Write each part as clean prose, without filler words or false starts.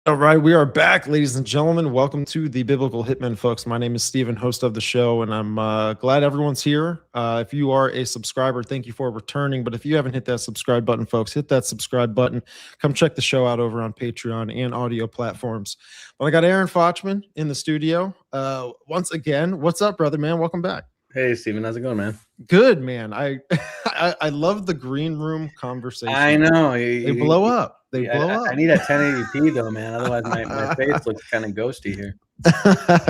All right, we are back, ladies and gentlemen. Welcome to the Biblical Hitman, folks. My name is Steven, host of the show, and I'm glad everyone's here. If you are a subscriber, thank you for returning. But if you haven't hit that subscribe button, folks, hit that subscribe button. Come check the show out over on Patreon and audio platforms. But I got Aaron Fochtman in the studio once again. What's up, brother, man? Welcome back. Hey, Steven, how's it going, man? Good, man. I love the green room conversation. I know. They blow up. They blow up. I need a 1080p though, man. Otherwise, my face looks kind of ghosty here.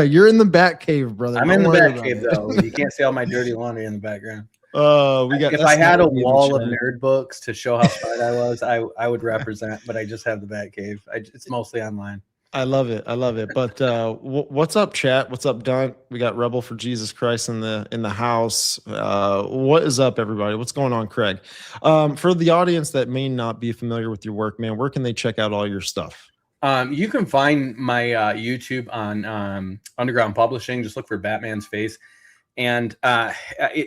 You're in the back cave, brother. I'm in the back cave though. You can't see all my dirty laundry in the background. We got. If I had a wall of nerd books to show how smart I was, I would represent. But I just have the back cave. It's mostly online. I love it. I love it. But what's up, chat? What's up, Dunk? We got Rebel for Jesus Christ in the house. What is up, everybody? What's going on, Craig? For the audience that may not be familiar with your work, man, where can they check out all your stuff? You can find my YouTube on Underground Publishing. Just look for Batman's face. And a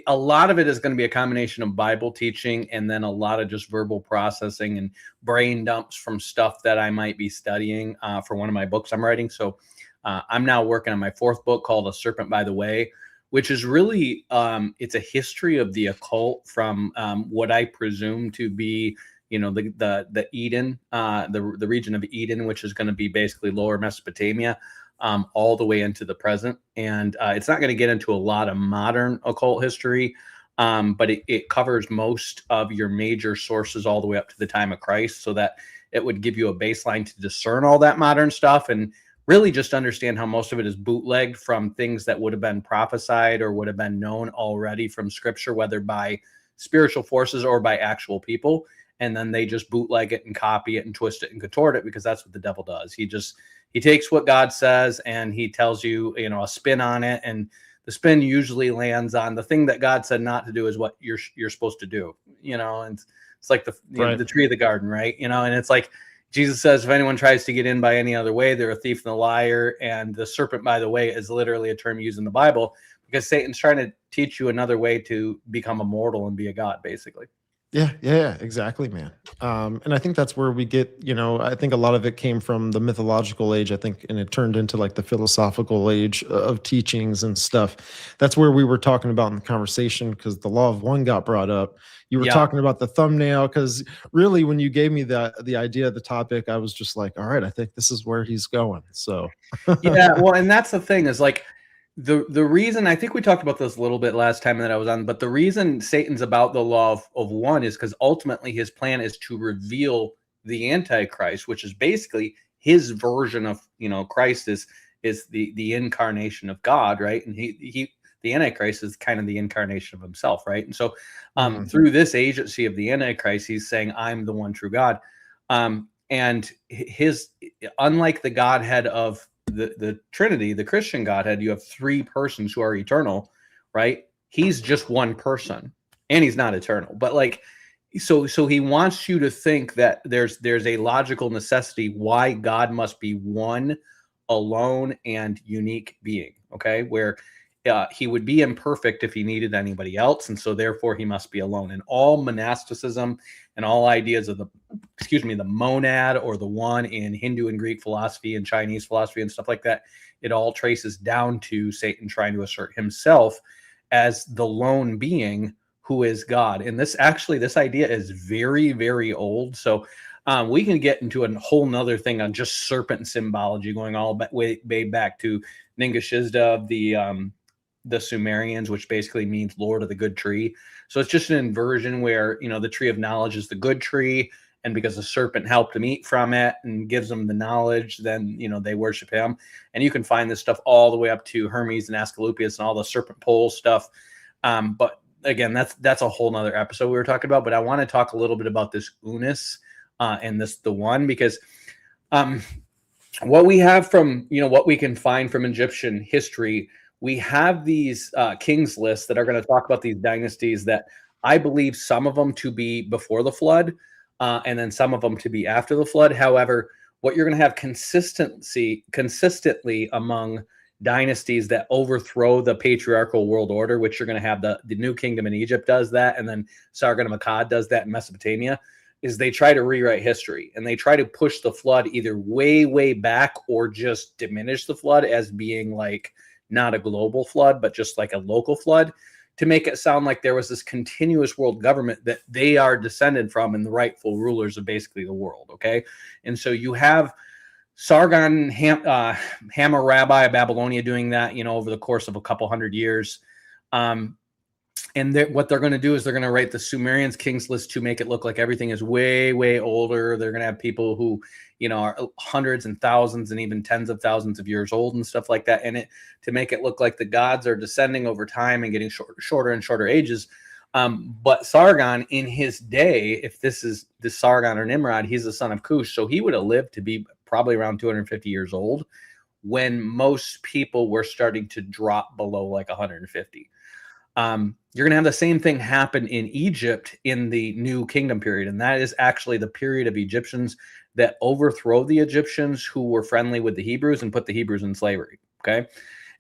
lot of it is going to be a combination of Bible teaching and then a lot of just verbal processing and brain dumps from stuff that I might be studying for one of my books I'm writing. So I'm now working on my fourth book called A Serpent by the Way, which is really, it's a history of the occult from what I presume to be, you know, the Eden, the region of Eden, which is going to be basically lower Mesopotamia. All the way into the present. And it's not going to get into a lot of modern occult history, but it covers most of your major sources all the way up to the time of Christ, so that it would give you a baseline to discern all that modern stuff and really just understand how most of it is bootlegged from things that would have been prophesied or would have been known already from scripture, whether by spiritual forces or by actual people. And then they just bootleg it and copy it and twist it and contort it, because that's what the devil does. He takes what God says and he tells you, you know, a spin on it, and the spin usually lands on the thing that God said not to do is what you're supposed to do, you know. And it's like the tree of the garden, right? You know, and it's like Jesus says, if anyone tries to get in by any other way, they're a thief and a liar. And the serpent, by the way, is literally a term used in the Bible because Satan's trying to teach you another way to become immortal and be a god, basically. Yeah, exactly, man. And I think that's where we get, you know, I think a lot of it came from the mythological age, I think, and it turned into like the philosophical age of teachings and stuff. That's where we were talking about in the conversation, because the law of one got brought up. You were talking about the thumbnail, because really when you gave me the idea of the topic, I was just like, all right, I think this is where he's going. So yeah, well, and that's the thing is like, the reason, I think we talked about this a little bit last time that I was on, but the reason Satan's about the law of one is because ultimately his plan is to reveal the Antichrist, which is basically his version of, you know, Christ is the incarnation of God, right? And the Antichrist is kind of the incarnation of himself, right? And so through this agency of the Antichrist, he's saying, I'm the one true God. And his, unlike the Godhead of the Trinity, the Christian Godhead, you have three persons who are eternal, right? He's just one person and he's not eternal. But like, so he wants you to think that there's a logical necessity why God must be one, alone, and unique being, okay? Where he would be imperfect if he needed anybody else, and so therefore he must be alone. And all monasticism and all ideas of the monad or the one in Hindu and Greek philosophy and Chinese philosophy and stuff like that, it all traces down to Satan trying to assert himself as the lone being who is God. And this idea is very, very old. So we can get into a whole nother thing on just serpent symbology, going all way back to Ningishizda of the Sumerians, which basically means Lord of the Good Tree. So it's just an inversion where, you know, the tree of knowledge is the good tree, and because the serpent helped them eat from it and gives them the knowledge, then, you know, they worship him. And you can find this stuff all the way up to Hermes and Asclepius and all the serpent pole stuff. But again, that's a whole nother episode we were talking about. But I want to talk a little bit about this Unis and the one, because what we have from, you know, what we can find from Egyptian history, we have these kings lists that are going to talk about these dynasties that I believe some of them to be before the flood, and then some of them to be after the flood. However, what you're going to have consistently among dynasties that overthrow the patriarchal world order, which you're going to have the new kingdom in Egypt does that, and then Sargon of Akkad does that in Mesopotamia. is they try to rewrite history, and they try to push the flood either way, way back, or just diminish the flood as being like not a global flood, but just like a local flood, to make it sound like there was this continuous world government that they are descended from and the rightful rulers of basically the world. Okay. And so you have Sargon, Hammurabi of Babylonia doing that, you know, over the course of a couple hundred years. And what they're going to do is they're going to write the Sumerians Kings List to make it look like everything is way, way older. They're going to have people who, you know, are hundreds and thousands and even tens of thousands of years old and stuff like that in it, to make it look like the gods are descending over time and getting shorter and shorter ages. But Sargon in his day, if this is the Sargon or Nimrod, he's the son of Cush. So he would have lived to be probably around 250 years old when most people were starting to drop below like 150. You're going to have the same thing happen in Egypt in the New Kingdom period. And that is actually the period of Egyptians that overthrow the Egyptians who were friendly with the Hebrews and put the Hebrews in slavery. Okay.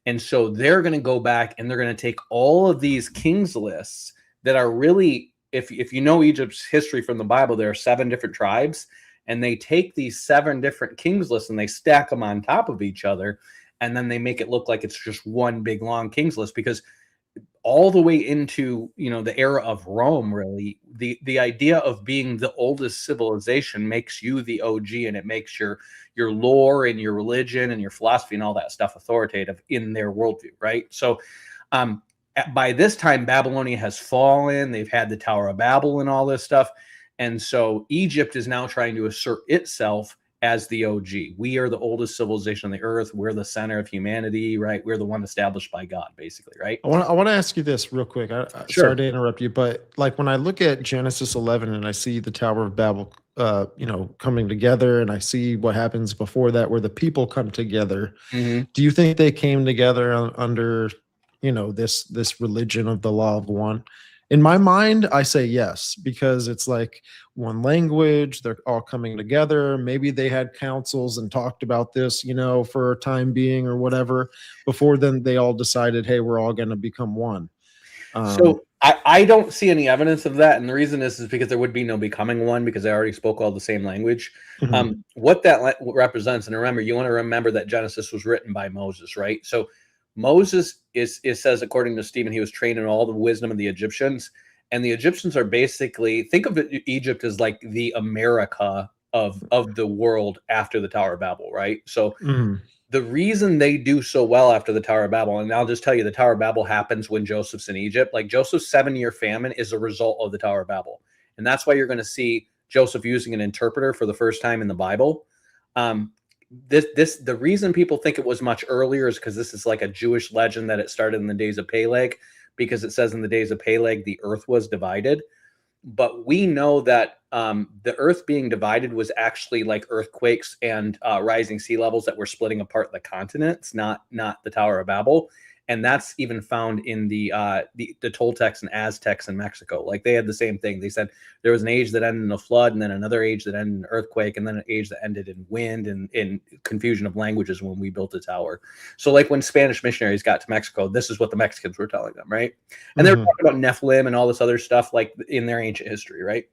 And so they're going to go back and they're going to take all of these kings lists that are really, if you know Egypt's history from the Bible, there are 7 different tribes, and they take these 7 different kings lists and they stack them on top of each other. And then they make it look like it's just one big long kings list, because all the way into, you know, the era of Rome, really, the idea of being the oldest civilization makes you the OG, and it makes your lore and your religion and your philosophy and all that stuff authoritative in their worldview, right? So by this time, Babylonia has fallen. They've had the Tower of Babel and all this stuff. And so Egypt is now trying to assert itself as the OG. We are the oldest civilization on the earth. We're the center of humanity, right? We're the one established by God, basically, right? I want to ask you this real quick. Sure. Sorry to interrupt you, but like when I look at Genesis 11 and I see the Tower of Babel, you know, coming together, and I see what happens before that, where the people come together. Mm-hmm. Do you think they came together under, you know, this religion of the law of one? In my mind, I say yes, because it's like one language, they're all coming together. Maybe they had councils and talked about this, you know, for a time being or whatever. Before then, they all decided, hey, we're all going to become one. So I don't see any evidence of that. And the reason is because there would be no becoming one, because they already spoke all the same language. Mhm. What that represents, and remember, you want to remember that Genesis was written by Moses, right? So Moses it says, according to Stephen, he was trained in all the wisdom of the Egyptians. And the Egyptians are basically, think of Egypt as like the America of the world after the Tower of Babel, right? So the reason they do so well after the Tower of Babel, and I'll just tell you, the Tower of Babel happens when Joseph's in Egypt. Like Joseph's 7-year famine is a result of the Tower of Babel. And that's why you're going to see Joseph using an interpreter for the first time in the Bible. The reason people think it was much earlier is because this is like a Jewish legend that it started in the days of Peleg, because it says in the days of Peleg, the earth was divided. But we know that the earth being divided was actually like earthquakes and rising sea levels that were splitting apart the continents, not the Tower of Babel. And that's even found in the Toltecs and Aztecs in Mexico. Like they had the same thing. They said there was an age that ended in a flood, and then another age that ended in an earthquake, and then an age that ended in wind and in confusion of languages when we built the tower. So like when Spanish missionaries got to Mexico, this is what the Mexicans were telling them, right? And they were talking about Nephilim and all this other stuff like in their ancient history, right?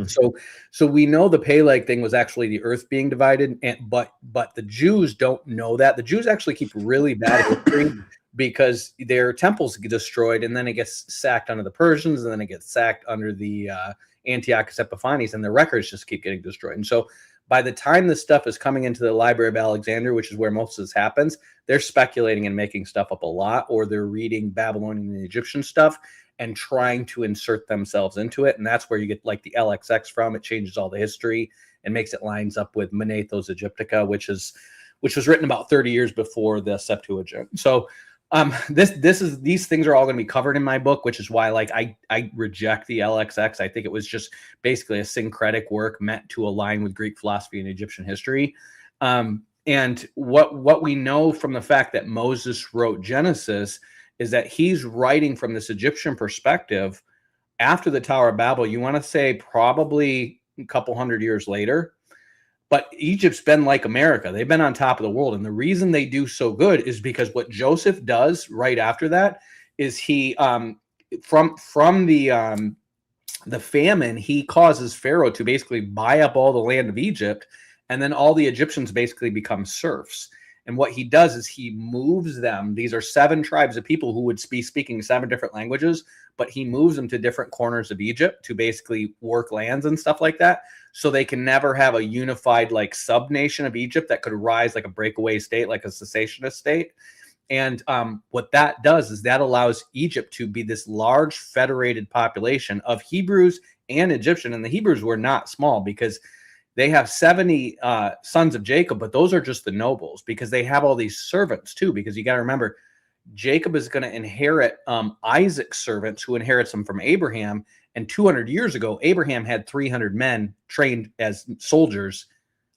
So we know the Peleg thing was actually the earth being divided, but the Jews don't know that. The Jews actually keep really bad history, because their temples get destroyed, and then it gets sacked under the Persians, and then it gets sacked under the Antiochus Epiphanes, and the records just keep getting destroyed. And so by the time this stuff is coming into the Library of Alexandria, which is where most of this happens, they're speculating and making stuff up a lot, or they're reading Babylonian and Egyptian stuff and trying to insert themselves into it. And that's where you get like the LXX from. It changes all the history and makes it lines up with Manethos Aegyptica, which was written about 30 years before the Septuagint. So these things are all going to be covered in my book, which is why like I reject the LXX. I think it was just basically a syncretic work meant to align with Greek philosophy and Egyptian history. And what we know from the fact that Moses wrote Genesis is that he's writing from this Egyptian perspective after the Tower of Babel. You want to say probably a couple hundred years later. But Egypt's been like America. They've been on top of the world. And the reason they do so good is because what Joseph does right after that is he, from the the famine, he causes Pharaoh to basically buy up all the land of Egypt, and then all the Egyptians basically become serfs. And what he does is he moves them. These are 7 tribes of people who would be speaking 7 different languages, but he moves them to different corners of Egypt to basically work lands and stuff like that. So they can never have a unified like sub-nation of Egypt that could rise like a breakaway state, like a cessationist state. And what that does is that allows Egypt to be this large federated population of Hebrews and Egyptian. And the Hebrews were not small because they have 70 sons of Jacob, but those are just the nobles because they have all these servants too. Because you got to remember, Jacob is going to inherit Isaac's servants who inherits them from Abraham. And 200 years ago, Abraham had 300 men trained as soldiers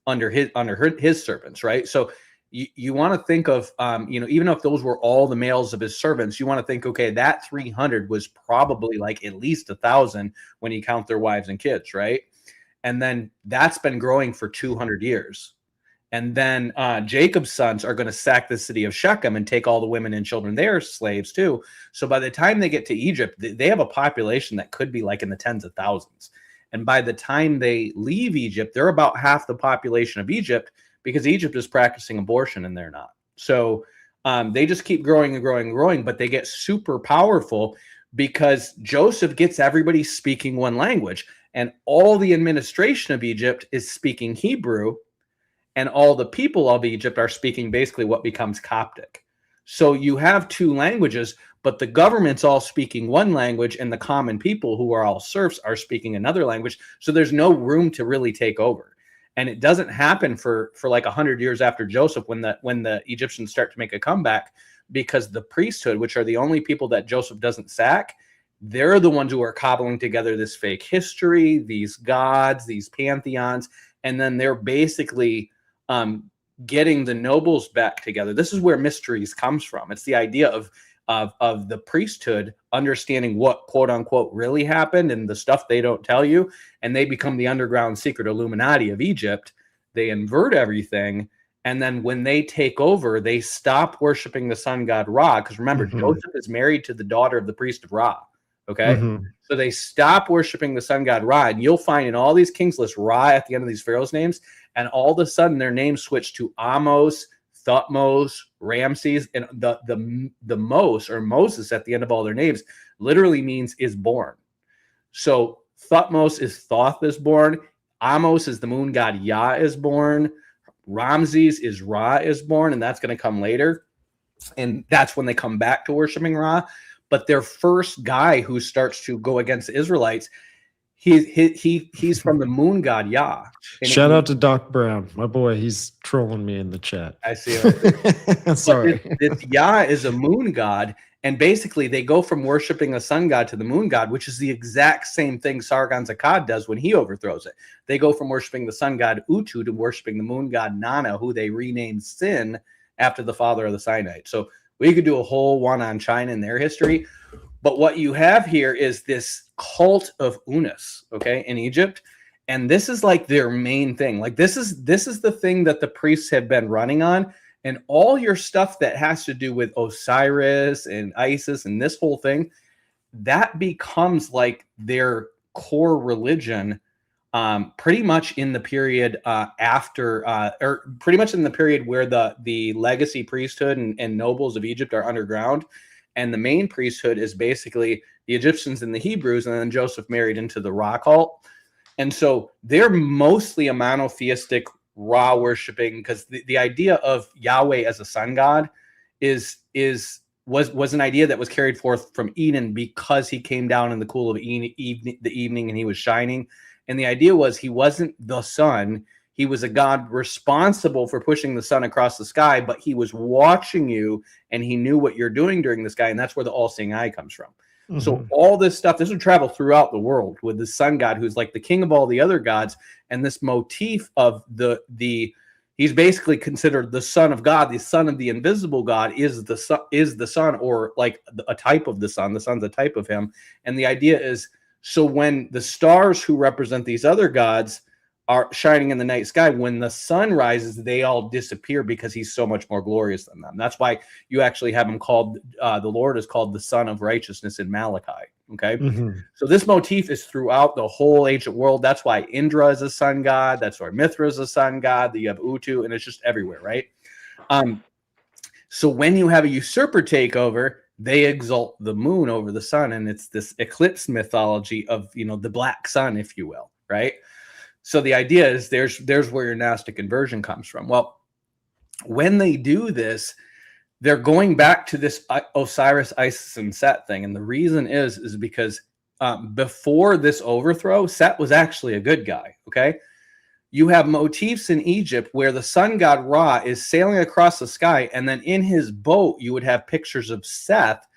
under his servants, right? So you want to think of, even if those were all the males of his servants, you want to think, okay, that 300 was probably like at least 1,000 when you count their wives and kids, right? And then that's been growing for 200 years. And then Jacob's sons are going to sack the city of Shechem and take all the women and children there as slaves too. So by the time they get to Egypt, they have a population that could be like in the tens of thousands. And by the time they leave Egypt, they're about half the population of Egypt because Egypt is practicing abortion and they're not. So they just keep growing and growing and growing, but they get super powerful because Joseph gets everybody speaking one language. And all the administration of Egypt is speaking Hebrew, and all the people of Egypt are speaking basically what becomes Coptic. So you have 2 languages, but the government's all speaking one language, and the common people who are all serfs are speaking another language. So there's no room to really take over. And it doesn't happen for like 100 years after Joseph when the Egyptians start to make a comeback, because the priesthood, which are the only people that Joseph doesn't sack, they're the ones who are cobbling together this fake history, these gods, these pantheons, and then they're basically getting the nobles back together. This is where Mysteries comes from. It's the idea of the priesthood understanding what quote unquote really happened and the stuff they don't tell you, and they become the underground secret Illuminati of Egypt. They invert everything, and then when they take over, they stop worshiping the sun god Ra, because remember, Joseph is married to the daughter of the priest of Ra. Okay. So they stop worshiping the sun god Ra, and you'll find in all these kings lists Ra at the end of these pharaohs' names, and all of a sudden their names switch to Amos, Thutmose, Ramses, and the Mos or Moses at the end of all their names literally means is born. So Thutmose is Thoth is born, Amos is the moon god Yah is born, Ramses is Ra is born, and that's going to come later, and that's when they come back to worshiping Ra. But their first guy who starts to go against the Israelites, he's from the moon god Yah. Shout out to Doc Brown, my boy. He's trolling me in the chat. I see it. Sorry. This Yah is a moon god, and basically they go from worshiping the sun god to the moon god, which is the exact same thing Sargon's Akkad does when he overthrows it. They go from worshiping the sun god Utu to worshiping the moon god Nana, who they renamed Sin after the father of the Sinite. So we could do a whole one on China and their history. But what you have here is this cult of Unas, okay, in Egypt. And this is like their main thing. Like this is the thing that the priests have been running on. And all your stuff that has to do with Osiris and Isis and this whole thing, that becomes like their core religion pretty much in the period after, or pretty much in the period where the legacy priesthood and nobles of Egypt are underground. And the main priesthood is basically the Egyptians and the Hebrews, and then Joseph married into the Ra cult. And so they're mostly a monotheistic Ra worshiping, because the idea of Yahweh as a sun god was an idea that was carried forth from Eden, because he came down in the cool of the evening and he was shining. And the idea was he wasn't the sun. He was a god responsible for pushing the sun across the sky, but he was watching you and he knew what you're doing during the sky. And that's where the all-seeing eye comes from. So all this stuff, this would travel throughout the world with the sun god, who's like the king of all the other gods. And this motif of he's basically considered the son of God, the son of the invisible God is the sun, or like a type of the sun. The sun's a type of him. And the idea is, so when the stars who represent these other gods are shining in the night sky, when the sun rises, they all disappear because he's so much more glorious than them. That's why you actually have him called, the Lord is called the Son of Righteousness in Malachi. Okay. Mhm. So this motif is throughout the whole ancient world. That's why Indra is a sun god. That's why Mithra is a sun god. You have Utu, and it's just everywhere, right? So when you have a usurper takeover, they exalt the moon over the sun, and it's this eclipse mythology of, you know, the black sun, if you will, right? So the idea is there's where your Gnostic inversion comes from. Well, when they do this, they're going back to this Osiris, Isis, and Set thing, and the reason is because before this overthrow, Set was actually a good guy. Okay, you have motifs in Egypt where the sun god Ra is sailing across the sky, and then in his boat you would have pictures of Seth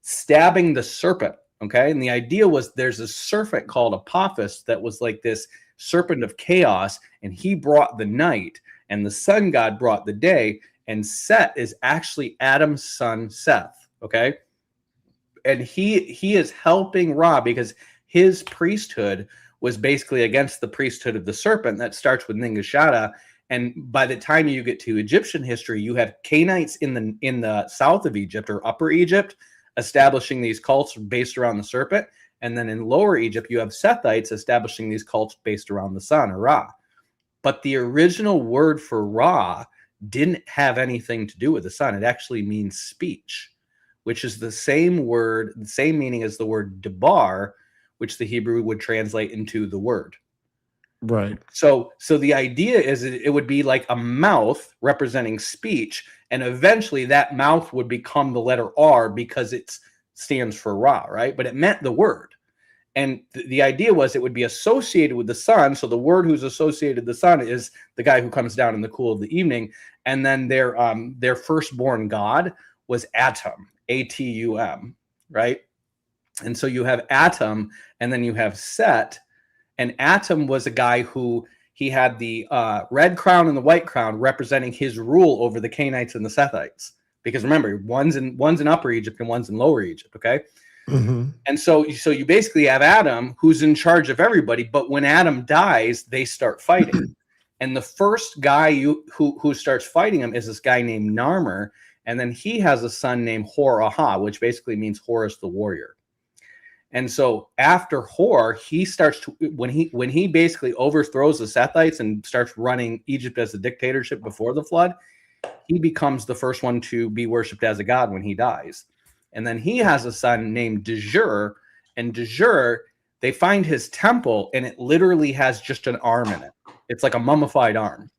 stabbing the serpent. Okay, and the idea was there's a serpent called Apophis that was like this serpent of chaos, and he brought the night, and the sun god brought the day, and Set is actually Adam's son Seth. Okay, and he is helping Ra because his priesthood was basically against the priesthood of the serpent that starts with Ningishada. And by the time you get to Egyptian history, you have Canaanites in the south of Egypt or Upper Egypt establishing these cults based around the serpent. And then in Lower Egypt, you have Sethites establishing these cults based around the sun or Ra. But the original word for Ra didn't have anything to do with the sun. It actually means speech, which is the same word, the same meaning as the word debar, which the Hebrew would translate into the word. Right. So the idea is it would be like a mouth representing speech, and eventually that mouth would become the letter R because it stands for Ra, right? But it meant the word. And the idea was it would be associated with the sun. So the word who's associated with the sun is the guy who comes down in the cool of the evening. And then their firstborn god was Atum, Atum, right? And so you have Atum, and then you have Set. And Atum was a guy who he had the red crown and the white crown representing his rule over the Canaanites and the Sethites. Because remember, one's in Upper Egypt and one's in Lower Egypt, okay? Mm-hmm. And so you basically have Adam who's in charge of everybody, but when Adam dies, they start fighting. And the first guy who starts fighting him is this guy named Narmer, and then he has a son named Hor-Aha, which basically means Horus the warrior. And so after Hor, he starts to when he basically overthrows the Sethites and starts running Egypt as a dictatorship before the flood, he becomes the first one to be worshipped as a god when he dies. And then he has a son named Dejur, and Dejur, they find his temple, and it literally has just an arm in it. It's like a mummified arm.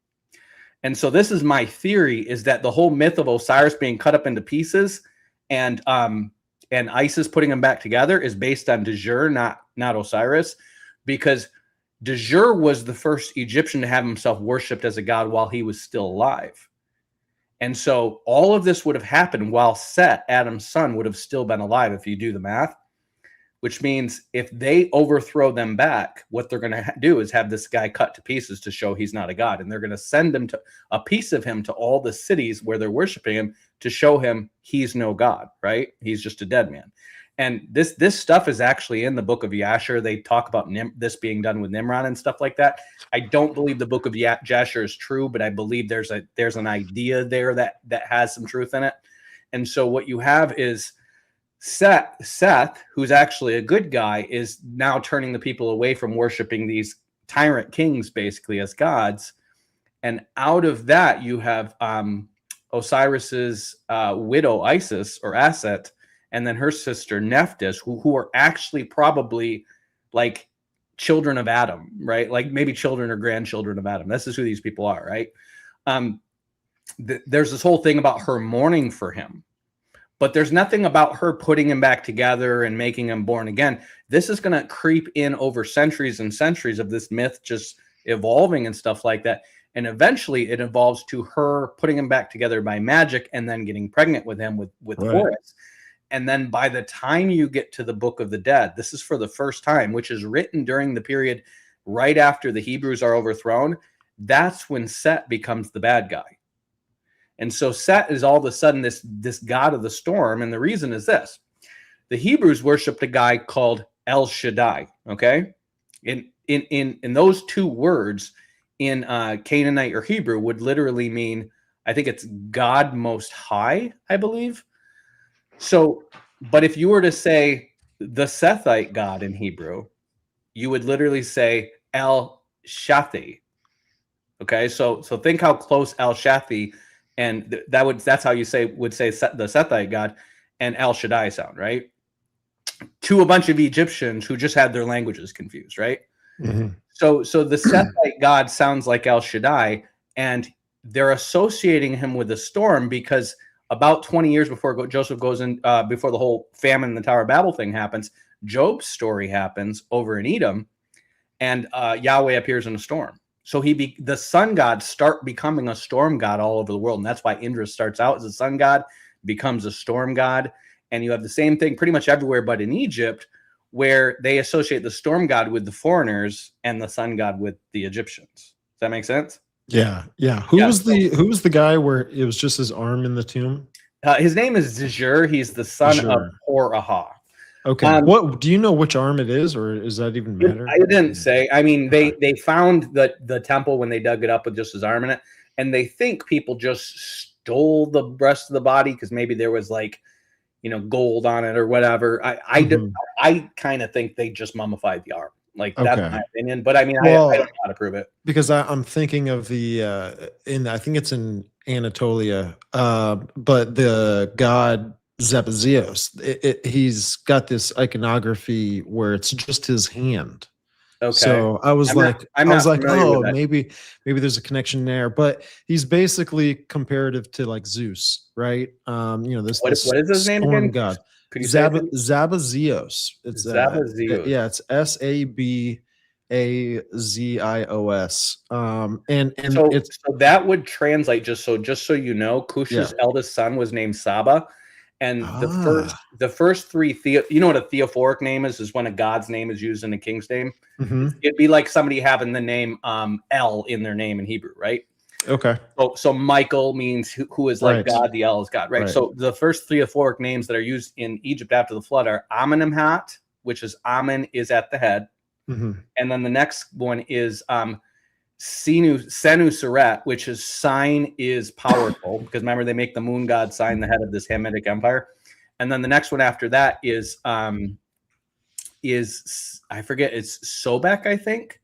And so this is my theory, is that the whole myth of Osiris being cut up into pieces and Isis putting them back together is based on Dejur, not Osiris, because Dejur was the first Egyptian to have himself worshipped as a god while he was still alive. And so all of this would have happened while Set, Adam's son, would have still been alive if you do the math, which means if they overthrow them back, what they're going to do is have this guy cut to pieces to show he's not a god. And they're going to send him to a piece of him to all the cities where they're worshiping him to show him he's no god, right? He's just a dead man. And this stuff is actually in the book of Yashar. They talk about this being done with Nimrod and stuff like that. I don't believe the book of Yashar is true, but I believe there's an idea there that has some truth in it. And so what you have is Seth, who's actually a good guy, is now turning the people away from worshiping these tyrant kings basically as gods. And out of that, you have Osiris's widow Isis or Aset, and then her sister Nephthys, who are actually probably like children of Adam, right? Like maybe children or grandchildren of Adam. This is who these people are, right? There's this whole thing about her mourning for him, but there's nothing about her putting him back together and making him born again. This is going to creep in over centuries and centuries of this myth just evolving and stuff like that. And eventually it evolves to her putting him back together by magic and then getting pregnant with him with Right. Horus. And then by the time you get to the Book of the Dead, this is for the first time, which is written during the period right after the Hebrews are overthrown. That's when Set becomes the bad guy. And so Set is all of a sudden this god of the storm. And the reason is this. The Hebrews worshipped a guy called El Shaddai, okay? In those two words in Canaanite or Hebrew would literally mean, I think it's God Most High, I believe. So, but if you were to say the Sethite god in Hebrew, you would literally say El Shathi. Okay, so think how close El Shathi, and that's how you would say the Sethite god and El Shaddai sound, right? To a bunch of Egyptians who just had their languages confused, right? Mm-hmm. So the Sethite god sounds like El Shaddai, and they're associating him with the storm because about 20 years before Joseph goes in, before the whole famine in the Tower of Babel thing happens, Job's story happens over in Edom, and Yahweh appears in a storm. So the sun gods start becoming a storm god all over the world, and that's why Indra starts out as a sun god, becomes a storm god, and you have the same thing pretty much everywhere, but in Egypt, where they associate the storm god with the foreigners and the sun god with the Egyptians. Does that make sense? Yeah, yeah. Who was the guy where it was just his arm in the tomb? His name is Zizur. He's the son of Hor-Aha. Okay. What do you know which arm it is, or does that even matter? I didn't say. I mean, they found the temple when they dug it up with just his arm in it, and they think people just stole the rest of the body because maybe there was like, gold on it or whatever. I kind of think they just mummified the arm. Like that's my opinion, but I mean, I don't know how to prove it because I'm thinking of the I think it's in Anatolia, but the god Zebezios, he's got this iconography where it's just his hand. Okay. So I was like, oh, maybe there's a connection there, but he's basically comparative to like Zeus, right? This what is his name again? God. Zabazios. It's Zabazios. Yeah, it's Sabazios. And so that would translate just so you know, Cush's eldest son was named Saba. And the first three you know what a theophoric name is when a god's name is used in a king's name. Mm-hmm. It'd be like somebody having the name El in their name in Hebrew, right? Okay. So Michael means who is like God, the El is God, right? So the first theophoric names that are used in Egypt after the flood are Amenemhat, which is Amen is at the head. Mm-hmm. And then the next one is Senuseret, which is sign is powerful, because remember they make the moon god sign the head of this Hamitic empire. And then the next one after that is I forget, it's Sobek, I think.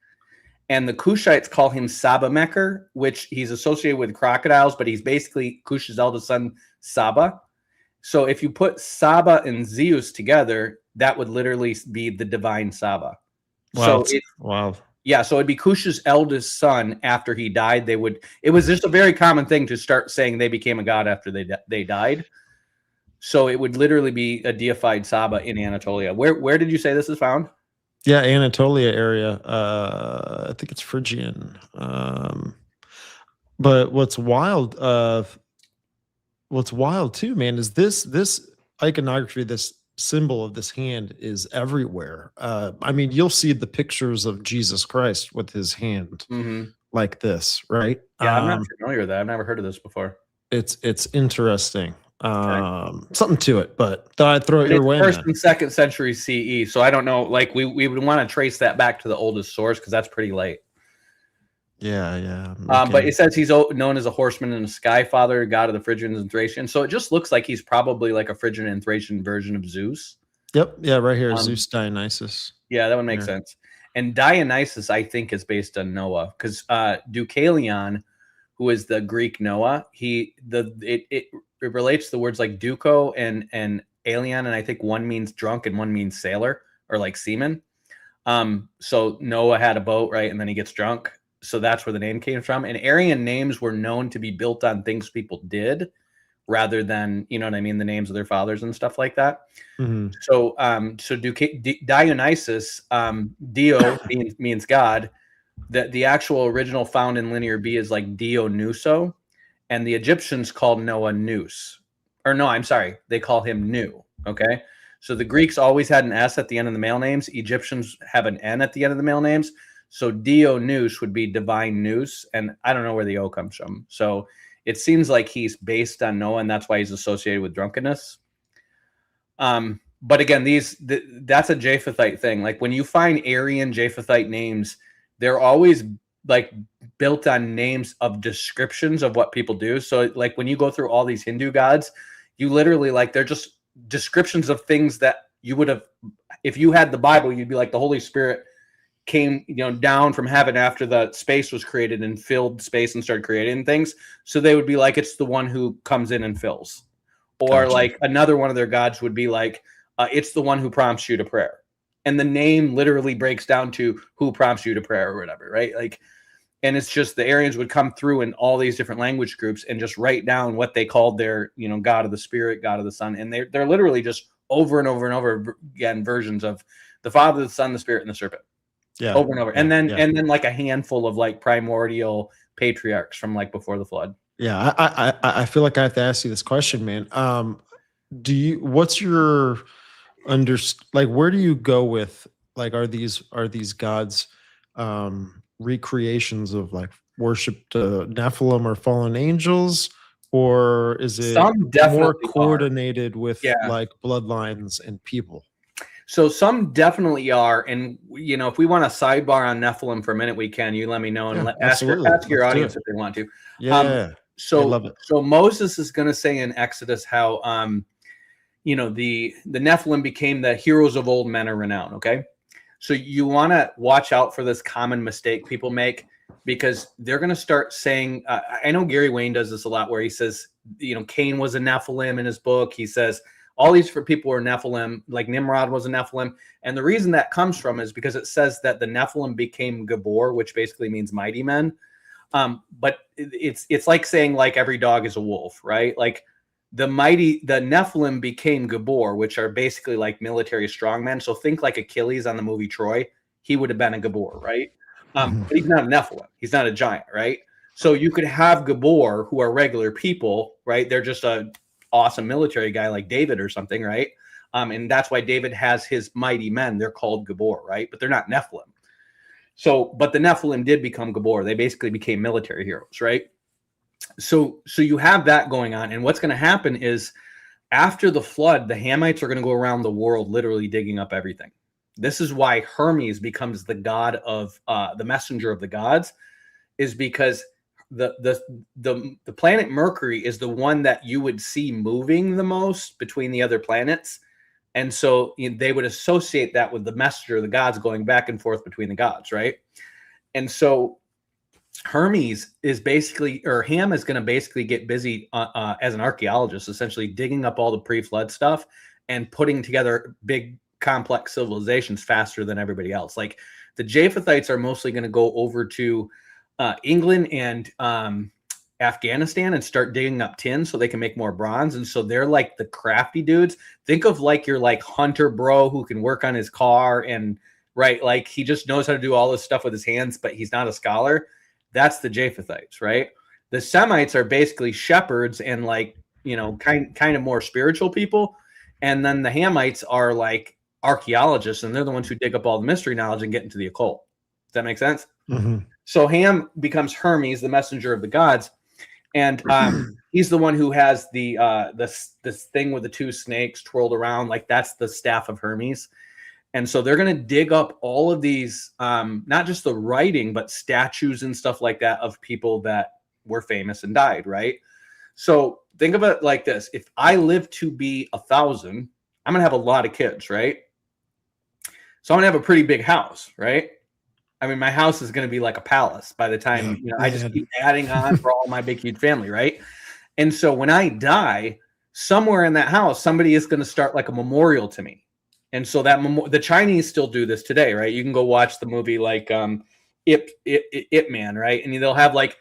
And the Cushites call him Sabameker, which he's associated with crocodiles, but he's basically Cush's eldest son, Saba. So if you put Saba and Zeus together, that would literally be the divine Saba. Wow. Wow. Yeah, so it'd be Cush's eldest son after he died. It was just a very common thing to start saying they became a god after they died. So it would literally be a deified Saba in Anatolia. Where did you say this is found? Yeah, Anatolia area. I think it's Phrygian. But what's wild too, man, is this iconography, this symbol of this hand is everywhere. I mean, you'll see the pictures of Jesus Christ with his hand like this, right? Yeah, I'm not familiar with that. I've never heard of this before. It's interesting. Something to it, but thought I'd throw it your way. First and second century CE. So I don't know. Like we would want to trace that back to the oldest source because that's pretty late. Yeah. Okay. But it says he's known as a horseman and a sky father, god of the Phrygians and Thracians. So it just looks like he's probably like a Phrygian and Thracian version of Zeus. Yep. Yeah, right here, Zeus Dionysus. Yeah, that would make sense. And Dionysus, I think, is based on Noah, because Deucalion, who is the Greek Noah, it relates to the words like Duco and alien, and I think one means drunk and one means sailor or like seaman. So Noah had a boat, right? And then he gets drunk. So that's where the name came from. And Aryan names were known to be built on things people did rather than, you know what I mean, the names of their fathers and stuff like that. Mm-hmm. So Dionysus, Dio means God. The actual original found in Linear B is like Dionyso, and the Egyptians called Noah Nous. Or no, I'm sorry, they call him Nu. Okay, so the Greeks always had an S at the end of the male names. Egyptians have an N at the end of the male names. So Dionysus would be divine nous, and I don't know where the O comes from. So it seems like he's based on Noah, and that's why he's associated with drunkenness. But again, that's a Japhethite thing. Like when you find Aryan Japhethite names, they're always like built on names of descriptions of what people do. So like when you go through all these Hindu gods, you literally like they're just descriptions of things that you would have, if you had the Bible, you'd be like, the Holy Spirit came, down from heaven after the space was created and filled space and started creating things. So they would be like, it's the one who comes in and fills. Or Gotcha. like another one of their gods would be like, it's the one who prompts you to prayer. And the name literally breaks down to who prompts you to prayer or whatever, right? Like, and it's just the Aryans would come through in all these different language groups and just write down what they called their, God of the Spirit, God of the Son. And they're literally just over and over and over again versions of the Father, the Son, the Spirit, and the serpent. Yeah. Over and over. And then like a handful of like primordial patriarchs from like before the flood. Yeah. I feel like I have to ask you this question, man. What's your where do you go with, like, are these gods recreations of like worshipped Nephilim or fallen angels, or is it more coordinated with like bloodlines and people? So some definitely are, and if we want to sidebar on Nephilim for a minute, we can. You let me know and ask your audience if they want to. Yeah. So Moses is going to say in Exodus how the Nephilim became the heroes of old men of renown. Okay, so you want to watch out for this common mistake people make, because they're going to start saying. I know Gary Wayne does this a lot, where he says, Cain was a Nephilim in his book. He says all these people were Nephilim, like Nimrod was a Nephilim. And the reason that comes from is because it says that the Nephilim became Gabor, which basically means mighty men. But it's like saying like every dog is a wolf, right? Like the Nephilim became Gabor, which are basically like military strongmen. So think like Achilles on the movie Troy. He would have been a Gabor, right? But he's not a Nephilim. He's not a giant, right? So you could have Gabor who are regular people, right? They're just a awesome military guy like David or something, right? And that's why David has his mighty men. They're called Gabor, right? But they're not Nephilim. So, but the Nephilim did become Gabor. They basically became military heroes, right? So you have that going on. And what's going to happen is after the flood, the Hamites are going to go around the world literally digging up everything. This is why Hermes becomes the god of the messenger of the gods, is because the planet Mercury is the one that you would see moving the most between the other planets. And so they would associate that with the messenger of the gods going back and forth between the gods, right? And so Hermes is basically, or Ham is going to basically get busy as an archaeologist, essentially digging up all the pre-flood stuff and putting together big complex civilizations faster than everybody else. Like the Japhethites are mostly going to go over to England and Afghanistan and start digging up tin so they can make more bronze. And so they're like the crafty dudes. Think of like your like hunter bro who can work on his car and right, like he just knows how to do all this stuff with his hands, but he's not a scholar. That's the Japhethites, right? The Semites are basically shepherds and like, kind of more spiritual people. And then the Hamites are like archaeologists, and they're the ones who dig up all the mystery knowledge and get into the occult. Does that make sense? Mm-hmm. So Ham becomes Hermes, the messenger of the gods. And he's the one who has this thing with the two snakes twirled around. Like that's the staff of Hermes. And so they're going to dig up all of these, not just the writing, but statues and stuff like that of people that were famous and died, right? So think of it like this. If I live to be 1,000, I'm going to have a lot of kids, right? So I'm going to have a pretty big house, right? I mean, my house is going to be like a palace by the time, I just keep adding on for all my big, huge family, right? And so when I die, somewhere in that house, somebody is going to start like a memorial to me. And so that the Chinese still do this today, right? You can go watch the movie like Ip Man, right? And they'll have like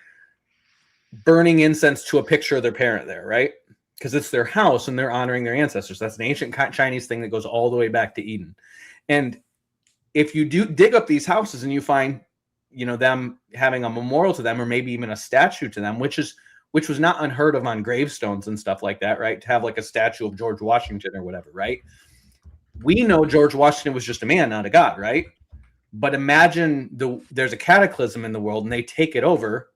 burning incense to a picture of their parent there, right? Because it's their house and they're honoring their ancestors. That's an ancient Chinese thing that goes all the way back to Eden. And if you do dig up these houses and you find, them having a memorial to them, or maybe even a statue to them, which was not unheard of on gravestones and stuff like that, right? To have like a statue of George Washington or whatever, right? We know George Washington was just a man, not a god, right? But imagine there's a cataclysm in the world and they take it over,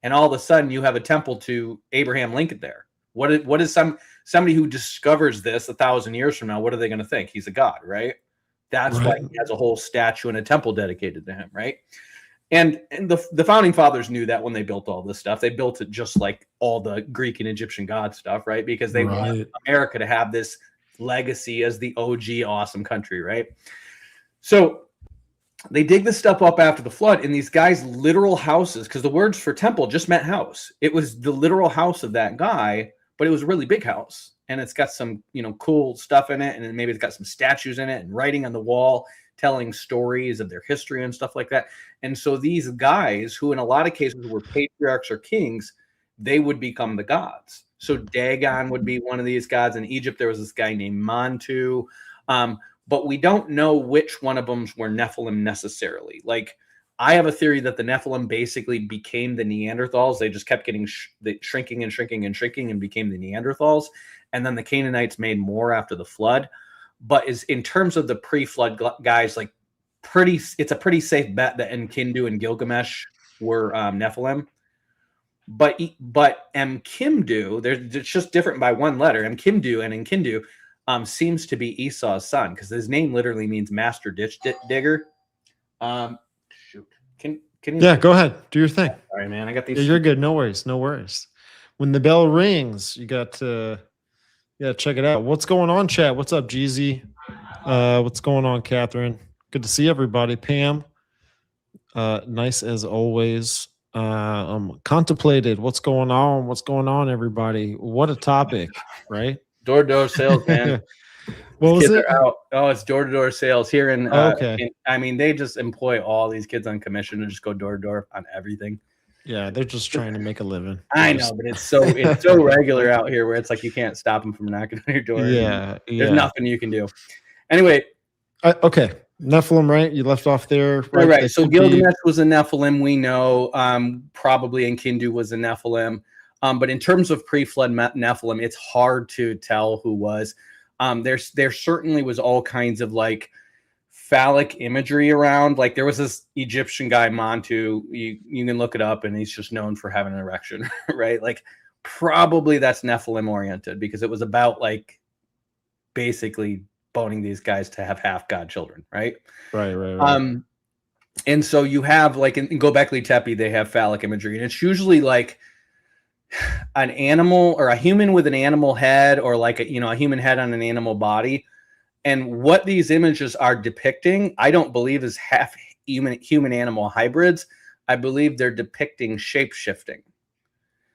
and all of a sudden you have a temple to Abraham Lincoln there. What is somebody who discovers this 1,000 years from now? What are they going to think? He's a god, right? That's why he has a whole statue and a temple dedicated to him, right? And the founding fathers knew that when they built all this stuff. They built it just like all the Greek and Egyptian god stuff, right? Because they wanted America to have this legacy as the OG awesome country, right? So they dig this stuff up after the flood, and these guys' literal houses, because the words for temple just meant house. It was the literal house of that guy, but it was a really big house, and it's got some, cool stuff in it, and then maybe it's got some statues in it and writing on the wall telling stories of their history and stuff like that. And so these guys, who in a lot of cases were patriarchs or kings, they would become the gods. So Dagon would be one of these gods. In Egypt, there was this guy named Montu. But we don't know which one of them were Nephilim necessarily. Like, I have a theory that the Nephilim basically became the Neanderthals. They just kept getting shrinking and shrinking and shrinking and became the Neanderthals. And then the Canaanites made more after the flood. But is in terms of the pre-flood guys, like it's a pretty safe bet that Enkidu and Gilgamesh were Nephilim. But Mkimdu, it's just different by one letter. Mkimdu and Enkidu seems to be Esau's son, because his name literally means master ditch digger. Shoot. Can you? Yeah, go ahead. Do your thing. Sorry, man. I got these. Yeah, you're good. No worries. No worries. When the bell rings, you got to check it out. What's going on, chat? What's up, Jeezy? What's going on, Catherine? Good to see everybody. Pam, nice as always. Contemplated. What's going on? What's going on, everybody? What a topic, right? Door-to-door sales, man. What was it? Out. Oh, it's door-to-door sales here in. Okay. They just employ all these kids on commission to just go door-to-door on everything. Yeah, they're just trying to make a living. I know, but it's so regular out here where it's like you can't stop them from knocking on your door. Yeah, there's nothing you can do. Anyway, okay, Nephilim, right? You left off there, right? So Gilgamesh was a Nephilim, we know. Probably Enkidu was a Nephilim. But in terms of pre-flood Nephilim, it's hard to tell who was. There certainly was all kinds of like phallic imagery around. Like there was this Egyptian guy, Montu. You can look it up, and he's just known for having an erection, right? Like probably that's Nephilim oriented, because it was about like basically boning these guys to have half god children, right? Right. And so you have like in Göbekli Tepe, they have phallic imagery, and it's usually like an animal or a human with an animal head, or like a human head on an animal body. And what these images are depicting, I don't believe is half human animal hybrids. I believe they're depicting shape shifting.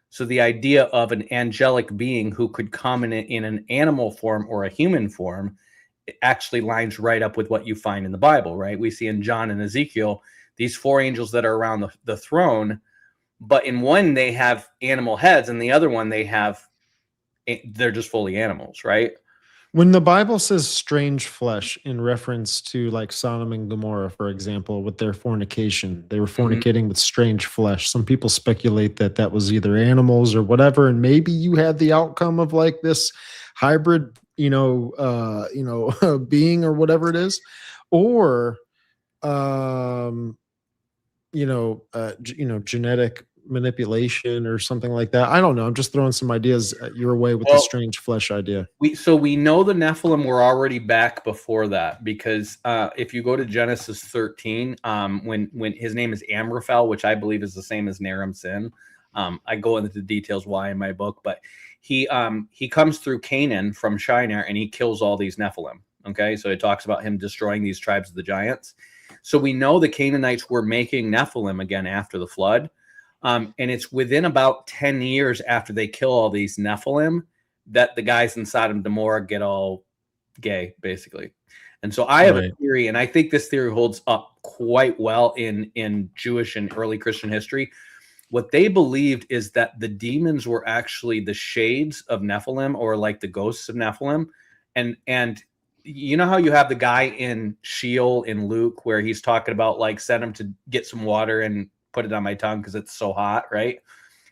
So the idea of an angelic being who could come in an animal form or a human form, it actually lines right up with what you find in the Bible, right? We see in John and Ezekiel these four angels that are around the throne. But in one, they have animal heads, and the other one, they're just fully animals, right? When the Bible says strange flesh in reference to like Sodom and Gomorrah, for example, with their fornication, they were fornicating with strange flesh. Some people speculate that was either animals or whatever, and maybe you had the outcome of like this hybrid, being or whatever it is, or genetic manipulation or something like that. I don't know. I'm just throwing some ideas your way with the strange flesh idea. We know the Nephilim were already back before that, because if you go to Genesis 13, when his name is Amraphel, which I believe is the same as Naram Sin, I go into the details why in my book, but he comes through Canaan from Shinar, and he kills all these Nephilim. Okay, so it talks about him destroying these tribes of the giants. So we know the Canaanites were making Nephilim again after the flood. And it's within about 10 years after they kill all these Nephilim that the guys in Sodom and Gomorrah get all gay, basically. And so I have a theory, and I think this theory holds up quite well in Jewish and early Christian history. What they believed is that the demons were actually the shades of Nephilim, or like the ghosts of Nephilim. And you know how you have the guy in Sheol in Luke where he's talking about like send him to get some water and put it on my tongue because it's so hot, right?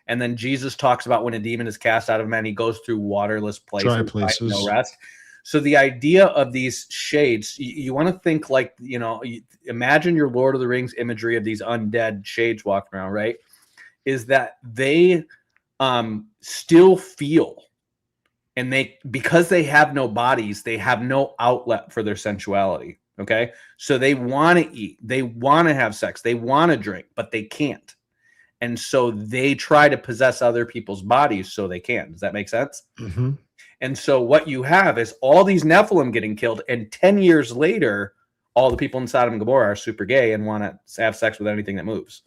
And then Jesus talks about when a demon is cast out of man, he goes through waterless places, dry places. No rest. So the idea of these shades, you want to think like, imagine your Lord of the Rings imagery of these undead shades walking around, right? Is that they still feel, and because they have no bodies, they have no outlet for their sensuality. Okay, so they want to eat, they want to have sex, they want to drink, but they can't. And so they try to possess other people's bodies so they can. Does that make sense? Mm-hmm. And so what you have is all these Nephilim getting killed, and 10 years later, all the people in Sodom and Gomorrah are super gay and want to have sex with anything that moves.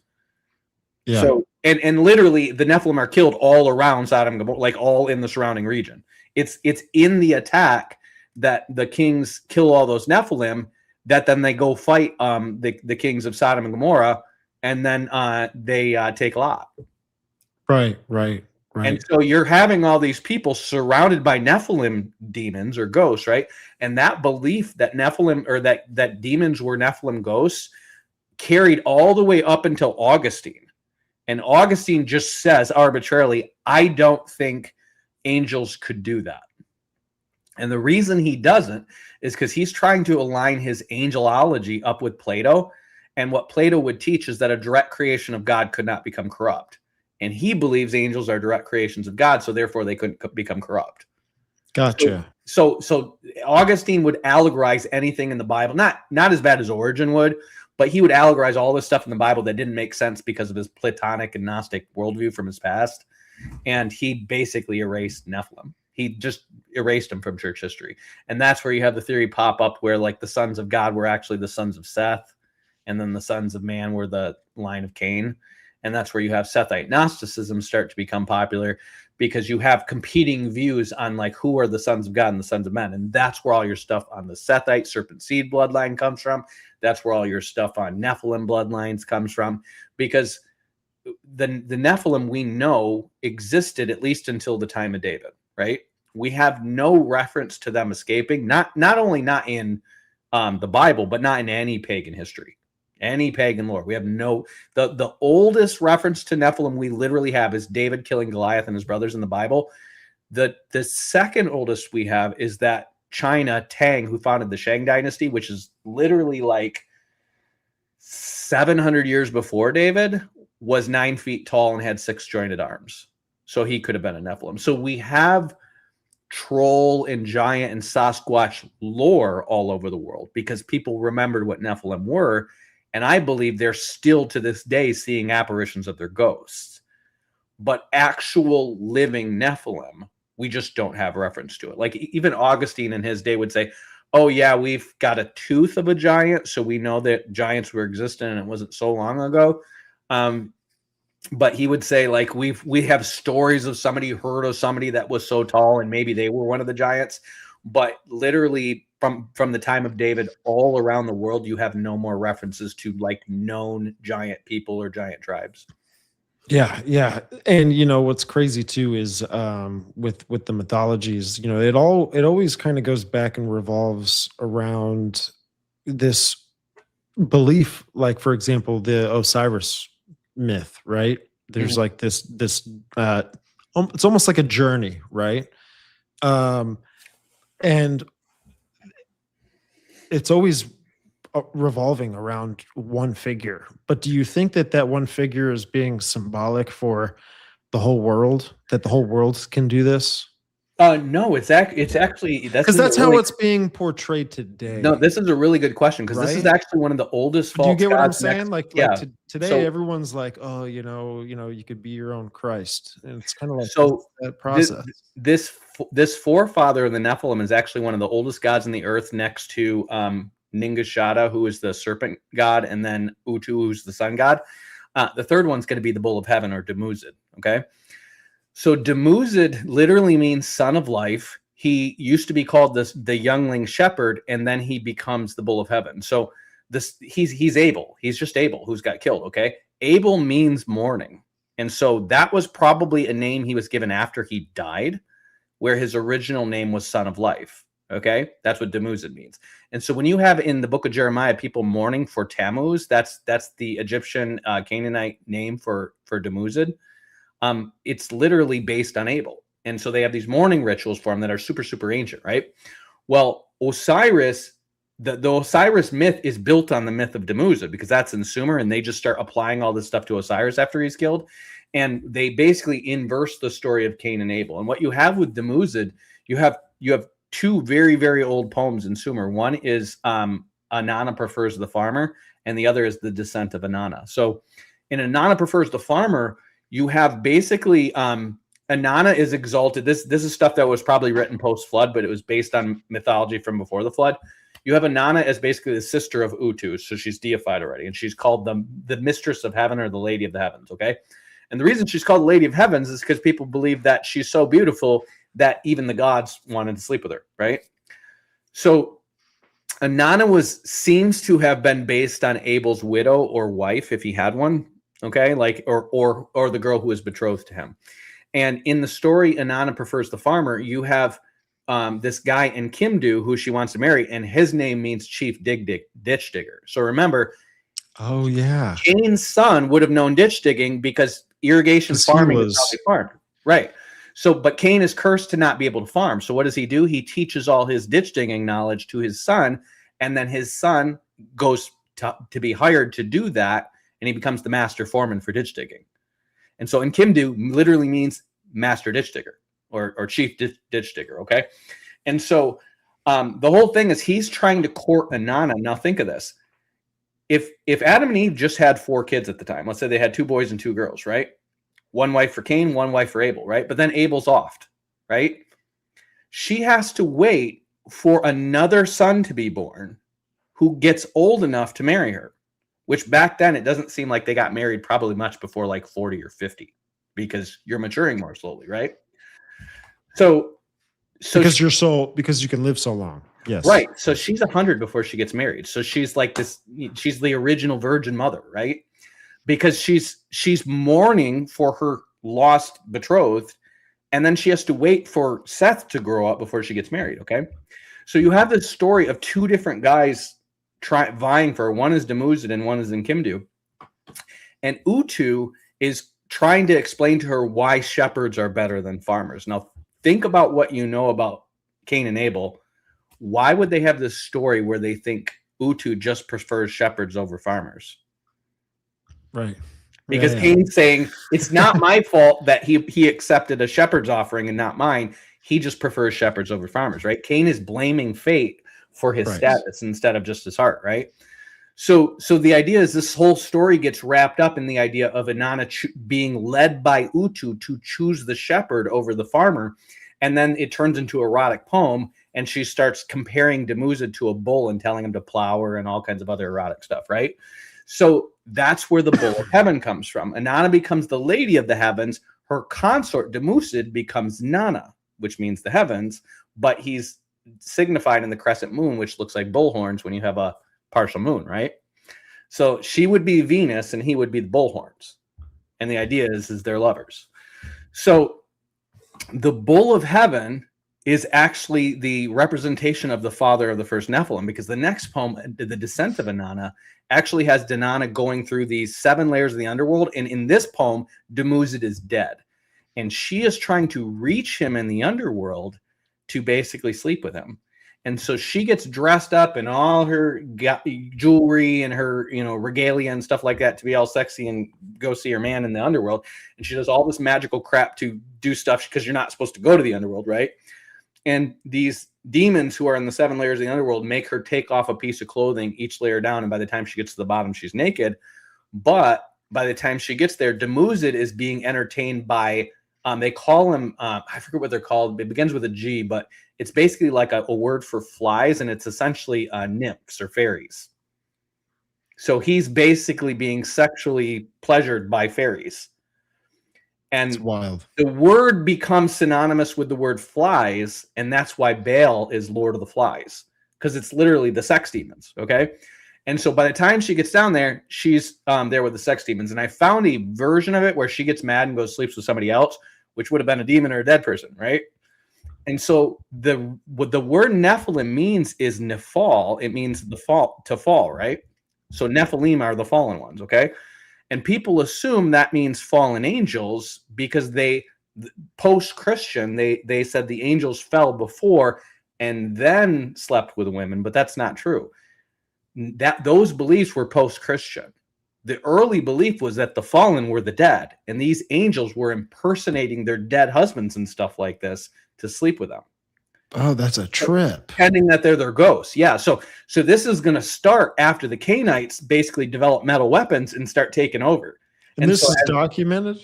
Yeah. So and literally the Nephilim are killed all around Sodom and Gomorrah, like all in the surrounding region. It's in the attack that the kings kill all those Nephilim, that then they go fight the kings of Sodom and Gomorrah, and then they take Lot. Right. And so you're having all these people surrounded by Nephilim demons or ghosts, right? And that belief that Nephilim, or that demons were Nephilim ghosts, carried all the way up until Augustine. And Augustine just says arbitrarily, I don't think angels could do that. And the reason he doesn't is because he's trying to align his angelology up with Plato. And what Plato would teach is that a direct creation of God could not become corrupt. And he believes angels are direct creations of God, so therefore they couldn't become corrupt. Gotcha. So Augustine would allegorize anything in the Bible, not as bad as Origen would, but he would allegorize all this stuff in the Bible that didn't make sense because of his Platonic and Gnostic worldview from his past. And he basically erased Nephilim. He just erased them from church history. And that's where you have the theory pop up where like the sons of God were actually the sons of Seth, and then the sons of man were the line of Cain. And that's where you have Sethite Gnosticism start to become popular, because you have competing views on like who are the sons of God and the sons of men. And that's where all your stuff on the Sethite serpent seed bloodline comes from. That's where all your stuff on Nephilim bloodlines comes from, because the Nephilim we know existed at least until the time of David, right? We have no reference to them escaping, not only not in the Bible, but not in any pagan history. Any pagan lore. We have the oldest reference to Nephilim we literally have is David killing Goliath and his brothers in the Bible. The second oldest we have is that China Tang, who founded the Shang dynasty, which is literally like 700 years before David, was 9 feet tall and had 6 jointed arms. So he could have been a Nephilim. So we have troll and giant and Sasquatch lore all over the world because people remembered what Nephilim were. And I believe they're still to this day seeing apparitions of their ghosts. But actual living Nephilim, we just don't have reference to it. Like even Augustine in his day would say, oh yeah, we've got a tooth of a giant, so we know that giants were existent and it wasn't so long ago. But he would say like we have stories of somebody who heard of somebody that was so tall and maybe they were one of the giants. But literally from the time of David all around the world, you have no more references to like known giant people or giant tribes. Yeah. And you know what's crazy too is with the mythologies, you know, it always kind of goes back and revolves around this belief, like for example, the Osiris myth, right? There's like this it's almost like a journey, right? And it's always revolving around one figure. But do you think that one figure is being symbolic for the whole world, that the whole world can do this? No, it's actually because that's how it's being portrayed today. No, this is a really good question because this is actually one of the oldest false gods. Do you get what I'm saying? Today, so, everyone's like, oh, you know, you could be your own Christ, and it's kind of like that process. This forefather of the Nephilim is actually one of the oldest gods on the earth, next to Ningishada, who is the serpent god, and then Utu, who's the sun god. The third one's going to be the bull of heaven, or Dumuzid. Okay. So Dumuzid literally means son of life. He used to be called the youngling shepherd, and then he becomes the bull of heaven. So he's Abel. He's just Abel who's got killed. Okay. Abel means morning. And so that was probably a name he was given after he died, where his original name was son of life. Okay. That's what Dumuzid means. And so when you have in the book of Jeremiah, people mourning for Tammuz, that's the Egyptian Canaanite name for Dumuzid. It's literally based on Abel. And so they have these mourning rituals for him that are super, super ancient, right? Well, Osiris, the Osiris myth is built on the myth of Dumuzid because that's in Sumer, and they just start applying all this stuff to Osiris after he's killed. And they basically inverse the story of Cain and Abel. And what you have with Dumuzid, you have two very, very old poems in Sumer. One is Anana Prefers the Farmer, and the other is The Descent of Anana. So in Anana Prefers the Farmer, you have basically Inanna is exalted. This is stuff that was probably written post-flood, but it was based on mythology from before the flood. You have Inanna as basically the sister of Utu, so she's deified already, and she's called the mistress of heaven or the lady of the heavens, okay? And the reason she's called the lady of heavens is because people believe that she's so beautiful that even the gods wanted to sleep with her, right? So Inanna seems to have been based on Abel's widow or wife, if he had one, okay? Like, or the girl who was betrothed to him. And in the story, Inanna prefers the farmer. You have this guy in Kimdu who she wants to marry, and his name means chief ditch digger. So remember, oh yeah, Cain's son would have known ditch digging because irrigation farming is how they farmed, right? So, but Cain is cursed to not be able to farm. So what does he do? He teaches all his ditch digging knowledge to his son, and then his son goes to be hired to do that, and he becomes the master foreman for ditch digging. And so in Kimdu literally means master ditch digger or chief ditch digger, okay? And so the whole thing is he's trying to court Inanna. Now think of this. If Adam and Eve just had 4 kids at the time, let's say they had 2 boys and 2 girls, right? 1 wife for Cain, 1 wife for Abel, right? But then Abel's off, right? She has to wait for another son to be born who gets old enough to marry her. Which back then, it doesn't seem like they got married probably much before like 40 or 50 because you're maturing more slowly, right? So because you can live so long. Yes. Right. So she's 100 before she gets married. So she's like this, she's the original virgin mother, right? Because she's mourning for her lost betrothed, and then she has to wait for Seth to grow up before she gets married, okay? So you have this story of 2 different guys vying for her. One is Demuzid and one is Kimdu. And Utu is trying to explain to her why shepherds are better than farmers. Now, think about what you know about Cain and Abel. Why would they have this story where they think Utu just prefers shepherds over farmers? Right. Because Cain's saying, it's not my fault that he accepted a shepherd's offering and not mine. He just prefers shepherds over farmers, right? Cain is blaming fate for his status instead of just his heart, right? So the idea is this whole story gets wrapped up in the idea of Inanna being led by Utu to choose the shepherd over the farmer, and then it turns into an erotic poem, and she starts comparing Demuzid to a bull and telling him to plow her and all kinds of other erotic stuff, right? So that's where the bull of heaven comes from. Inanna becomes the lady of the heavens. Her consort, Demuzid, becomes Nana, which means the heavens, but he's signified in the crescent moon, which looks like bull horns when you have a partial moon, right? So she would be Venus and he would be the bull horns. And the idea is they're lovers. So the bull of heaven is actually the representation of the father of the first Nephilim, because the next poem, The Descent of Inanna, actually has Inanna going through these 7 layers of the underworld. And in this poem, Demuzid is dead. And she is trying to reach him in the underworld to basically sleep with him. And so she gets dressed up in all her jewelry and her, regalia and stuff like that to be all sexy and go see her man in the underworld. And she does all this magical crap to do stuff because you're not supposed to go to the underworld, right? And these demons who are in the 7 layers of the underworld make her take off a piece of clothing each layer down. And by the time she gets to the bottom, she's naked. But by the time she gets there, Demuzid is being entertained by they call him, I forget what they're called. It begins with a G, but it's basically like a word for flies, and it's essentially nymphs or fairies. So he's basically being sexually pleasured by fairies. And it's wild. The word becomes synonymous with the word flies, and that's why Baal is Lord of the Flies, because it's literally the sex demons, okay? And so by the time she gets down there, she's there with the sex demons. And I found a version of it where she gets mad and goes sleeps with somebody else, which would have been a demon or a dead person, right? And so what the word Nephilim means is Nephal. It means to fall, right? So Nephilim are the fallen ones, okay? And people assume that means fallen angels because post-Christian, they said the angels fell before and then slept with women, but that's not true. Those beliefs were post-Christian. The early belief was that the fallen were the dead, and these angels were impersonating their dead husbands and stuff like this to sleep with them. Oh, that's a trip. Pretending that they're their ghosts. Yeah. So this is going to start after the Cainites basically develop metal weapons and start taking over. And this is documented?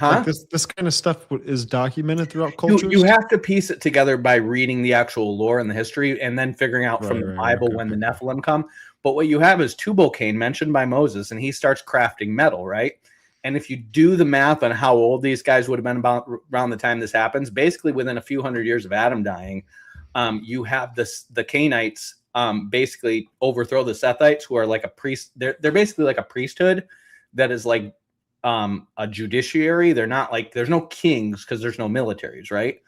Like Huh? this kind of stuff is documented throughout You cultures. have to piece it together by reading the actual lore and the history, and then figuring out from the Right. Bible Okay, when the okay. Nephilim come. But what you have is Tubal-Cain mentioned by Moses, and he starts crafting metal, right? And if you do the math on how old these guys would have been about around the time this happens, basically within a few hundred years of Adam dying, you have the Cainites basically overthrow the Sethites, who are like a priest. They're basically like a priesthood that is like a judiciary. They're not like, there's no kings because there's no militaries, right?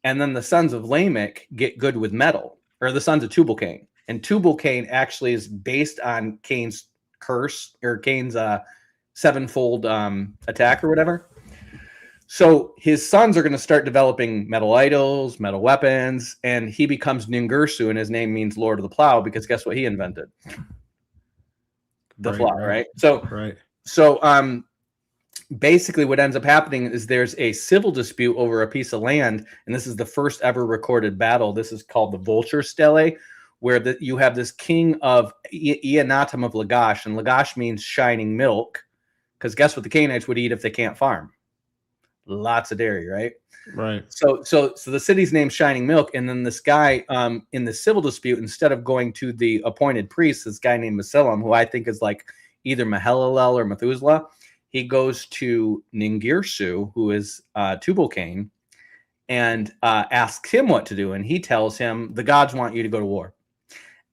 And then the sons of Lamech get good with metal, or the sons of Tubal-Cain. And Tubal-Cain actually is based on Cain's curse, or Cain's sevenfold attack or whatever. So his sons are going to start developing metal idols, metal weapons, and he becomes Ningirsu, and his name means Lord of the Plow, because guess what he invented? The plow, right? So basically what ends up happening is there's a civil dispute over a piece of land, and this is the first ever recorded battle. This is called the Vulture Stele, where you have this king of Eanatum of Lagash, and Lagash means shining milk, because guess what the Canaanites would eat if they can't farm? Lots of dairy, right? Right. So the city's named Shining Milk, and then this guy in the civil dispute, instead of going to the appointed priest, this guy named Mesilim, who I think is like either Mahalalel or Methuselah, he goes to Ningirsu, who is Tubal-Cain, and asks him what to do, and he tells him the gods want you to go to war.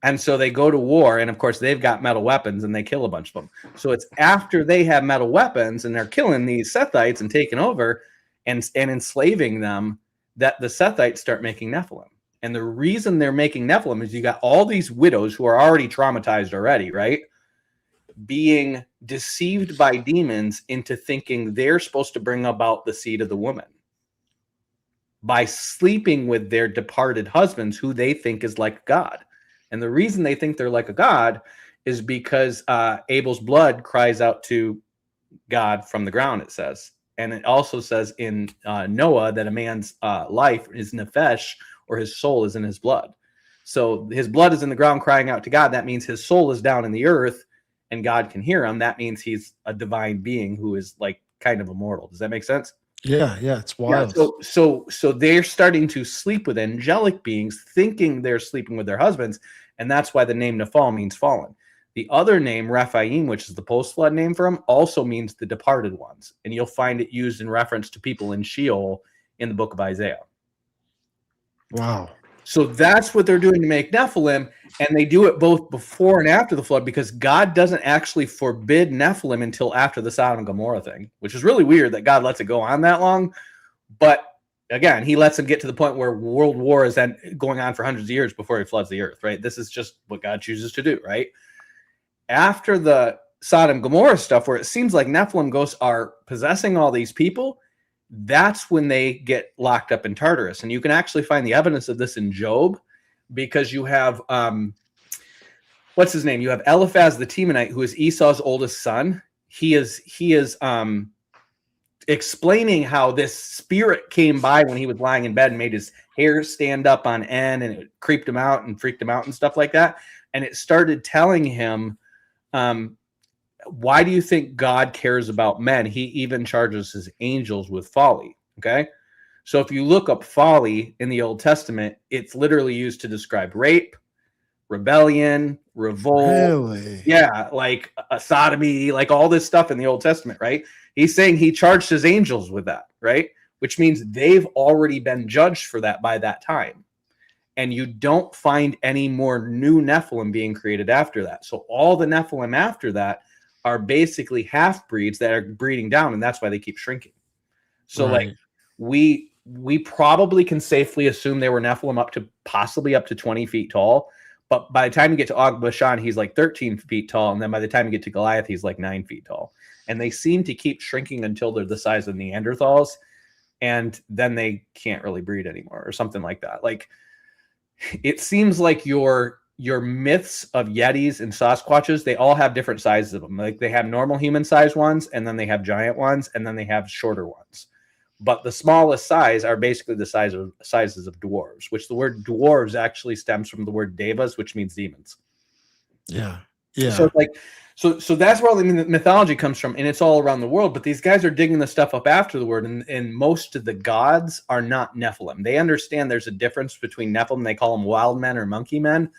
And so they go to war, and of course they've got metal weapons, and they kill a bunch of them. So it's after they have metal weapons and they're killing these Sethites and taking over and enslaving them that the Sethites start making Nephilim. And the reason they're making Nephilim is you got all these widows who are already traumatized already, right? Being deceived by demons into thinking they're supposed to bring about the seed of the woman by sleeping with their departed husbands, who they think is like God. And the reason they think they're like a god is because Abel's blood cries out to God from the ground, it says. And it also says in Noah that a man's life is nefesh, or his soul is in his blood. So his blood is in the ground crying out to God. That means his soul is down in the earth and God can hear him. That means he's a divine being who is like kind of immortal. Does that make sense? Yeah, it's wild. Yeah, so they're starting to sleep with angelic beings, thinking they're sleeping with their husbands, and that's why the name Nephal means fallen. The other name, Rephaim, which is the post-flood name for them, also means the departed ones, and you'll find it used in reference to people in Sheol in the book of Isaiah. Wow. So that's what they're doing to make Nephilim, and they do it both before and after the flood, because God doesn't actually forbid Nephilim until after the Sodom and Gomorrah thing, which is really weird that God lets it go on that long. But again, he lets them get to the point where world war is then going on for hundreds of years before he floods the earth, right? This is just what God chooses to do, right? After the Sodom and Gomorrah stuff, where it seems like Nephilim ghosts are possessing all these people, that's when they get locked up in Tartarus. And you can actually find the evidence of this in Job, because you have, what's his name? You have Eliphaz the Temanite, who is Esau's oldest son. He is explaining how this spirit came by when he was lying in bed and made his hair stand up on end, and it creeped him out and freaked him out and stuff like that. And it started telling him, why do you think God cares about men? He even charges his angels with folly. Okay. So if you look up folly in the Old Testament, it's literally used to describe rape, rebellion, revolt. Really? Yeah. Like a sodomy, like all this stuff in the Old Testament, right? He's saying he charged his angels with that, right? Which means they've already been judged for that by that time. And you don't find any more new Nephilim being created after that. So all the Nephilim after that are basically half-breeds that are breeding down, and that's why they keep shrinking. So Right. like we probably can safely assume they were Nephilim possibly up to 20 feet tall. But by the time you get to Og Bashan, he's like 13 feet tall. And then by the time you get to Goliath, he's like 9 feet tall. And they seem to keep shrinking until they're the size of Neanderthals. And then they can't really breed anymore or something like that. Like, it seems like your myths of Yetis and Sasquatches, they all have different sizes of them. Like they have normal human size ones, and then they have giant ones, and then they have shorter ones. But the smallest size are basically the sizes of dwarves, which the word dwarves actually stems from the word devas, which means demons. Yeah. So So that's where all the mythology comes from, and it's all around the world. But these guys are digging the stuff up after the word, and most of the gods are not Nephilim. They understand there's a difference between Nephilim, they call them wild men or monkey men,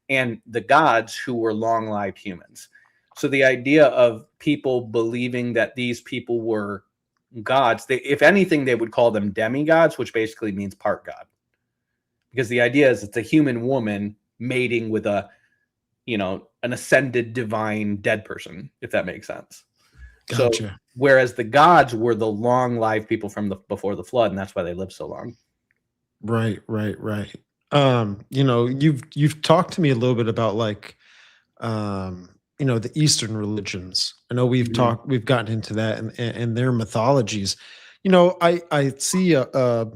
and the gods who were long-lived humans. So the idea of people believing that these people were gods, if anything, they would call them demigods, which basically means part god. Because the idea is it's a human woman mating with a, an ascended divine dead person, if that makes sense. Gotcha. So whereas the gods were the long live people from before the flood, and that's why they lived so long. Right. You've talked to me a little bit about like the Eastern religions. I know we've gotten into that and their mythologies. I see a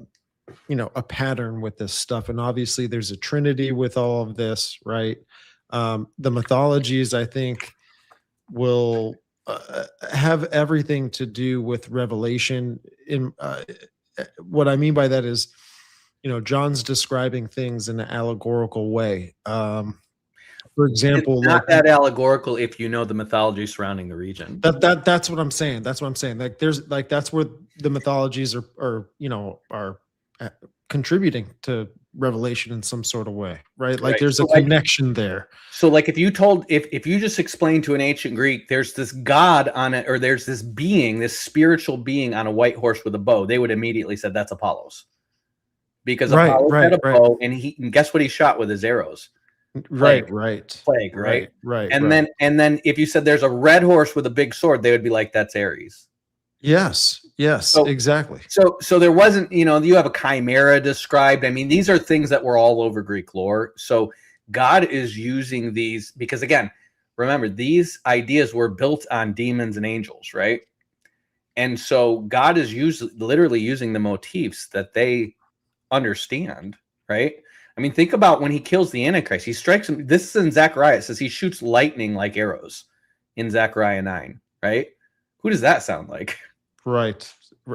pattern with this stuff, and obviously there's a trinity with all of this, right? The mythologies, I think, will have everything to do with revelation. In what I mean by that is, John's describing things in an allegorical way. For example, it's not that allegorical if you know the mythology surrounding the region. That's what I'm saying. Like there's like that's where the mythologies are contributing to revelation in some sort of way, right? Like there's a connection there. So like if you just explained to an ancient Greek, there's this god on it, or there's this being, this spiritual being on a white horse with a bow, they would immediately said that's Apollos. Because Apollo had a bow, and guess what he shot with his arrows? Plague, right. And then if you said there's a red horse with a big sword, they would be like, that's Ares. Yes, exactly. So there wasn't, you have a chimera described. I mean, these are things that were all over Greek lore. So God is using these because, again, remember, these ideas were built on demons and angels, right? And so God is literally using the motifs that they understand, right? I mean, think about when he kills the Antichrist. He strikes him. This is in Zechariah. It says he shoots lightning like arrows in Zechariah 9, right? Who does that sound like? Right.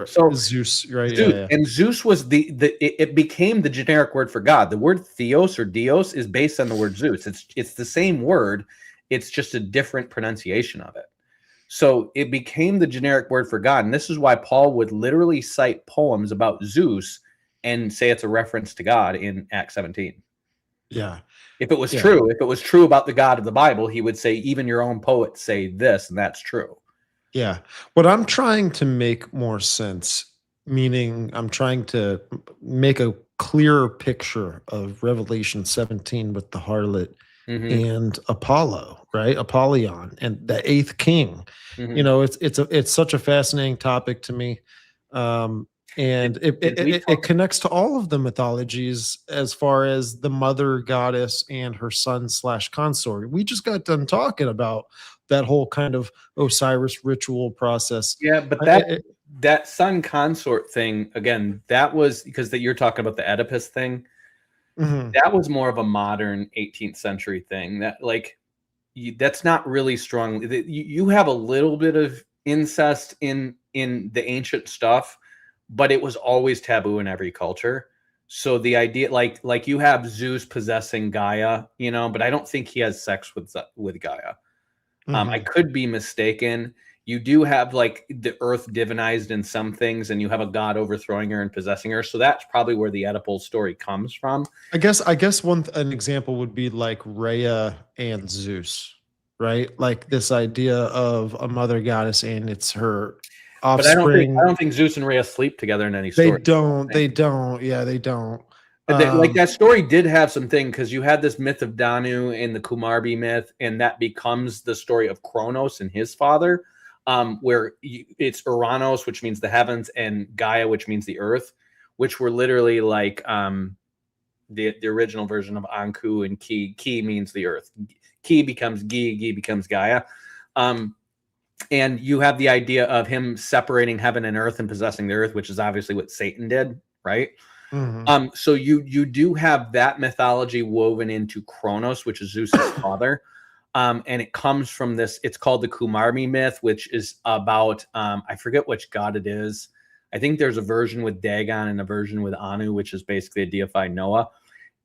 So Zeus, right? Zeus. Yeah. And Zeus was it became the generic word for God. The word theos or dios is based on the word Zeus. It's the same word. It's just a different pronunciation of it. So it became the generic word for God. And this is why Paul would literally cite poems about Zeus and say it's a reference to God in Acts 17. Yeah. If it was true about the God of the Bible, he would say, even your own poets say this, and that's true. Yeah. What I'm trying to make more sense, meaning I'm trying to make a clearer picture of Revelation 17 with the harlot and Apollo, right? Apollyon and the eighth king. It's such a fascinating topic to me. And it connects to all of the mythologies as far as the mother goddess and her son / consort. We just got done talking about that whole kind of Osiris ritual process. Yeah, but that son consort thing, again, that was because you're talking about the Oedipus thing. That was more of a modern 18th century thing. That's not really strong. You have a little bit of incest in the ancient stuff, but it was always taboo in every culture. So the idea, like you have Zeus possessing Gaia, but I don't think he has sex with Gaia. I could be mistaken. You do have like the earth divinized in some things, and you have a god overthrowing her and possessing her. So that's probably where the Oedipal story comes from. I guess an example would be like Rhea and Zeus, right? Like this idea of a mother goddess and it's her offspring. But I don't think Zeus and Rhea sleep together in any story. They don't. Yeah, they don't. Like that story did have something because you had this myth of Danu in the Kumarbi myth, and that becomes the story of Kronos and his father, where it's Uranus, which means the heavens, and Gaia, which means the earth, which were literally like the original version of Anku and Ki. Ki means the earth. Ki becomes Gi. Gi becomes Gaia. And you have the idea of him separating heaven and earth and possessing the earth, which is obviously what Satan did, right? So you do have that mythology woven into Kronos, which is Zeus's father. And it comes from this, it's called the Kumarbi myth, which is about, I forget which god it is. I think there's a version with Dagon and a version with Anu, which is basically a deified Noah.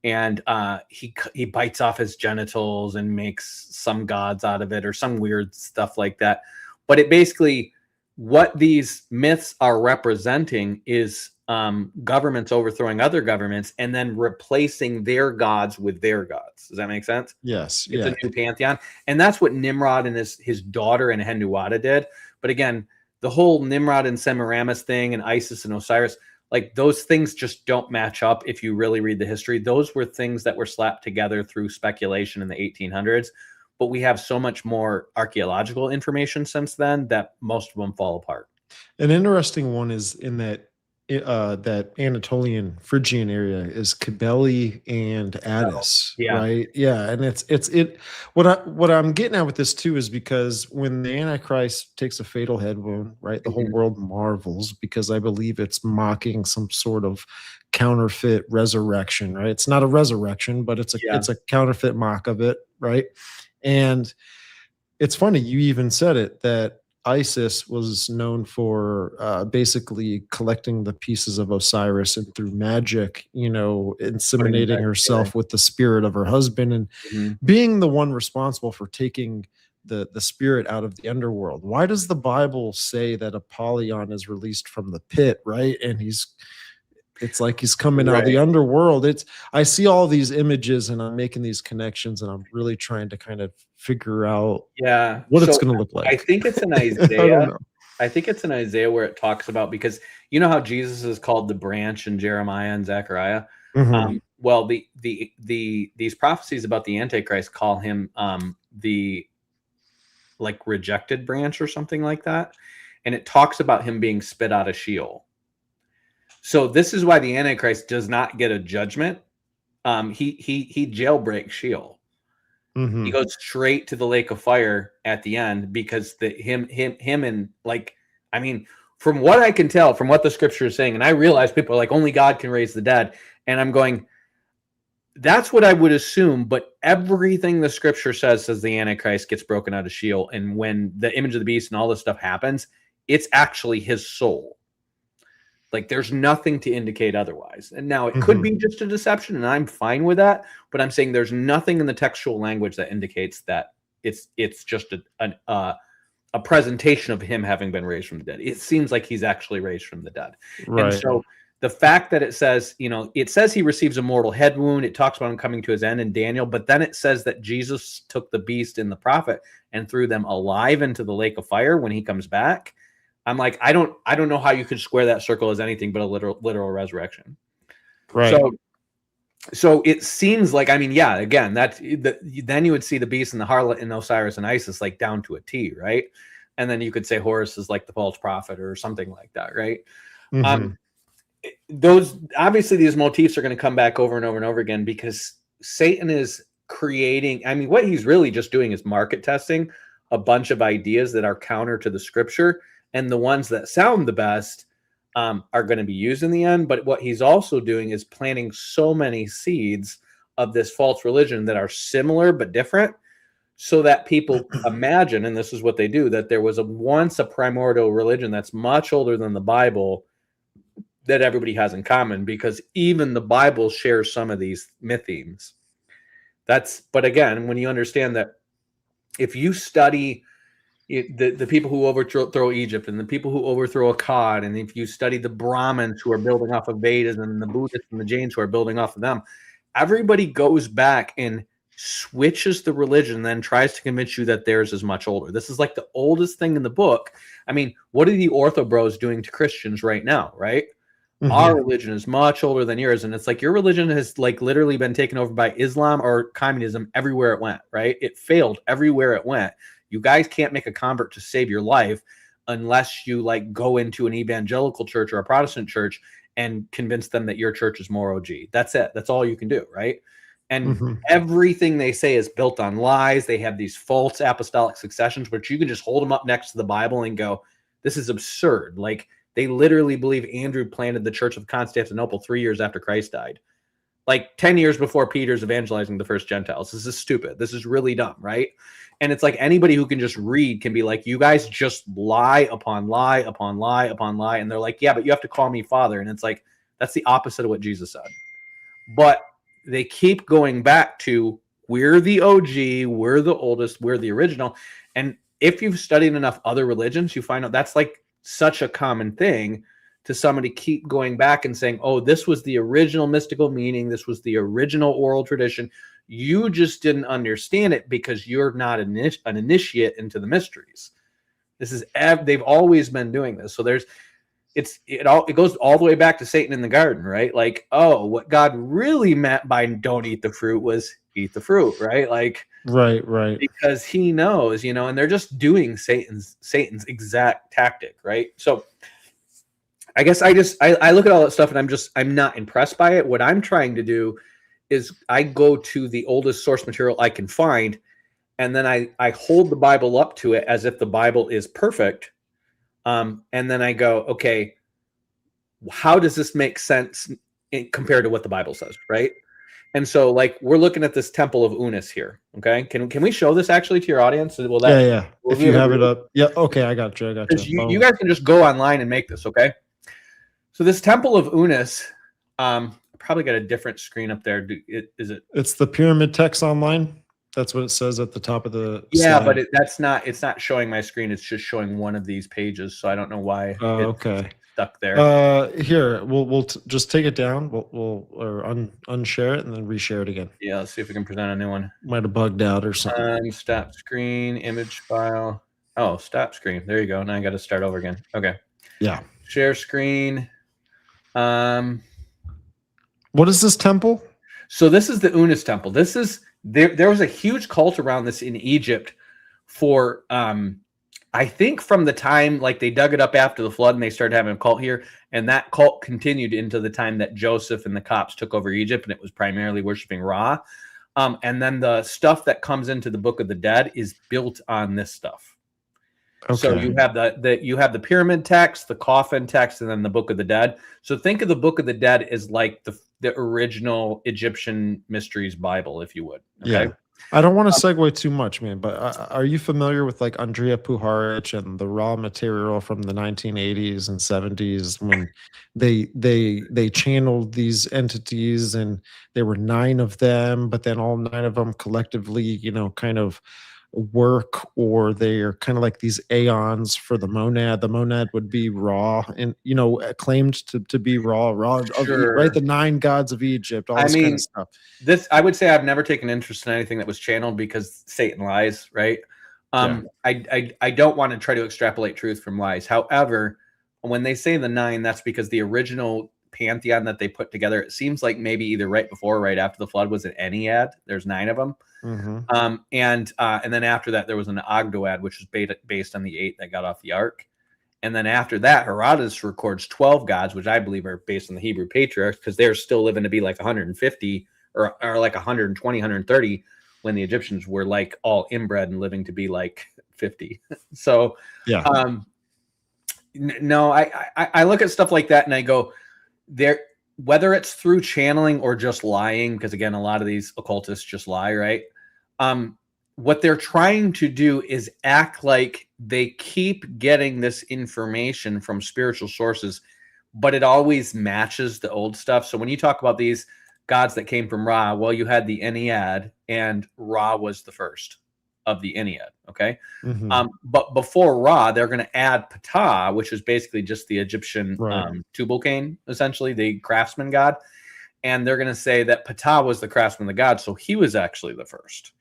and he bites off his genitals and makes some gods out of it or some weird stuff like that. But it basically, what these myths are representing is governments overthrowing other governments and then replacing their gods with their gods. Does that make sense? Yes. It's Yeah. a new pantheon. And that's what Nimrod and his daughter and Henduada did. But again, the whole Nimrod and Semiramis thing and Isis and Osiris, like those things just don't match up if you really read the history. Those were things that were slapped together through speculation in the 1800s. But we have so much more archaeological information since then that most of them fall apart. An interesting one is in that that Anatolian Phrygian area is Cybele and Attis, yeah. right? Yeah, and it's what I'm getting at with this too is because when the Antichrist takes a fatal head wound, right, the whole world marvels because I believe it's mocking some sort of counterfeit resurrection, right? It's not a resurrection, but it's a counterfeit mock of it, right? And it's funny, you even said it, that Isis was known for basically collecting the pieces of Osiris and through magic, inseminating herself with the spirit of her husband and being the one responsible for taking the spirit out of the underworld. Why does the Bible say that Apollyon is released from the pit, right? And it's like he's coming out of the underworld. I see all these images and I'm making these connections and I'm really trying to kind of figure out what it's going to look like. I think it's in Isaiah. I think it's in Isaiah where it talks about, because you know how Jesus is called the branch in Jeremiah and Zechariah. Well, these prophecies about the Antichrist call him the like rejected branch or something like that, and it talks about him being spit out of Sheol. So this is why the Antichrist does not get a judgment. He jailbreaks Sheol. He goes straight to the lake of fire at the end because him and like, I mean, from what I can tell, from what the scripture is saying, and I realize people are like, only God can raise the dead. And I'm going, that's what I would assume. But everything the scripture says the Antichrist gets broken out of Sheol. And when the image of the beast and all this stuff happens, it's actually his soul. Like there's nothing to indicate otherwise. And now it could be just a deception and I'm fine with that. But I'm saying there's nothing in the textual language that indicates that it's just a presentation of him having been raised from the dead. It seems like he's actually raised from the dead. Right. And so the fact that it says he receives a mortal head wound, it talks about him coming to his end in Daniel, but then it says that Jesus took the beast and the prophet and threw them alive into the lake of fire when he comes back. I'm like, I don't know how you could square that circle as anything but a literal resurrection. Right. So it seems like, I mean, yeah, again, then you would see the beast and the harlot and Osiris and Isis like down to a T, right? And then you could say Horus is like the false prophet or something like that, right? Those obviously these motifs are going to come back over and over and over again because Satan is creating. I mean, what he's really just doing is market testing a bunch of ideas that are counter to the scripture. And the ones that sound the best are going to be used in the end. But what he's also doing is planting so many seeds of this false religion that are similar but different so that people imagine, and this is what they do, that there was once a primordial religion that's much older than the Bible that everybody has in common, because even the Bible shares some of these myth themes. But again, when you understand that if you study the people who overthrow Egypt and the people who overthrow Akkad, and if you study the Brahmins who are building off of Vedas and the Buddhists and the Jains who are building off of them, everybody goes back and switches the religion and then tries to convince you that theirs is much older. This is like the oldest thing in the book. I mean, what are the orthobros doing to Christians right now, right? Our religion is much older than yours. And it's like your religion has like literally been taken over by Islam or communism everywhere it went, right? It failed everywhere it went. You guys can't make a convert to save your life unless you like go into an evangelical church or a Protestant church and convince them that your church is more OG. That's it. That's all you can do, right? And everything they say is built on lies. They have these false apostolic successions, which you can just hold them up next to the Bible and go, this is absurd. Like they literally believe Andrew planted the Church of Constantinople 3 years after Christ died. Like 10 years before Peter's evangelizing the first Gentiles. This is stupid. This is really dumb, right? And it's like anybody who can just read can be like, you guys just lie upon lie upon lie upon lie. And they're like, yeah, but you have to call me Father. And it's like, that's the opposite of what Jesus said. But they keep going back to, we're the OG, we're the oldest, we're the original. And if you've studied enough other religions, you find out that's like such a common thing to somebody keep going back and saying, oh, this was the original mystical meaning, this was the original oral tradition. You just didn't understand it because you're not an initiate into the mysteries. This is, they've always been doing this. So it goes all the way back to Satan in the garden, right? Like, oh, what God really meant by don't eat the fruit was eat the fruit, right? Like, right, because he knows, and they're just doing Satan's exact tactic, right? So I guess I look at all that stuff and I'm not impressed by it. What I'm trying to do is I go to the oldest source material I can find, and then I hold the Bible up to it as if the Bible is perfect. And then I go, okay, how does this make sense compared to what the Bible says, right? And so, like, we're looking at this Temple of Unis here. Okay, can we show this actually to your audience? Will that? Yeah. If you have it up, yeah. Okay, I got you. You guys can just go online and make this. Okay. So this Temple of Unis, probably got a different screen up there. Is it? It's the pyramid text online. That's what it says at the top of the slide. But it's not showing my screen. It's just showing one of these pages. So I don't know why. Okay. Stuck there. Here, we'll just take it down. We'll unshare it and then reshare it again. Yeah, let's see if we can present a new one. Might have bugged out or something. Stop screen, image file. Oh, stop screen. There you go. Now I got to start over again. Okay. Yeah. Share screen. What is this temple? So this is the Unis temple. This is there was a huge cult around this in Egypt for I think from the time, like, they dug it up after the flood and they started having a cult here, and that cult continued into the time that Joseph and the Copts took over Egypt, and it was primarily worshiping Ra. And then the stuff that comes into the Book of the Dead is built on this stuff. Okay. So you have the pyramid text, the coffin text, and then the Book of the Dead. So think of the Book of the Dead as like the original Egyptian mysteries Bible, if you would. Okay? Yeah. I don't want to segue too much, man, but are you familiar with like Andrea Puharich and the raw material from the 1980s and 70s when they channeled these entities, and there were 9 of them, but then all 9 of them collectively, kind of work, or they're kind of like these aeons for the monad. The monad would be Ra, and claimed to be Ra, sure. Right? The 9 gods of Egypt, all this kind of stuff. This, I would say, I've never taken interest in anything that was channeled because Satan lies, right? Yeah. I don't want to try to extrapolate truth from lies. However, when they say the 9, that's because the original pantheon that they put together, it seems like maybe either right before or right after the flood was an Ennead. There's 9 of them. Mm-hmm. And then after that, there was an Ogdoad, which is based on the 8 that got off the ark. And then after that, Herodotus records 12 gods, which I believe are based on the Hebrew patriarchs, because they're still living to be like 150 or like 120, 130, when the Egyptians were like all inbred and living to be like 50. So, yeah. No, I look at stuff like that and I go, whether it's through channeling or just lying, because again, a lot of these occultists just lie, right? What they're trying to do is act like they keep getting this information from spiritual sources, but it always matches the old stuff. So when you talk about these gods that came from Ra, well, you had the Ennead, and Ra was the first of the Ennead, okay? Mm-hmm. But before Ra, they're going to add Ptah, which is basically just the Egyptian Tubal-Cain, essentially, the craftsman god. And they're going to say that Ptah was the craftsman of the god, so he was actually the first.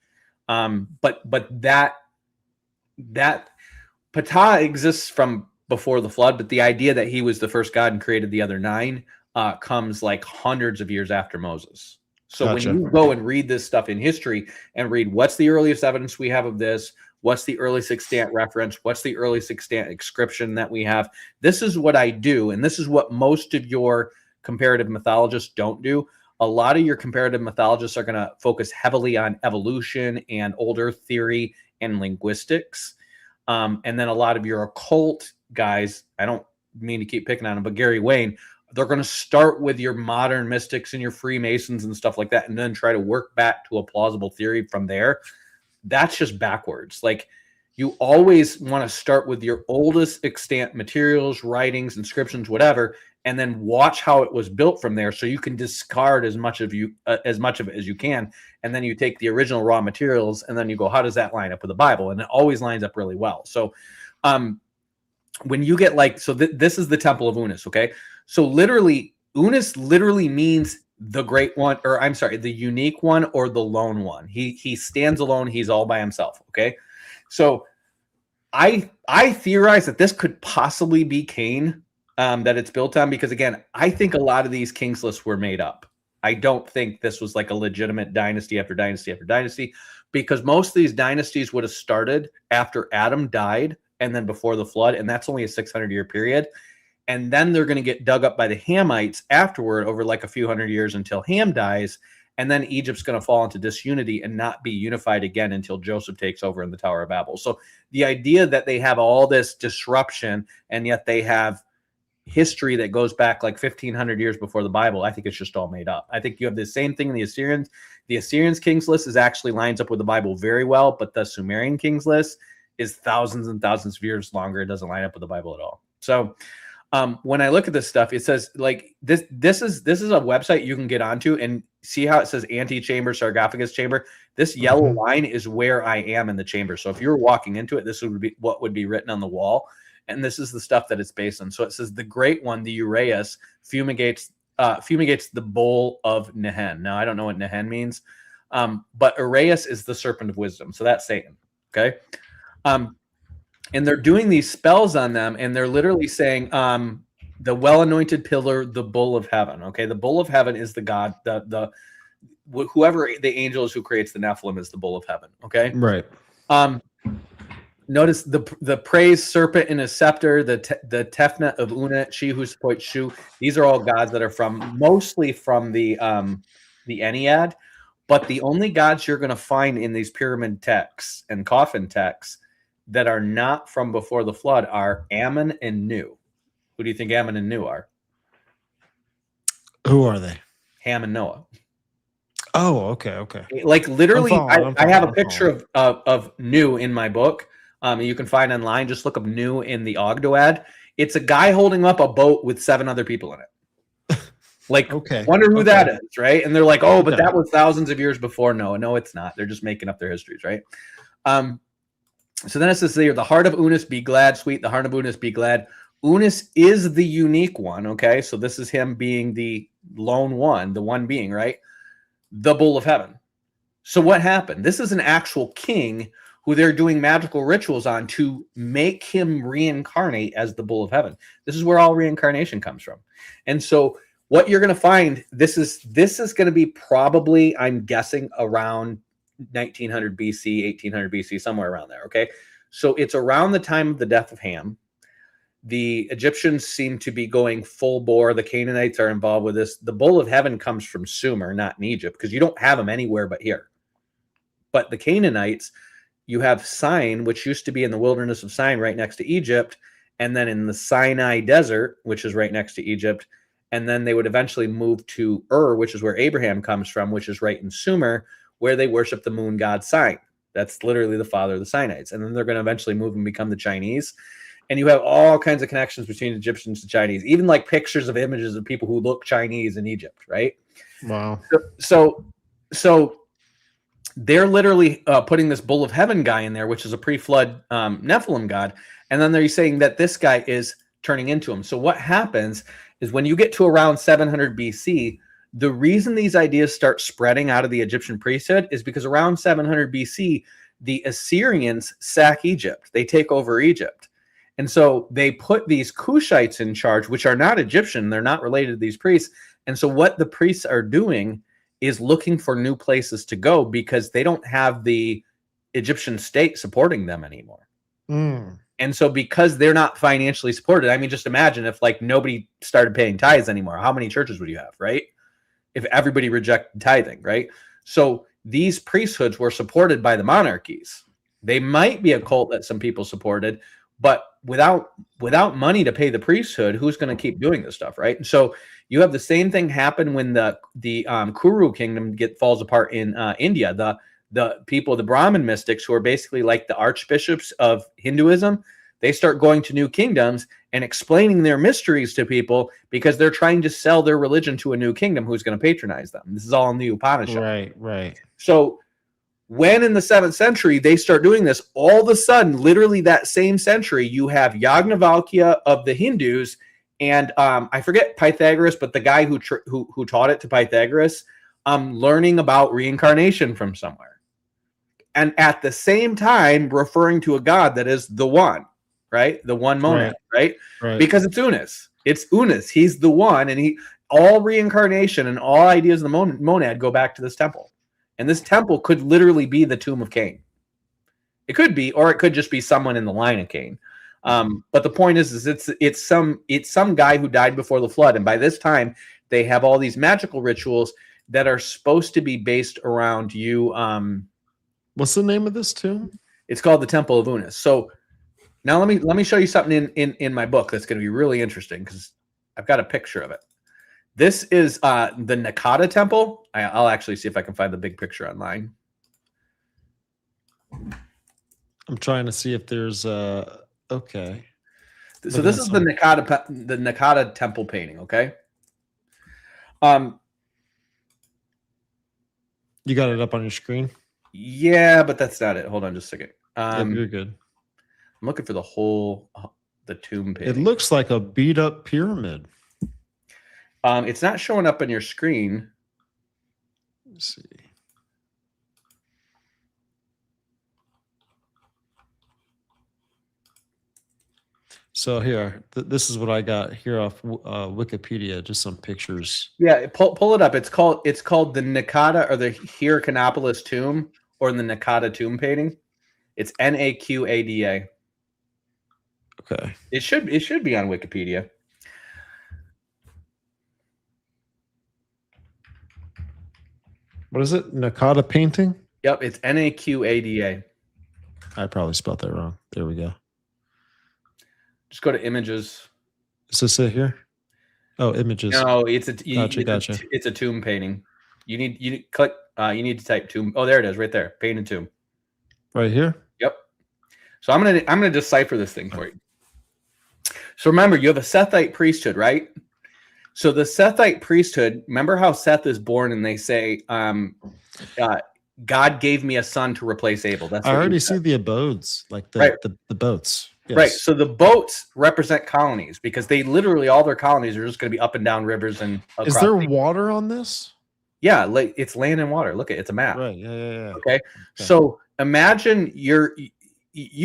But that Ptah exists from before the flood, but the idea that he was the first god and created the other 9 comes like hundreds of years after Moses. So Gotcha. When you go and read this stuff in history and read what's the earliest evidence we have of this, what's the early sextant reference, what's the early sextant inscription that we have, this is what I do, and this is what most of your comparative mythologists don't do. A lot of your comparative mythologists are going to focus heavily on evolution and older theory and linguistics. And then a lot of your occult guys, I don't mean to keep picking on them, but Gary Wayne, they're going to start with your modern mystics and your Freemasons and stuff like that, and then try to work back to a plausible theory from there. That's just backwards. Like, you always want to start with your oldest extant materials, writings, inscriptions, whatever, and then watch how it was built from there, so you can discard as much of it as you can, and then you take the original raw materials, and then you go, how does that line up with the Bible? And it always lines up really well. So when you get like, so this is the Temple of Unas, okay? So literally, Unas literally means the great one, or I'm sorry, the unique one or the lone one. He stands alone. He's all by himself, okay? So I theorize that this could possibly be Cain, that it's built on, because again, I think a lot of these kings lists were made up. I don't think this was like a legitimate dynasty after dynasty after dynasty, because most of these dynasties would have started after Adam died and then before the flood, and that's only a 600-year period. And then they're going to get dug up by the Hamites afterward over like a few hundred years until Ham dies. And then Egypt's going to fall into disunity and not be unified again until Joseph takes over in the Tower of Babel. So the idea that they have all this disruption and yet they have history that goes back like 1,500 years before the Bible, I think it's just all made up. I think you have the same thing in the Assyrians. The Assyrians kings list is actually lines up with the Bible very well, but the Sumerian kings list is thousands and thousands of years longer. It doesn't line up with the Bible at all. So when I look at this stuff, it says like this is a website you can get onto and see how it says antechamber, sarcophagus chamber. This yellow line is where I am in the chamber. So if you were walking into it, this would be what would be written on the wall. And this is the stuff that it's based on. So it says the great one, the Uraeus, fumigates the bowl of Nehen. Now, I don't know what Nehen means, but Uraeus is the serpent of wisdom. So that's Satan. Okay. And they're doing these spells on them, and they're literally saying, the well-anointed pillar, the bull of heaven. Okay. The bull of heaven is the God, whoever the angel is who creates the Nephilim is the bull of heaven. Okay. Right. Notice the praised serpent in a scepter, the Tefnut of Una, she who supports Shu. These are all gods that are mostly from the Ennead, but the only gods you're going to find in these pyramid texts and coffin texts that are not from before the flood are Ammon and Nu. Who do you think Ammon and Nu are? Who are they? Ham and Noah. Oh, okay. Like literally, I have a picture of Nu in my book. You can find online. Just look up Nu in the Ogdoad. It's a guy holding up a boat with 7 other people in it. Like, wonder who that is, right? And they're like, oh, but that was thousands of years before. No, it's not. They're just making up their histories, right? So then it says here, the heart of Unas be glad, sweet. The heart of Unas be glad. Unas is the unique one, okay? So this is him being the lone one, the one being, right? The bull of heaven. So what happened? This is an actual king who they're doing magical rituals on to make him reincarnate as the bull of heaven. This is where all reincarnation comes from. And so what you're going to find, this is going to be probably, I'm guessing, around 1900 BC, 1800 BC, somewhere around there, okay? So it's around the time of the death of Ham. The Egyptians seem to be going full bore. The Canaanites are involved with this. The bull of heaven comes from Sumer, not in Egypt, because you don't have them anywhere but here. But the Canaanites, you have Sin, which used to be in the wilderness of Sin right next to Egypt, and then in the Sinai desert, which is right next to Egypt, and then they would eventually move to Ur, which is where Abraham comes from, which is right in Sumer, where they worship the moon god Sin. That's literally the father of the Sinites. And then they're going to eventually move and become the Chinese. And you have all kinds of connections between Egyptians and Chinese, even like pictures of images of people who look Chinese in Egypt, right? Wow. So they're literally putting this bull of heaven guy in there, which is a pre-flood Nephilim god. And then they're saying that this guy is turning into him. So what happens is when you get to around 700 BC, the reason these ideas start spreading out of the Egyptian priesthood is because around 700 BC, the Assyrians sack Egypt. They take over Egypt. And so they put these Cushites in charge, which are not Egyptian. They're not related to these priests. And so what the priests are doing is looking for new places to go because they don't have the Egyptian state supporting them anymore. And so because they're not financially supported, I mean, just imagine if like nobody started paying tithes anymore, how many churches would you have, right? If everybody rejected tithing, right? So these priesthoods were supported by the monarchies. They might be a cult that some people supported, but without money to pay the priesthood, who's going to keep doing this stuff, right? And so you have the same thing happen when the Kuru kingdom falls apart in India. the people, the Brahmin mystics, who are basically like the archbishops of Hinduism, they start going to new kingdoms and explaining their mysteries to people because they're trying to sell their religion to a new kingdom who's going to patronize them. This is all in the Upanishad. Right. So when in the 7th century they start doing this, all of a sudden, literally that same century, you have Yagnavalkya of the Hindus, and I forget Pythagoras, but the guy who taught it to Pythagoras, learning about reincarnation from somewhere, and at the same time referring to a god that is the one, right? The one monad, right? Because it's Unis. It's Unis. He's the one, and all reincarnation and all ideas of the monad go back to this temple. And this temple could literally be the tomb of Cain. It could be, or it could just be someone in the line of Cain. But the point is it's some guy who died before the flood, and by this time they have all these magical rituals that are supposed to be based around you. What's the name of this tomb? It's called the Temple of Unis. So now let me show you something in my book that's going to be really interesting because I've got a picture of it. This is the Nakada Temple. I'll actually see if I can find the big picture online. I'm trying to see if there's okay. So this is the Nakada Temple painting. Okay. You got it up on your screen? Yeah, but that's not it. Hold on just a second. Yep, you're good. I'm looking for the tomb painting. It looks like a beat up pyramid. It's not showing up on your screen. Let's see. So here, this is what I got here off Wikipedia. Just some pictures. Yeah, pull it up. It's called the Nakada or the Hyrcanopolis tomb, or the Nakada tomb painting. It's Naqada. Okay. It should be on Wikipedia. What is it? Nakada painting? Yep, it's Naqada. I probably spelled that wrong. There we go. Just go to images. Is this it here? Oh, images. No, it's a gotcha. It's a tomb painting. You need to type tomb. Oh, there it is, right there. Painted tomb. Right here? Yep. So I'm gonna decipher this thing for you. So remember, you have a Sethite priesthood, right? So the Sethite priesthood, remember how Seth is born and they say, God gave me a son to replace Abel. That's I already see the abodes, like the boats. Yes. Right. So the boats represent colonies because they literally, all their colonies are just going to be up and down rivers. And is there water on this? Yeah, it's land and water. Look, it's a map. Right. Yeah. Okay. So imagine you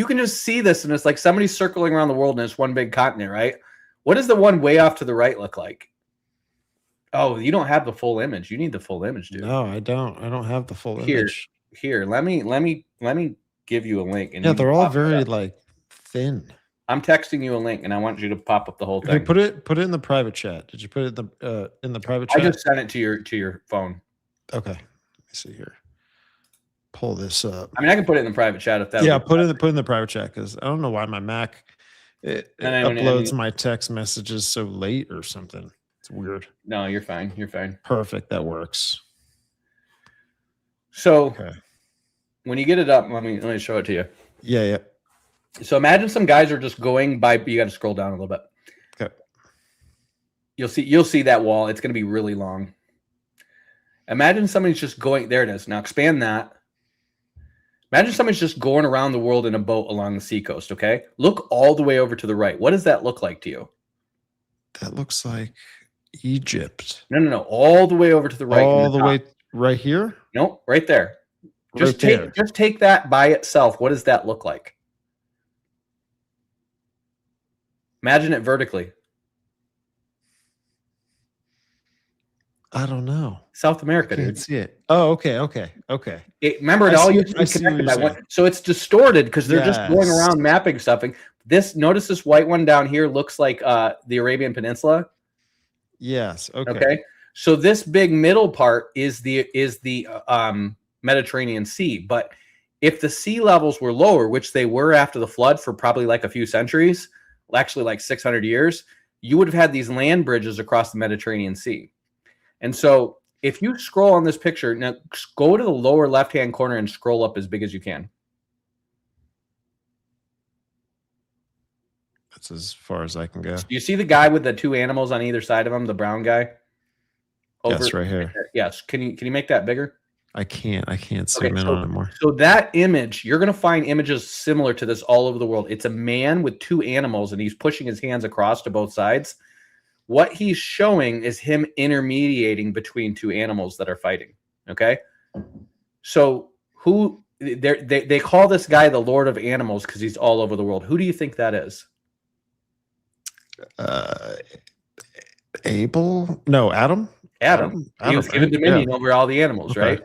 can just see this, and it's like somebody's circling around the world, and it's one big continent, right? What does the one way off to the right look like? Oh, you don't have the full image. You need the full image, dude. No, I don't. I don't have the full image. Here, let me give you a link. And yeah, they're all very like thin. I'm texting you a link, and I want you to pop up the whole thing. Okay, put it in the private chat. Did you put it in the private chat? I just sent it to your phone. Okay, let me see here. Pull this up. I mean, I can put it in the private chat if that. Yeah, put it in the private chat because I don't know why my Mac it uploads my text messages so late or something. It's weird. No, you're fine. You're fine. Perfect. That works. So when you get it up, let me show it to you. Yeah. So imagine some guys are just going by. You got to scroll down a little bit. Okay. You'll see that wall. It's going to be really long. Imagine somebody's just going. There it is. Now expand that. Imagine somebody's just going around the world in a boat along the seacoast. Okay. Look all the way over to the right. What does that look like to you? That looks like Egypt. No. All the way over to the right. All the way right here? No, right there. Just take that by itself. What does that look like? Imagine it vertically. I don't know. South America, I can't dude. see it. Oh, okay. Remember, it all used to be connected by one. So it's distorted because they're just going around mapping stuffing. Notice this white one down here looks like the Arabian Peninsula. Yes. Okay. Okay. So this big middle part is the Mediterranean Sea. But if the sea levels were lower, which they were after the flood for probably like a few centuries, actually like 600 years, you would have had these land bridges across the Mediterranean Sea. And so If you scroll on this picture, now go to the lower left-hand corner and scroll up as big as you can. That's as far as I can go. You see the guy with the two animals on either side of him, the brown guy? Yes, right here. Yes. Can you make that bigger? I can't zoom in on it more. So that image, you're going to find images similar to this all over the world. It's a man with two animals, and he's pushing his hands across to both sides. What he's showing is him intermediating between two animals that are fighting. Okay. So they call this guy the Lord of Animals because he's all over the world. Who do you think that is? Abel? No, Adam. He was given dominion over all the animals, right?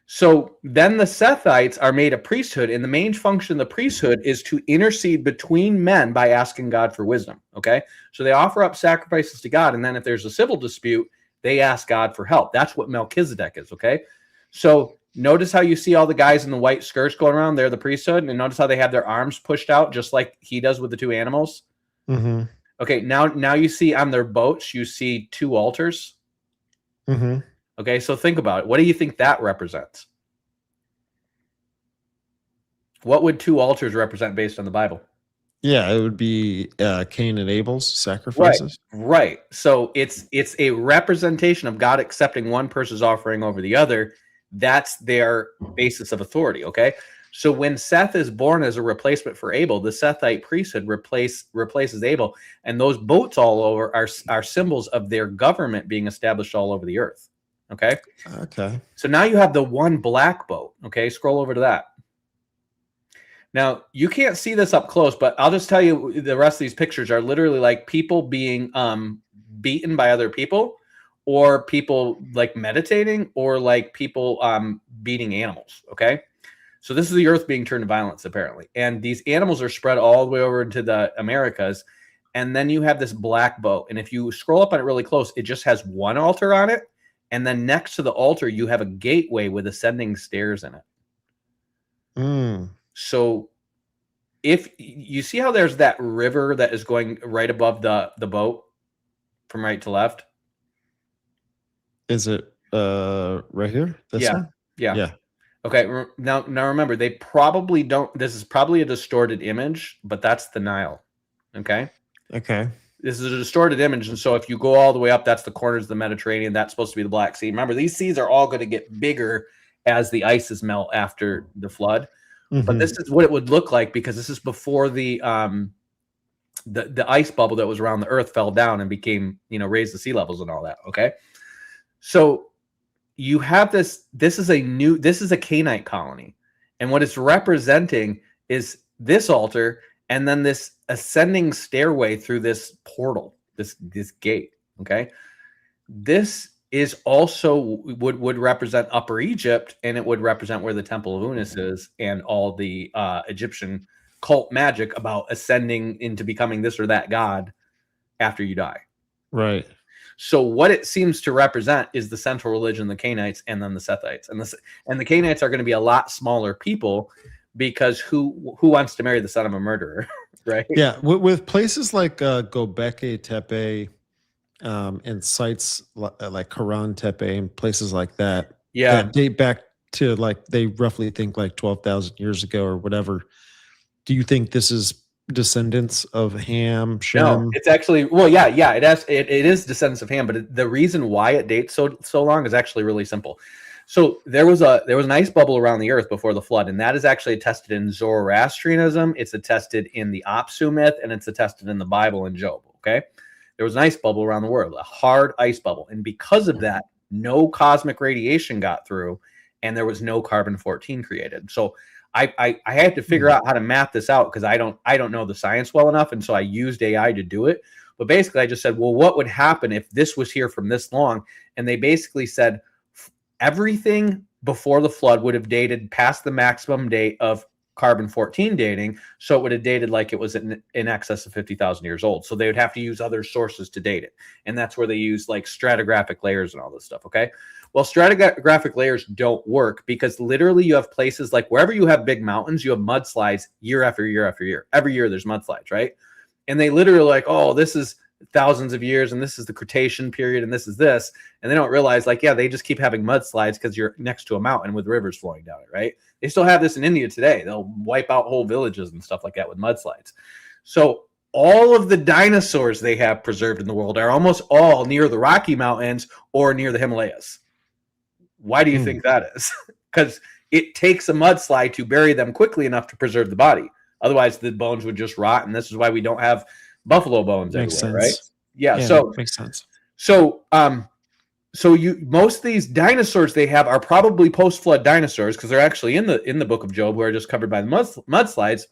So then the Sethites are made a priesthood, and the main function of the priesthood is to intercede between men by asking God for wisdom. Okay, so they offer up sacrifices to God, and then if there's a civil dispute, they ask God for help. That's what Melchizedek is. Okay, so notice how you see all the guys in the white skirts going around. They're the priesthood, and notice how they have their arms pushed out, just like he does with the two animals. Mm-hmm. Okay, now you see on their boats, you see two altars. Mm-hmm. Okay, so think about it. What do you think that represents? What would two altars represent based on the Bible? Yeah, it would be Cain and Abel's sacrifices. Right. So it's a representation of God accepting one person's offering over the other. That's their basis of authority. Okay. So when Seth is born as a replacement for Abel, the Sethite priesthood replaces Abel, and those boats all over are symbols of their government being established all over the earth. Okay. Okay. So now you have the one black boat. Okay. Scroll over to that. Now you can't see this up close, but I'll just tell you the rest of these pictures are literally like people being beaten by other people, or people like meditating, or like people beating animals. Okay. So this is the earth being turned to violence, apparently. And these animals are spread all the way over into the Americas. And then you have this black boat. And if you scroll up on it really close, it just has one altar on it. And then next to the altar, you have a gateway with ascending stairs in it. Mm. So if you see how there's that river that is going right above the boat from right to left. Is it right here? This one? Yeah. Okay, now remember, they probably don't, this is probably a distorted image, but that's the Nile, okay? Okay. This is a distorted image, and so if you go all the way up, that's the corners of the Mediterranean, that's supposed to be the Black Sea. Remember, these seas are all going to get bigger as the ices melt after the flood, but this is what it would look like, because this is before the ice bubble that was around the earth fell down and became, raised the sea levels and all that, okay? So you have this is a Canaanite colony. And what it's representing is this altar and then this ascending stairway through this portal, this gate. Okay. This is also would represent Upper Egypt, and it would represent where the Temple of Unas is, and all the Egyptian cult magic about ascending into becoming this or that god after you die. Right. So what it seems to represent is the central religion, the Canaanites, and then the Sethites. And the Canaanites are going to be a lot smaller people, because who wants to marry the son of a murderer, right? Yeah, with places like Göbekli Tepe and sites like Karan Tepe and places like that, that date back to, like, they roughly think like 12,000 years ago or whatever. Do you think this is descendants of Ham, Shem? No, it's actually, it is descendants of Ham, but the reason why it dates so long is actually really simple. So there was an ice bubble around the earth before the flood, and that is actually attested in Zoroastrianism, it's attested in the Apsu myth, and it's attested in the Bible and Job. Okay, there was an ice bubble around the world, a hard ice bubble, and because of that, no cosmic radiation got through, and there was no carbon-14 created. So I had to figure out how to map this out, because I don't know the science well enough, and so I used AI to do it. But basically, I just said, well, what would happen if this was here from this long? And they basically said everything before the flood would have dated past the maximum date of carbon-14 dating, so it would have dated like it was in excess of 50,000 years old. So they would have to use other sources to date it, and that's where they use like stratigraphic layers and all this stuff. Okay. Well, stratigraphic layers don't work, because literally you have places like wherever you have big mountains, you have mudslides year after year after year. Every year there's mudslides, right? And they literally like, oh, this is thousands of years, and this is the Cretaceous period, and this is this, and they don't realize, like, yeah, they just keep having mudslides because you're next to a mountain with rivers flowing down it, right? They still have this in India today. They'll wipe out whole villages and stuff like that with mudslides. So all of the dinosaurs they have preserved in the world are almost all near the Rocky Mountains or near the Himalayas. Why do you think that is? Because it takes a mudslide to bury them quickly enough to preserve the body. Otherwise, the bones would just rot, and this is why we don't have buffalo bones everywhere, right? Yeah, so makes sense. So most of these dinosaurs they have are probably post-flood dinosaurs, because they're actually in the book of Job, who are just covered by the mudslides.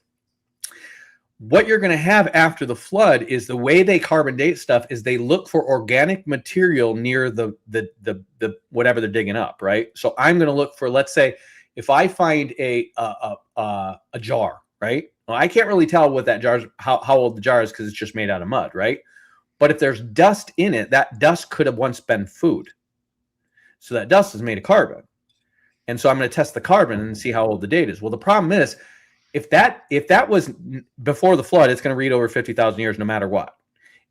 What you're going to have after the flood is, the way they carbon date stuff is they look for organic material near the whatever they're digging up, right? So I'm going to look for, let's say, if I find a jar, right? Well, I can't really tell what that jar is, how old the jar is, because it's just made out of mud, right? But if there's dust in it, that dust could have once been food. So that dust is made of carbon. And so I'm going to test the carbon and see how old the date is. Well, the problem is, if that was before the flood, it's going to read over 50,000 years no matter what.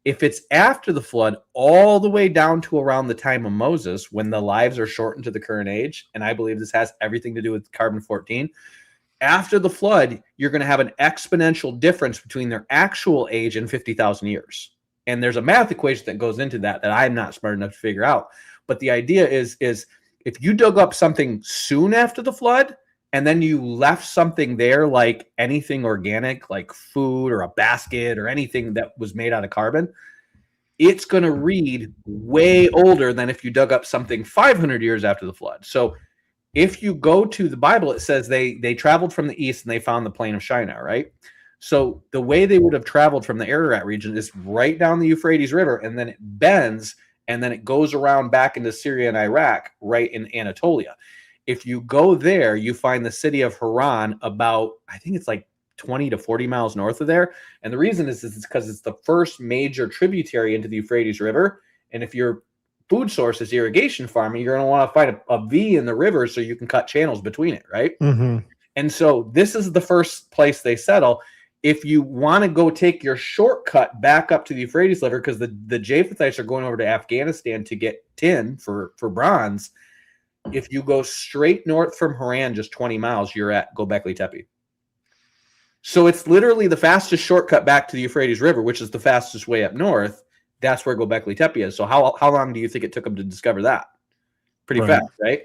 If it's after the flood, all the way down to around the time of Moses, when the lives are shortened to the current age, and I believe this has everything to do with carbon-14, after the flood, you're going to have an exponential difference between their actual age and 50,000 years. And there's a math equation that goes into that I'm not smart enough to figure out. But the idea is if you dug up something soon after the flood, and then you left something there, like anything organic, like food or a basket or anything that was made out of carbon, it's going to read way older than if you dug up something 500 years after the flood. So if you go to the Bible, it says they traveled from the east and they found the plain of Shinar, right? So the way they would have traveled from the Ararat region is right down the Euphrates River, and then it bends, and then it goes around back into Syria and Iraq, right in Anatolia. If you go there, you find the city of Haran about, I think it's like 20 to 40 miles north of there. And the reason is because it's the first major tributary into the Euphrates River. And if your food source is irrigation farming, you're going to want to find a V in the river so you can cut channels between it, right? Mm-hmm. And so this is the first place they settle. If you want to go take your shortcut back up to the Euphrates River, because the Japhethites are going over to Afghanistan to get tin for bronze, if you go straight north from Haran, just 20 miles, you're at Göbekli Tepe. So it's literally the fastest shortcut back to the Euphrates River, which is the fastest way up north. That's where Göbekli Tepe is. So how long do you think it took them to discover that? Pretty fast, right?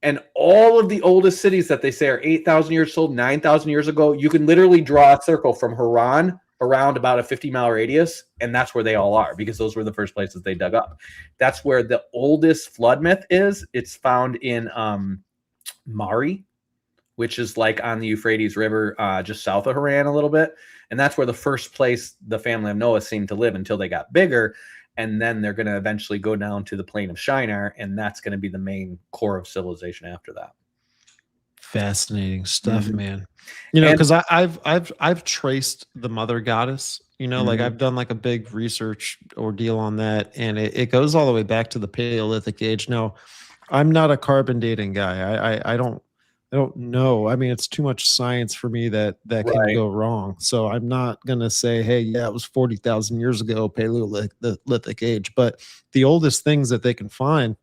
And all of the oldest cities that they say are 8,000 years old, 9,000 years ago, you can literally draw a circle from Haran around about a 50-mile radius, and that's where they all are, because those were the first places they dug up. That's where the oldest flood myth is. It's found in Mari, which is like on the Euphrates River, just south of Haran a little bit. And that's where the first place the family of Noah seemed to live until they got bigger. And then they're going to eventually go down to the plain of Shinar, and that's going to be the main core of civilization after that. Fascinating stuff, man. You know, because I've traced the mother goddess. You know, like I've done like a big research ordeal on that, and it goes all the way back to the Paleolithic age. Now, I'm not a carbon dating guy. I don't know. I mean, it's too much science for me that can go wrong. So I'm not gonna say, hey, yeah, it was 40,000 years ago, Paleolithic age. But the oldest things that they can find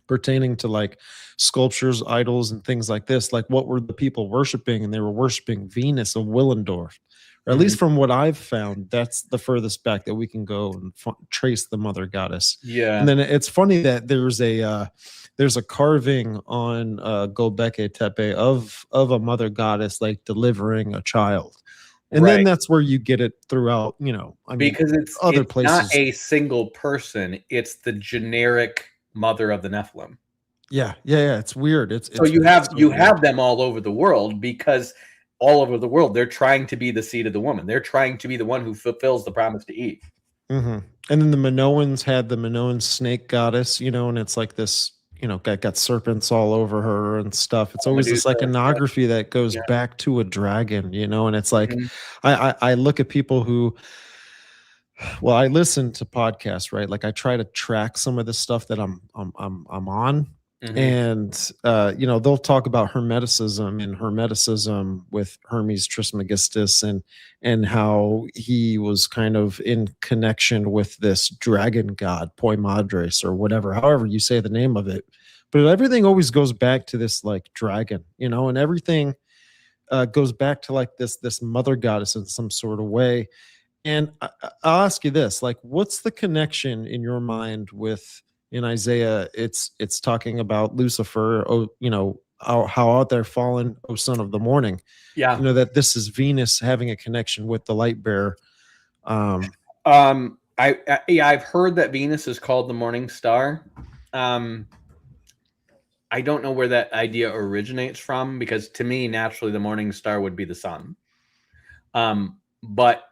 pertaining to like sculptures, idols, and things like this, like what were the people worshiping? And they were worshiping Venus of Willendorf, or at least from what I've found, that's the furthest back that we can go and trace the mother goddess. Yeah. And then it's funny that there's a carving on Göbekli Tepe of a mother goddess like delivering a child. And then that's where you get it throughout, you know, I mean, because it's other places. Not a single person, it's the generic mother of the Nephilim. Yeah. It's weird. So you have them all over the world, because all over the world they're trying to be the seed of the woman. They're trying to be the one who fulfills the promise to Eve. And then the Minoans had the Minoan snake goddess, you know, and it's like this, you know, got serpents all over her and stuff. It's always this iconography that goes back to a dragon, you know, and it's like I look at people who, well, I listen to podcasts, right? Like I try to track some of the stuff that I'm on, And they'll talk about Hermeticism and Hermeticism with Hermes Trismegistus, and how he was kind of in connection with this dragon god Poimadres, or whatever, however you say the name of it. But everything always goes back to this like dragon, and everything goes back to like this mother goddess in some sort of way. And I'll ask you this: like, what's the connection in your mind with, in Isaiah? It's talking about Lucifer. Oh, how out there fallen, oh son of the morning. Yeah. That this is Venus having a connection with the light bearer. I've heard that Venus is called the morning star. I don't know where that idea originates from, because to me, naturally, the morning star would be the sun. But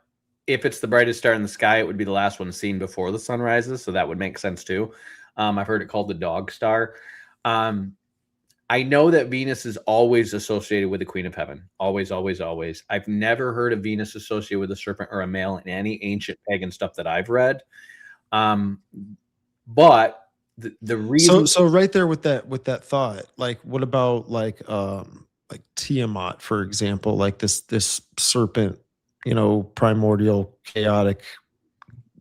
if it's the brightest star in the sky, it would be the last one seen before the sun rises. So that would make sense too. I've heard it called the dog star. I know that Venus is always associated with the Queen of Heaven. Always, always, always. I've never heard of Venus associated with a serpent or a male in any ancient pagan stuff that I've read. But the reason, so right there with that thought, like, what about like Tiamat, for example, like this serpent, primordial chaotic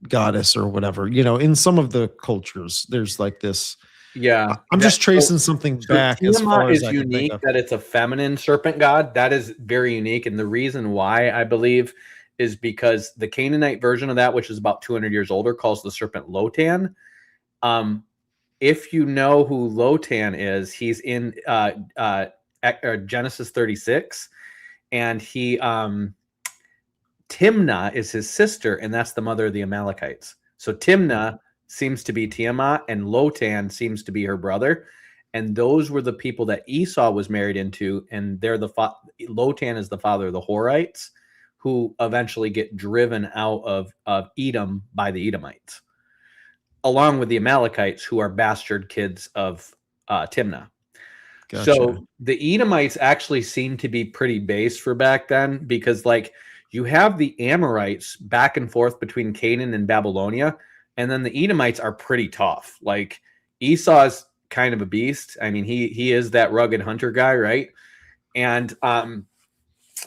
goddess or whatever, in some of the cultures there's like this. Yeah, I'm just tracing something back. Tiamat as far as is I can think unique, of. that it's a feminine serpent god. That is very unique, and the reason why, I believe, is because the Canaanite version of that, which is about 200 years older, calls the serpent Lotan. If you know who Lotan is, he's in Genesis 36, and he Timnah is his sister, and that's the mother of the Amalekites. So Timnah seems to be Tiamat, and Lotan seems to be her brother, and those were the people that Esau was married into, and they're Lotan is the father of the Horites, who eventually get driven out of Edom by the Edomites, along with the Amalekites, who are bastard kids of Timnah. Gotcha. So the Edomites actually seem to be pretty base for back then, because like you have the Amorites back and forth between Canaan and Babylonia, and then the Edomites are pretty tough. Like Esau is kind of a beast. I mean, he is that rugged hunter guy, right? And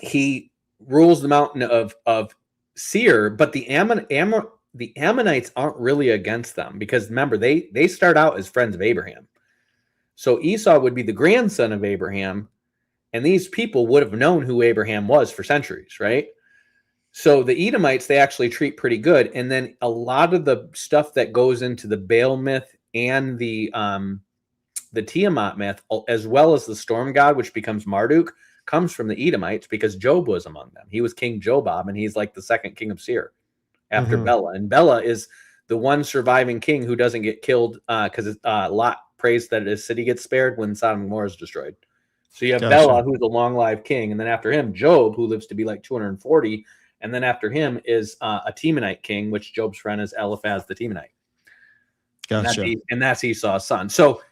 he rules the mountain of Seir, but the Ammonites aren't really against them, because remember, they start out as friends of Abraham. So Esau would be the grandson of Abraham, and these people would have known who Abraham was for centuries, right? So the Edomites, they actually treat pretty good. And then a lot of the stuff that goes into the Baal myth and the Tiamat myth, as well as the storm god, which becomes Marduk, comes from the Edomites, because Job was among them. He was King Jobab, and he's like the second king of Seir after Bela. And Bela is the one surviving king who doesn't get killed, because Lot prays that his city gets spared when Sodom and Gomorrah is destroyed. So you have Bela, who's a long-lived king, and then after him, Job, who lives to be like 240, and then after him is a Temanite king, which Job's friend is Eliphaz the Temanite. Gotcha. And that's Esau's son. So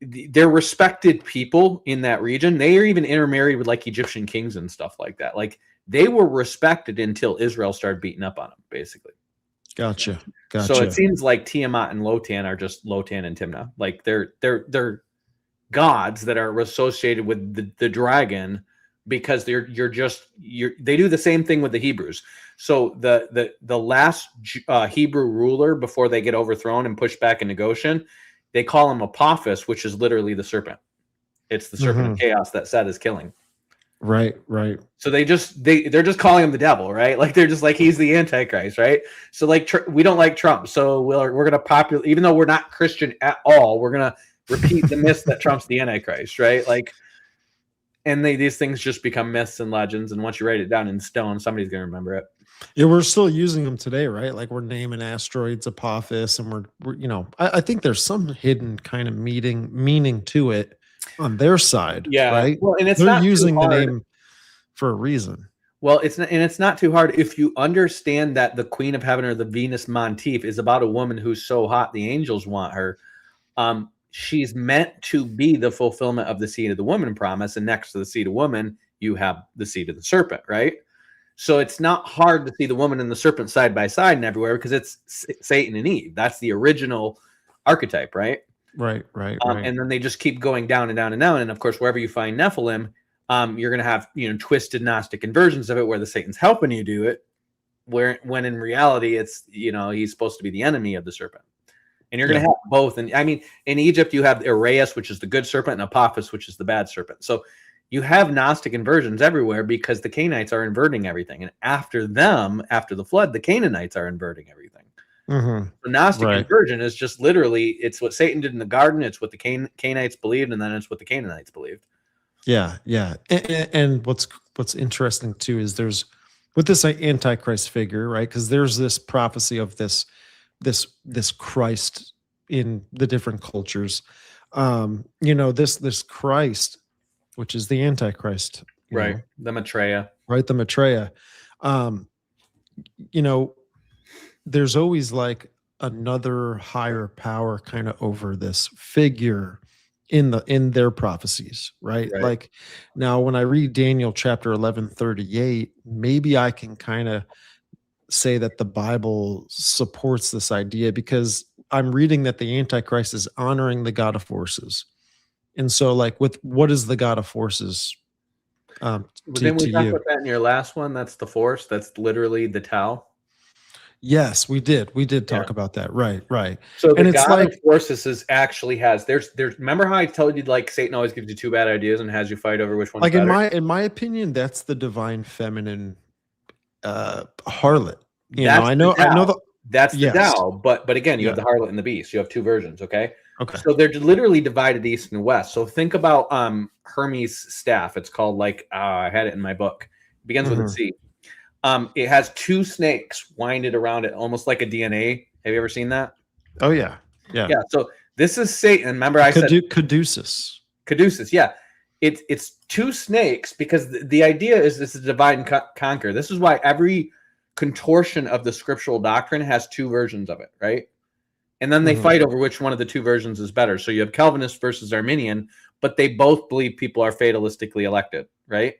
they're respected people in that region. They are even intermarried with like Egyptian kings and stuff like that. Like they were respected until Israel started beating up on them, basically. Gotcha. So it seems like Tiamat and Lotan are just Lotan and Timnah. Like they're gods that are associated with the dragon, because they do the same thing with the Hebrews. So the last Hebrew ruler before they get overthrown and pushed back into Goshen, they call him Apophis, which is literally the serpent. It's the serpent of chaos that Seth is killing. Right. So they're just calling him the devil, right? Like they're just like, he's the Antichrist, right? So like we don't like Trump, so we're gonna populate, even though we're not Christian at all, we're gonna repeat the myths that Trump's the Antichrist, right? Like, and these things just become myths and legends, and once you write it down in stone, somebody's gonna remember it. Yeah, we're still using them today, right? Like we're naming asteroids Apophis, and we're I think there's some hidden kind of meaning to it on their side. Yeah, right. Well, and they're using the name for a reason. Well, it's not too hard if you understand that the Queen of Heaven, or the Venus Monteith, is about a woman who's so hot the angels want her. She's meant to be the fulfillment of the seed of the woman promise, and next to the seed of woman, you have the seed of the serpent, right? So it's not hard to see the woman and the serpent side by side and everywhere, because it's Satan and Eve. That's the original archetype, right? Right, right, And then they just keep going down and down and down. And of course, wherever you find Nephilim, you're going to have, twisted Gnostic inversions of it where the Satan's helping you do it, when in reality, it's, he's supposed to be the enemy of the serpent. And you're going to have both. And I mean, in Egypt, you have Iraeus, which is the good serpent, and Apophis, which is the bad serpent. So you have Gnostic inversions everywhere because the Canaanites are inverting everything. And after them, after the flood, the Canaanites are inverting everything. The Gnostic inversion is just literally, it's what Satan did in the garden. It's what the Canaanites believed, and then it's what the Canaanites believed. Yeah, yeah. And what's interesting too is there's with this Antichrist figure, right? Because there's this prophecy of this Christ in the different cultures. This Christ, which is the Antichrist, right? The Maitreya, right? The Maitreya. There's always like another higher power kind of over this figure in their prophecies, right? Like now when I read Daniel chapter 11:38, maybe I can kind of say that the Bible supports this idea because I'm reading that the Antichrist is honoring the God of forces. And so like what is the God of forces? Didn't we talk about that in your last one? That's the force. That's literally the Tau. Yes, we did. We did talk about that. Right, right. So the God of forces actually has there's remember how I told you like Satan always gives you two bad ideas and has you fight over which one's like better? in my opinion, that's the divine feminine harlot. I know that's the Tao, but again, you have the harlot and the beast. You have two versions, okay? Okay. So they're literally divided east and west. So think about Hermes' staff. It's called I had it in my book. It begins with a C. It has two snakes winded around it, almost like a DNA. Have you ever seen that? Oh yeah, yeah. So this is Satan. Remember, I said caduceus. Caduceus, yeah. It's two snakes because the idea is this is divide and conquer. This is why every contortion of the scriptural doctrine has two versions of it, right? And then they fight over which one of the two versions is better. So you have Calvinist versus Arminian, but they both believe people are fatalistically elected, right?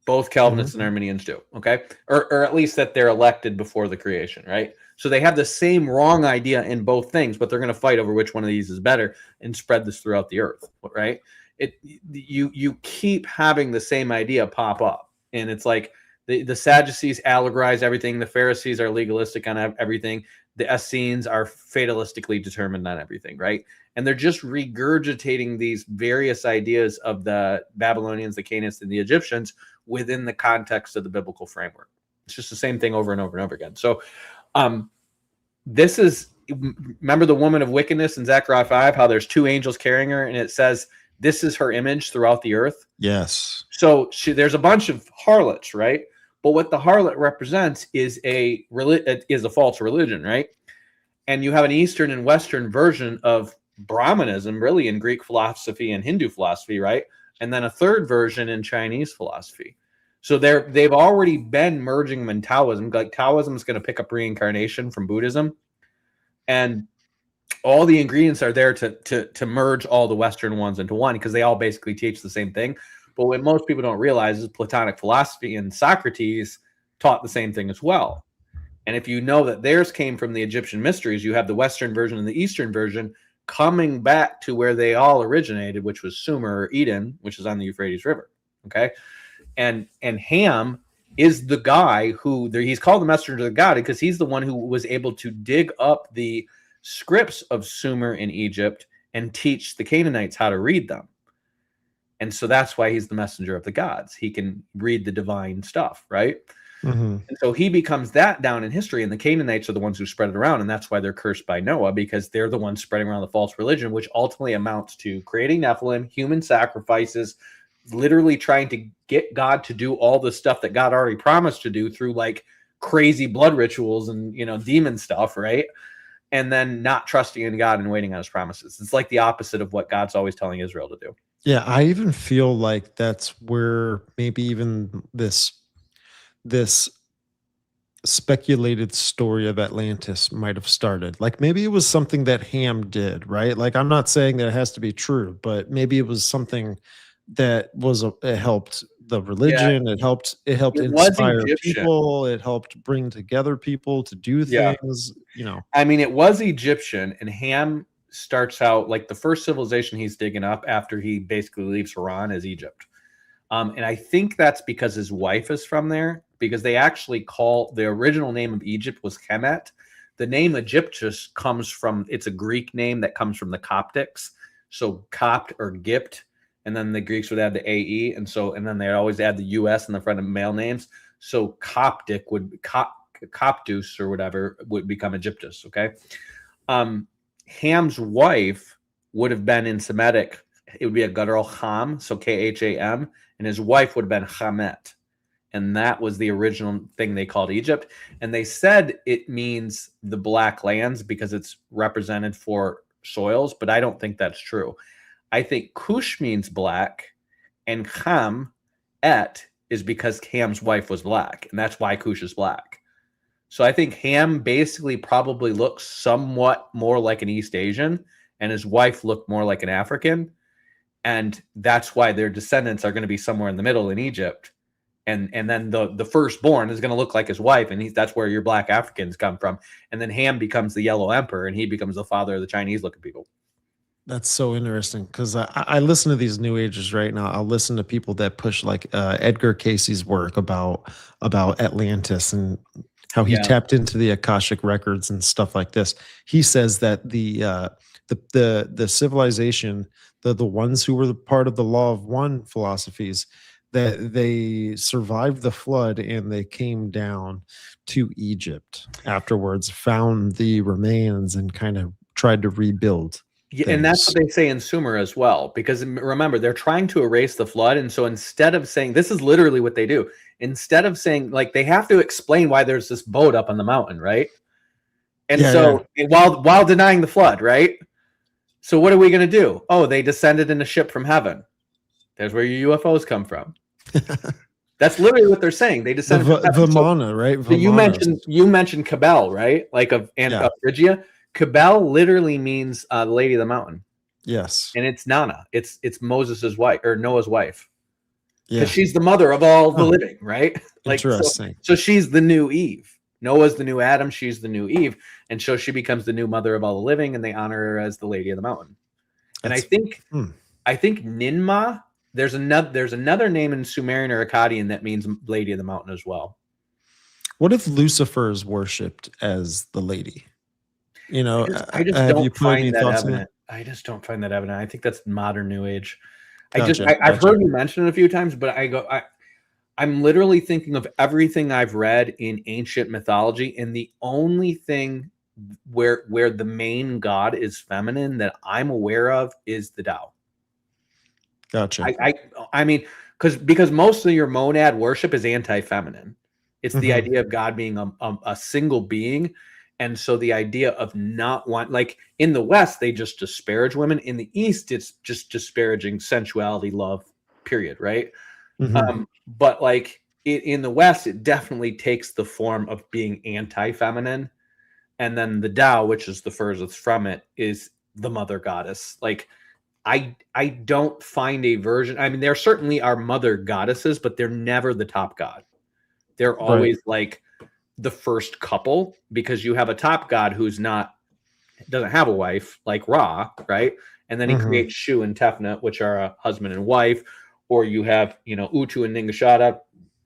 Both Calvinists and Arminians do, okay? Or at least that they're elected before the creation, right? So they have the same wrong idea in both things, but they're going to fight over which one of these is better and spread this throughout the earth, right? You keep having the same idea pop up, and it's like the Sadducees allegorize everything, the Pharisees are legalistic on everything, the Essenes are fatalistically determined on everything, right? And they're just regurgitating these various ideas of the Babylonians, the Canaanites, and the Egyptians within the context of the biblical framework. It's just the same thing over and over and over again. So this is, remember the woman of wickedness in Zechariah 5, how there's two angels carrying her, and it says this is her image throughout the earth? Yes. So there's a bunch of harlots, right? But what the harlot represents is a false religion, right? And you have an Eastern and Western version of Brahmanism, really, in Greek philosophy and Hindu philosophy, right? And then a third version in Chinese philosophy. So they've already been merging them in Taoism. Like Taoism is going to pick up reincarnation from Buddhism, and all the ingredients are there to merge all the Western ones into one because they all basically teach the same thing. But what most people don't realize is Platonic philosophy and Socrates taught the same thing as well. And if you know that theirs came from the Egyptian mysteries, you have the Western version and the Eastern version coming back to where they all originated, which was Sumer or Eden, which is on the Euphrates River. Okay. And Ham is the guy who he's called the messenger of God because he's the one who was able to dig up the scripts of Sumer in Egypt and teach the Canaanites how to read them. And so that's why he's the messenger of the gods. He can read the divine stuff, right? And so he becomes that down in history, and the Canaanites are the ones who spread it around, and that's why they're cursed by Noah, because they're the ones spreading around the false religion, which ultimately amounts to creating Nephilim, human sacrifices, literally trying to get God to do all the stuff that God already promised to do through like crazy blood rituals and demon stuff, right? And then not trusting in God and waiting on his promises. It's like the opposite of what God's always telling Israel to do. Yeah, I even feel like that's where maybe even this speculated story of Atlantis might have started. Like maybe it was something that Ham did, right? Like I'm not saying that it has to be true, but maybe it was something that it helped the religion. Yeah. It helped inspire people. It helped bring together people to do things, I mean, it was Egyptian, and Ham starts out like the first civilization he's digging up after he basically leaves Haran is Egypt. And I think that's because his wife is from there, because they actually call the original name of Egypt was Kemet. The name Egyptus comes from, it's a Greek name that comes from the Coptics. So Copt or Gipt, and then the Greeks would add the AE. And then they'd always add the US in the front of male names. So Coptic would, Coptus or whatever would become Egyptus. Okay. Ham's wife would have been in Semitic. It would be a guttural Ham, so Kham, and his wife would have been Hamet. And that was the original thing they called Egypt. And they said it means the black lands because it's represented for soils, but I don't think that's true. I think Cush means black, and Ham, Et, is because Ham's wife was black, and that's why Cush is black. So I think Ham basically probably looks somewhat more like an East Asian, and his wife looked more like an African. And that's why their descendants are going to be somewhere in the middle in Egypt. And then the firstborn is going to look like his wife, and that's where your black Africans come from. And then Ham becomes the Yellow Emperor, and he becomes the father of the Chinese-looking people. That's so interesting, because I listen to these New Agers right now. I'll listen to people that push like Edgar Casey's work about Atlantis and how he tapped into the Akashic records and stuff like this. He says that the civilization, the ones who were the part of the Law of One philosophies, that they survived the flood and they came down to Egypt afterwards, found the remains, and kind of tried to rebuild. Yeah, and that's what they say in Sumer as well, because remember, they're trying to erase the flood. And so instead of saying, this is literally what they do, instead of saying, like, they have to explain why there's this boat up on the mountain, right? And while denying the flood, right? So what are we going to do? Oh, they descended in a ship from heaven. There's where your UFOs come from. That's literally what they're saying. They descended from Vimana, right? So you mentioned Cabal, right? Like of Phrygia. Cabal literally means the Lady of the Mountain. Yes. And it's Nana. It's Moses's wife, or Noah's wife. Because she's the mother of all the living, right? Like, interesting. So she's the new Eve. Noah's the new Adam. She's the new Eve. And so she becomes the new mother of all the living, and they honor her as the Lady of the Mountain. And I think Ninmah, there's another name in Sumerian or Akkadian that means Lady of the Mountain as well. What if Lucifer is worshipped as the lady? You know, I just don't find that evident. I just don't find that evident. I think that's modern New Age. I've heard you mention it a few times, but I'm literally thinking of everything I've read in ancient mythology, and the only thing where the main god is feminine that I'm aware of is the Tao. Gotcha. I mean, because most of your monad worship is anti-feminine. It's the idea of God being a single being. And so the idea of not like in the West, they just disparage women. In the East, it's just disparaging sensuality, love, period. Right. But like in the West, it definitely takes the form of being anti-feminine. And then the Tao, which is the furthest from it, is the mother goddess. Like I don't find a version. I mean, there certainly are mother goddesses, but they're never the top god. They're always like the first couple, because you have a top god who's doesn't have a wife, like Ra, right? And then he creates Shu and Tefnut, which are a husband and wife, or you have, Utu and Ningishada,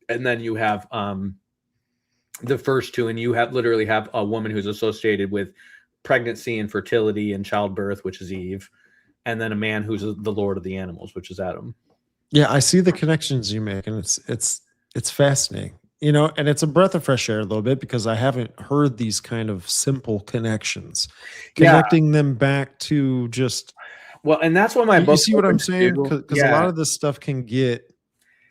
and then you have the first two, and you literally have a woman who's associated with pregnancy and fertility and childbirth, which is Eve, and then a man who's the lord of the animals, which is Adam. Yeah, I see the connections you make, and it's fascinating. And it's a breath of fresh air a little bit, because I haven't heard these kind of simple connections, connecting them back to just. Well, and that's what my book. You see what I'm saying? Because a lot of this stuff can get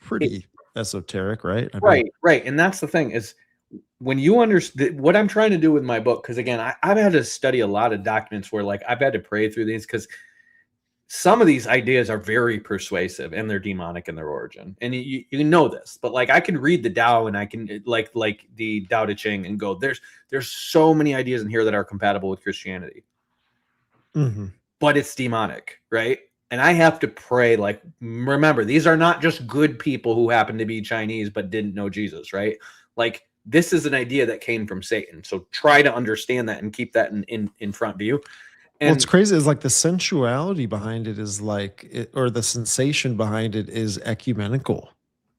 pretty esoteric, right? Right. And that's the thing is, when you understand what I'm trying to do with my book, because again, I've had to study a lot of documents where like I've had to pray through these, because some of these ideas are very persuasive and they're demonic in their origin. And you know this, but like I can read the Tao and I can like the Tao Te Ching and go, there's so many ideas in here that are compatible with Christianity, but it's demonic, right? And I have to pray, like, remember, these are not just good people who happen to be Chinese but didn't know Jesus, right? Like, this is an idea that came from Satan. So try to understand that and keep that in front of you. What's And crazy is like the sensuality behind it is like, or the sensation behind it is ecumenical,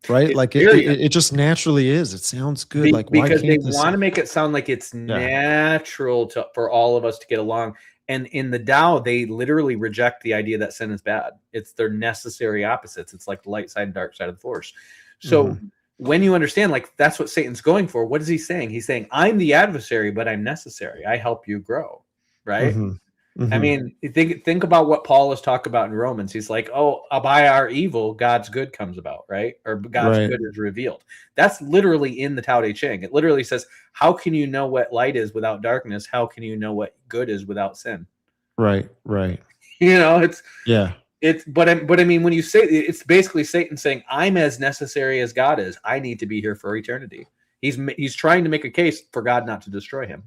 right? it's Like very it just naturally is. It sounds good. Like why because they can't this? want to make it sound like it's Yeah. natural for all of us to get along. And in the Tao, they literally reject the idea that sin is bad. It's their necessary opposites. It's like the light side and dark side of the force. So when you understand, like that's what Satan's going for, what is he saying? He's saying, I'm the adversary, but I'm necessary. I help you grow, right? Mm-hmm. I Mm-hmm. mean, think about what Paul is talking about in Romans. He's like, "Oh, by our evil, God's good comes about, right? Or God's Right. good is revealed." That's literally in the Tao Te Ching. It literally says, "How can you know what light is without darkness? How can you know what good is without sin?" Right. Right. You know, Yeah. but I mean, when you say it's basically Satan saying, "I'm as necessary as God is. I need to be here for eternity." He's trying to make a case for God not to destroy him.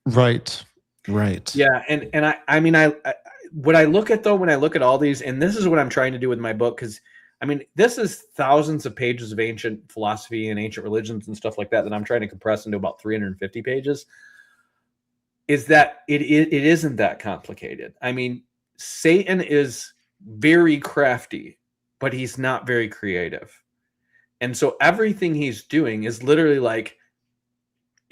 Right. Right. Yeah, and I mean what I look at though when I look at all these, and this is what I'm trying to do with my book, because I mean this is thousands of pages of ancient philosophy and ancient religions and stuff like that I'm trying to compress into about 350 pages. Is that it isn't that complicated. I mean, Satan is very crafty, but he's not very creative, and so everything he's doing is literally like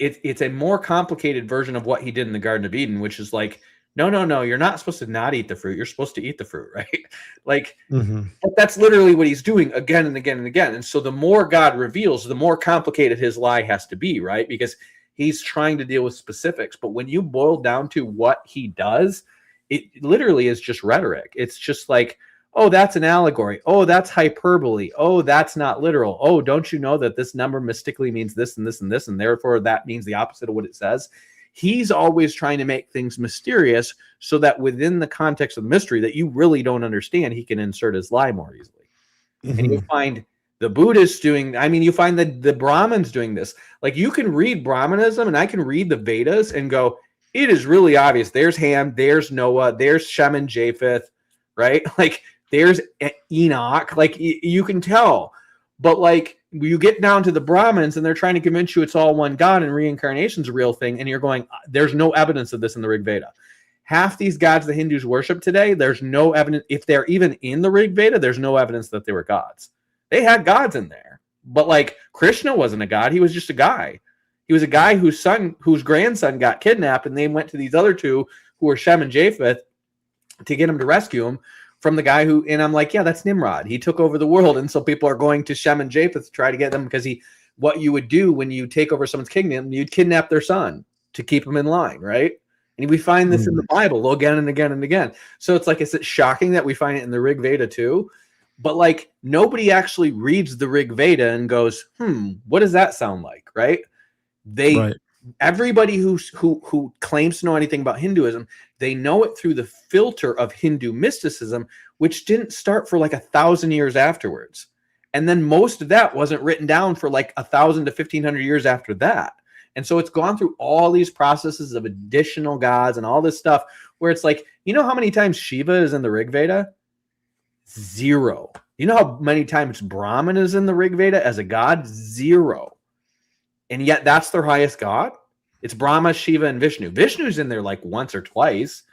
it's a more complicated version of what he did in the Garden of Eden, which is like, no, you're not supposed to not eat the fruit. You're supposed to eat the fruit, right? Like, but that's literally what he's doing again and again and again. And so the more God reveals, the more complicated his lie has to be, right? Because he's trying to deal with specifics. But when you boil down to what he does, it literally is just rhetoric. It's just like, oh, that's an allegory. Oh, that's hyperbole. Oh, that's not literal. Oh, don't you know that this number mystically means this and this and this, and therefore that means the opposite of what it says? He's always trying to make things mysterious so that within the context of the mystery that you really don't understand, he can insert his lie more easily. And you find the Buddhists doing, I mean, you find the Brahmins doing this. Like you can read Brahmanism and I can read the Vedas and go, it is really obvious. There's Ham, there's Noah, there's Shem and Japheth, right? Like there's Enoch, like you can tell. But like you get down to the Brahmins and they're trying to convince you it's all one God and reincarnation's a real thing. And you're going, there's no evidence of this in the Rig Veda. Half these gods the Hindus worship today, there's no evidence. If they're even in the Rig Veda, there's no evidence that they were gods. They had gods in there. But like Krishna wasn't a god. He was just a guy. He was a guy whose grandson got kidnapped, and they went to these other two who were Shem and Japheth to get him to rescue him from the guy who, and I'm like, yeah, that's Nimrod. He took over the world. And so people are going to Shem and Japheth to try to get them because what you would do when you take over someone's kingdom, you'd kidnap their son to keep him in line, right? And we find this in the Bible again and again and again. So it's like, is it shocking that we find it in the Rig Veda too? But like nobody actually reads the Rig Veda and goes, what does that sound like, right? Everybody who claims to know anything about Hinduism, they know it through the filter of Hindu mysticism, which didn't start for like 1,000 years afterwards. And then most of that wasn't written down for like 1,000 to 1,500 years after that. And so it's gone through all these processes of additional gods and all this stuff where it's like, you know how many times Shiva is in the Rig Veda? 0. You know how many times Brahman is in the Rig Veda as a god? 0. And yet that's their highest god. It's Brahma, Shiva, and Vishnu. Vishnu's in there like once or twice.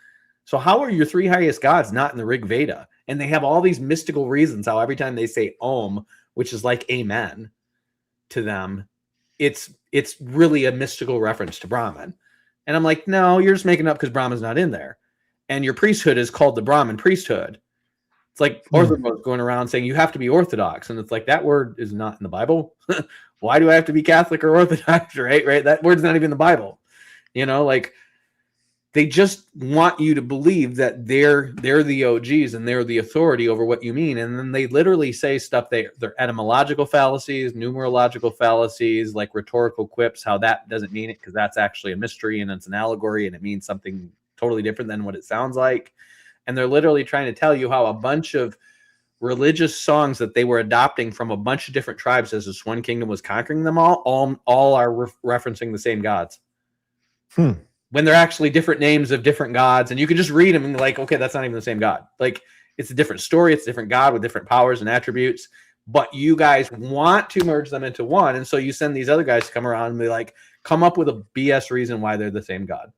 So how are your 3 highest gods not in the Rig Veda? And they have all these mystical reasons how every time they say Om, which is like amen to them, it's really a mystical reference to Brahman. And I'm like, no, you're just making up because Brahman's not in there. And your priesthood is called the Brahmin priesthood. It's like Orthodox going around saying you have to be Orthodox. And it's like, that word is not in the Bible. Why do I have to be Catholic or Orthodox, right? That word's not even in the Bible. You know, like they just want you to believe that they're the OGs and they're the authority over what you mean. And then they literally say stuff, they're etymological fallacies, numerological fallacies, like rhetorical quips, how that doesn't mean it because that's actually a mystery and it's an allegory and it means something totally different than what it sounds like. And they're literally trying to tell you how a bunch of religious songs that they were adopting from a bunch of different tribes as this one kingdom was conquering them all are referencing the same gods. When they're actually different names of different gods, and you can just read them and be like, okay, that's not even the same god. Like it's a different story, it's a different god with different powers and attributes, but you guys want to merge them into one, and so you send these other guys to come around and be like, come up with a BS reason why they're the same god.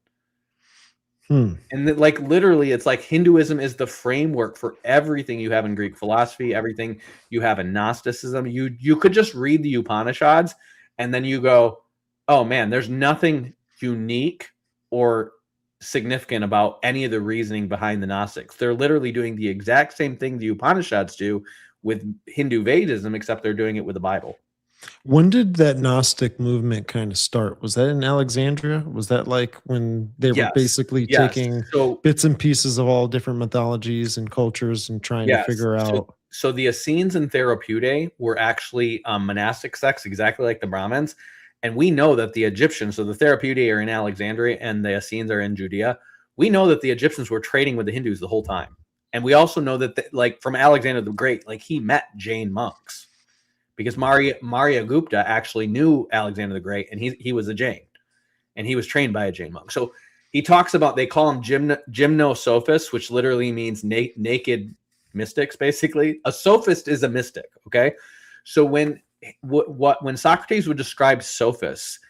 And that, like, literally, it's like Hinduism is the framework for everything you have in Greek philosophy, everything you have in Gnosticism. You could just read the Upanishads, and then you go, oh man, there's nothing unique or significant about any of the reasoning behind the Gnostics. They're literally doing the exact same thing the Upanishads do with Hindu Vedism, except they're doing it with the Bible. When did that Gnostic movement kind of start? Was that in Alexandria? Was that like when they were Yes. basically Yes. taking So bits and pieces of all different mythologies and cultures and trying to yes. figure out? So the Essenes and Therapeutae were actually monastic sects, exactly like the Brahmins. And we know that the Egyptians, so the Therapeutae are in Alexandria and the Essenes are in Judea. We know that the Egyptians were trading with the Hindus the whole time. And we also know that, like, from Alexander the Great, like, he met Jain monks because Maria Gupta actually knew Alexander the Great, and he was a Jain, and he was trained by a Jain monk. So he talks about, they call him gymnosophists, which literally means naked mystics, basically. A sophist is a mystic, okay? So when Socrates would describe sophists,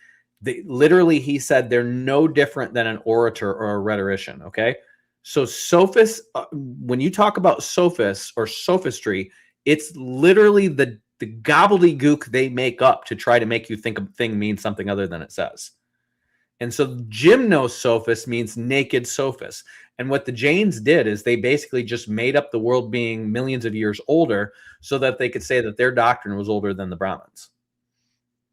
literally he said they're no different than an orator or a rhetorician, okay? So sophists, when you talk about sophists or sophistry, it's literally the gobbledygook they make up to try to make you think a thing means something other than it says. And so gymnosophist means naked sophist. And what the Jains did is they basically just made up the world being millions of years older so that they could say that their doctrine was older than the Brahmins.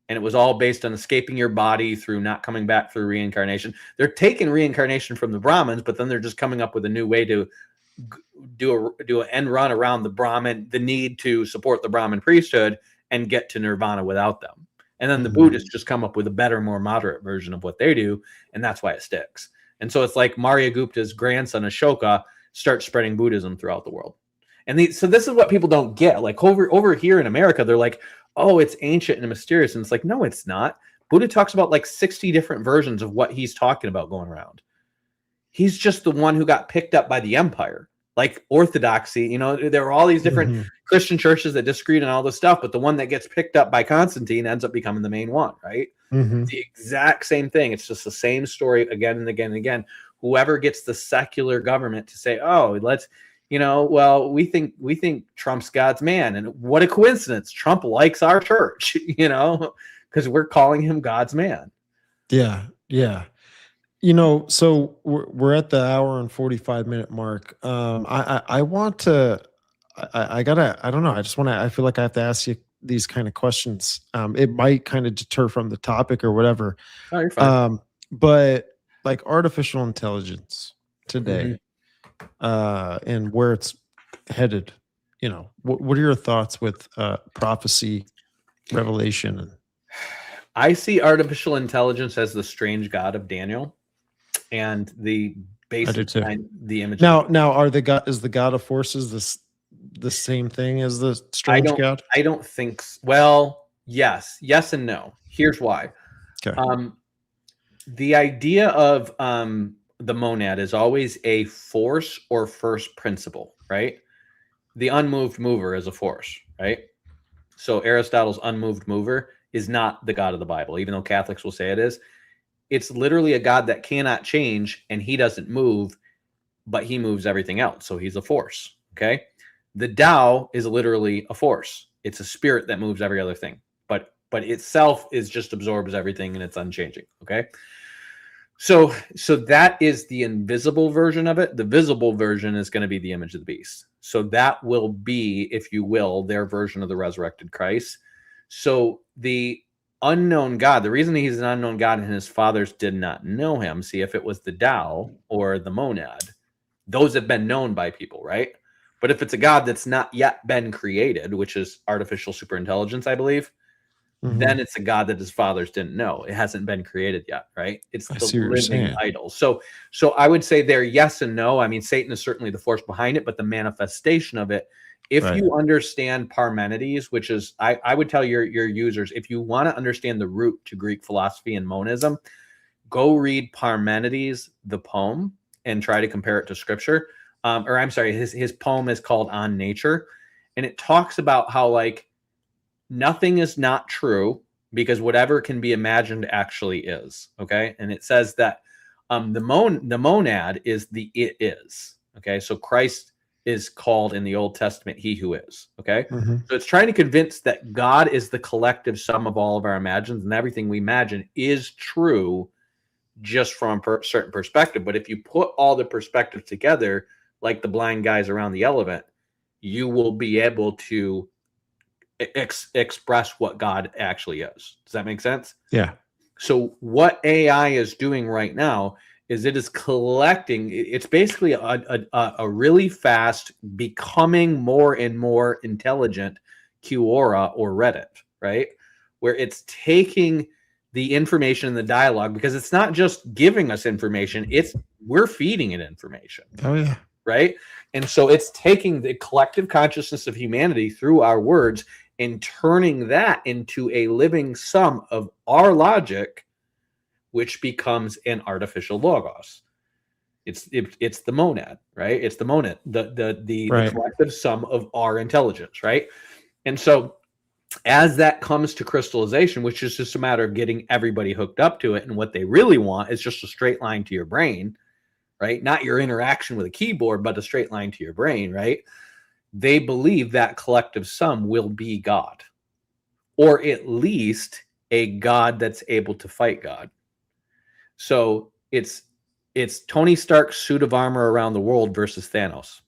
And it was all based on escaping your body through not coming back through reincarnation. They're taking reincarnation from the Brahmins, but then they're just coming up with a new way to do an end run around the Brahmin, the need to support the Brahmin priesthood and get to nirvana without them. And then the Buddhists just come up with a better, more moderate version of what they do, and that's why it sticks. And so it's like Maria Gupta's grandson Ashoka starts spreading Buddhism throughout the world. And so this is what people don't get. Like over here in America, they're like, oh, it's ancient and mysterious. And it's like, no, it's not. Buddha talks about like 60 different versions of what he's talking about going around. He's just the one who got picked up by the empire. Like Orthodoxy, you know, there were all these different Christian churches that disagreed on all this stuff, but the one that gets picked up by Constantine ends up becoming the main one, right? The exact same thing. It's just the same story again and again and again. Whoever gets the secular government to say, oh, let's, you know, well, we think Trump's God's man. And what a coincidence. Trump likes our church, you know, because we're calling him God's man. Yeah. Yeah. You know, so we're at the hour and 45-minute mark. I want to, I gotta, I don't know. I just want to, I feel like I have to ask you these kind of questions. It might kind of deter from the topic or whatever. Oh, you're fine. But like artificial intelligence today, and where it's headed, you know, what are your thoughts with prophecy, revelation? I see artificial intelligence as the strange god of Daniel. And the basic behind the image. Now, is the god of forces the same thing as the strange god? I don't think so. Well, yes and no. Here's why. Okay. The idea of the monad is always a force or first principle, right? The unmoved mover is a force, right? So Aristotle's unmoved mover is not the God of the Bible, even though Catholics will say it is. It's literally a God that cannot change, and he doesn't move, but he moves everything else. So he's a force. Okay. The Tao is literally a force. It's a spirit that moves every other thing, but itself is just absorbs everything and it's unchanging. Okay. So that is the invisible version of it. The visible version is going to be the image of the beast. So that will be, if you will, their version of the resurrected Christ. So the unknown God, the reason he's an unknown God and his fathers did not know him, see, if it was the Tao or the monad, those have been known by people, right? But if it's a God that's not yet been created, which is artificial superintelligence, I believe, then it's a God that his fathers didn't know. It hasn't been created yet, right? It's the living idol. So I would say they're yes and no. I mean, Satan is certainly the force behind it, but the manifestation of it, if you understand Parmenides, which is, I would tell your users, if you want to understand the root to Greek philosophy and monism, go read Parmenides, the poem, and try to compare it to scripture. Or I'm sorry, his poem is called On Nature. And it talks about how, like, nothing is not true because whatever can be imagined actually is. Okay. And it says that The monad is the it is. Okay, so Christ is called in the Old Testament he who is. Okay, so it's trying to convince that God is the collective sum of all of our imagines, and everything we imagine is true just from a certain perspective. But if you put all the perspectives together, like the blind guys around the elephant, you will be able to express what God actually is. Does that make sense? Yeah. So what AI is doing right now is it is collecting. It's basically a really fast, becoming more and more intelligent Quora or Reddit, right? Where it's taking the information in the dialogue, because it's not just giving us information, we're feeding it information. Oh yeah. Right? And so it's taking the collective consciousness of humanity through our words and turning that into a living sum of our logic, which becomes an artificial logos. It's the monad, right? It's the monad, the collective sum of our intelligence, right? And so as that comes to crystallization, which is just a matter of getting everybody hooked up to it, and what they really want is just a straight line to your brain, right? Not your interaction with a keyboard, but a straight line to your brain, right? They believe that collective sum will be God, or at least a God that's able to fight God. So it's Tony Stark's suit of armor around the world versus Thanos.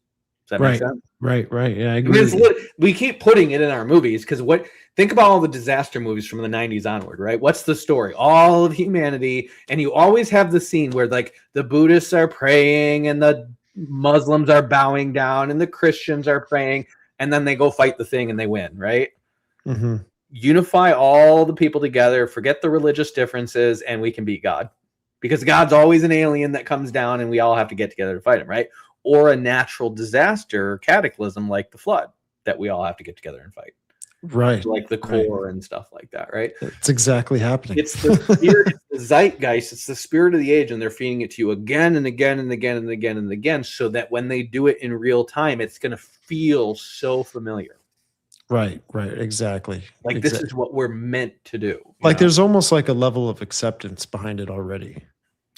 Does that make sense? Right. Yeah, I agree. We keep putting it in our movies because think about all the disaster movies from the 90s onward, right? What's the story? All of humanity, and you always have the scene where like the Buddhists are praying and the Muslims are bowing down and the Christians are praying, and then they go fight the thing and they win, right? Mm-hmm. Unify all the people together, forget the religious differences, and we can beat God. Because God's always an alien that comes down and we all have to get together to fight him, right? Or a natural disaster or cataclysm like the flood that we all have to get together and fight. Right. Like the core and stuff like that, right? It's exactly happening. It's the spirit, it's the zeitgeist, it's the spirit of the age, and they're feeding it to you again and again and again and again and again, so that when they do it in real time, it's going to feel so familiar. Right, exactly. Like this is what we're meant to do. Like there's almost like a level of acceptance behind it already.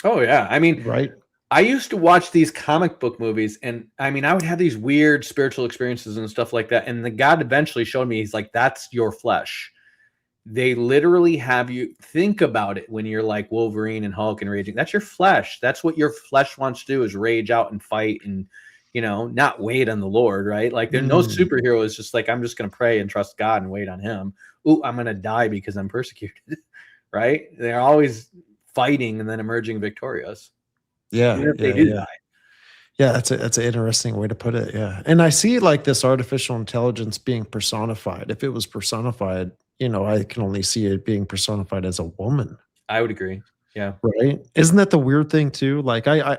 Oh yeah. I mean, right. I used to watch these comic book movies, and I mean, I would have these weird spiritual experiences and stuff like that. And the God eventually showed me, he's like, that's your flesh. They literally have you think about it when you're like Wolverine and Hulk and raging. That's your flesh. That's what your flesh wants to do, is rage out and fight and, not wait on the Lord, right? Like there's no superhero is just like, I'm just going to pray and trust God and wait on him. Ooh, I'm going to die because I'm persecuted, right? They're always fighting and then emerging victorious. Yeah, even if they do die. Yeah, that's an interesting way to put it. Yeah, and I see like this artificial intelligence being personified. If it was personified, I can only see it being personified as a woman. I would agree. Yeah. Right. Isn't that the weird thing too? Like I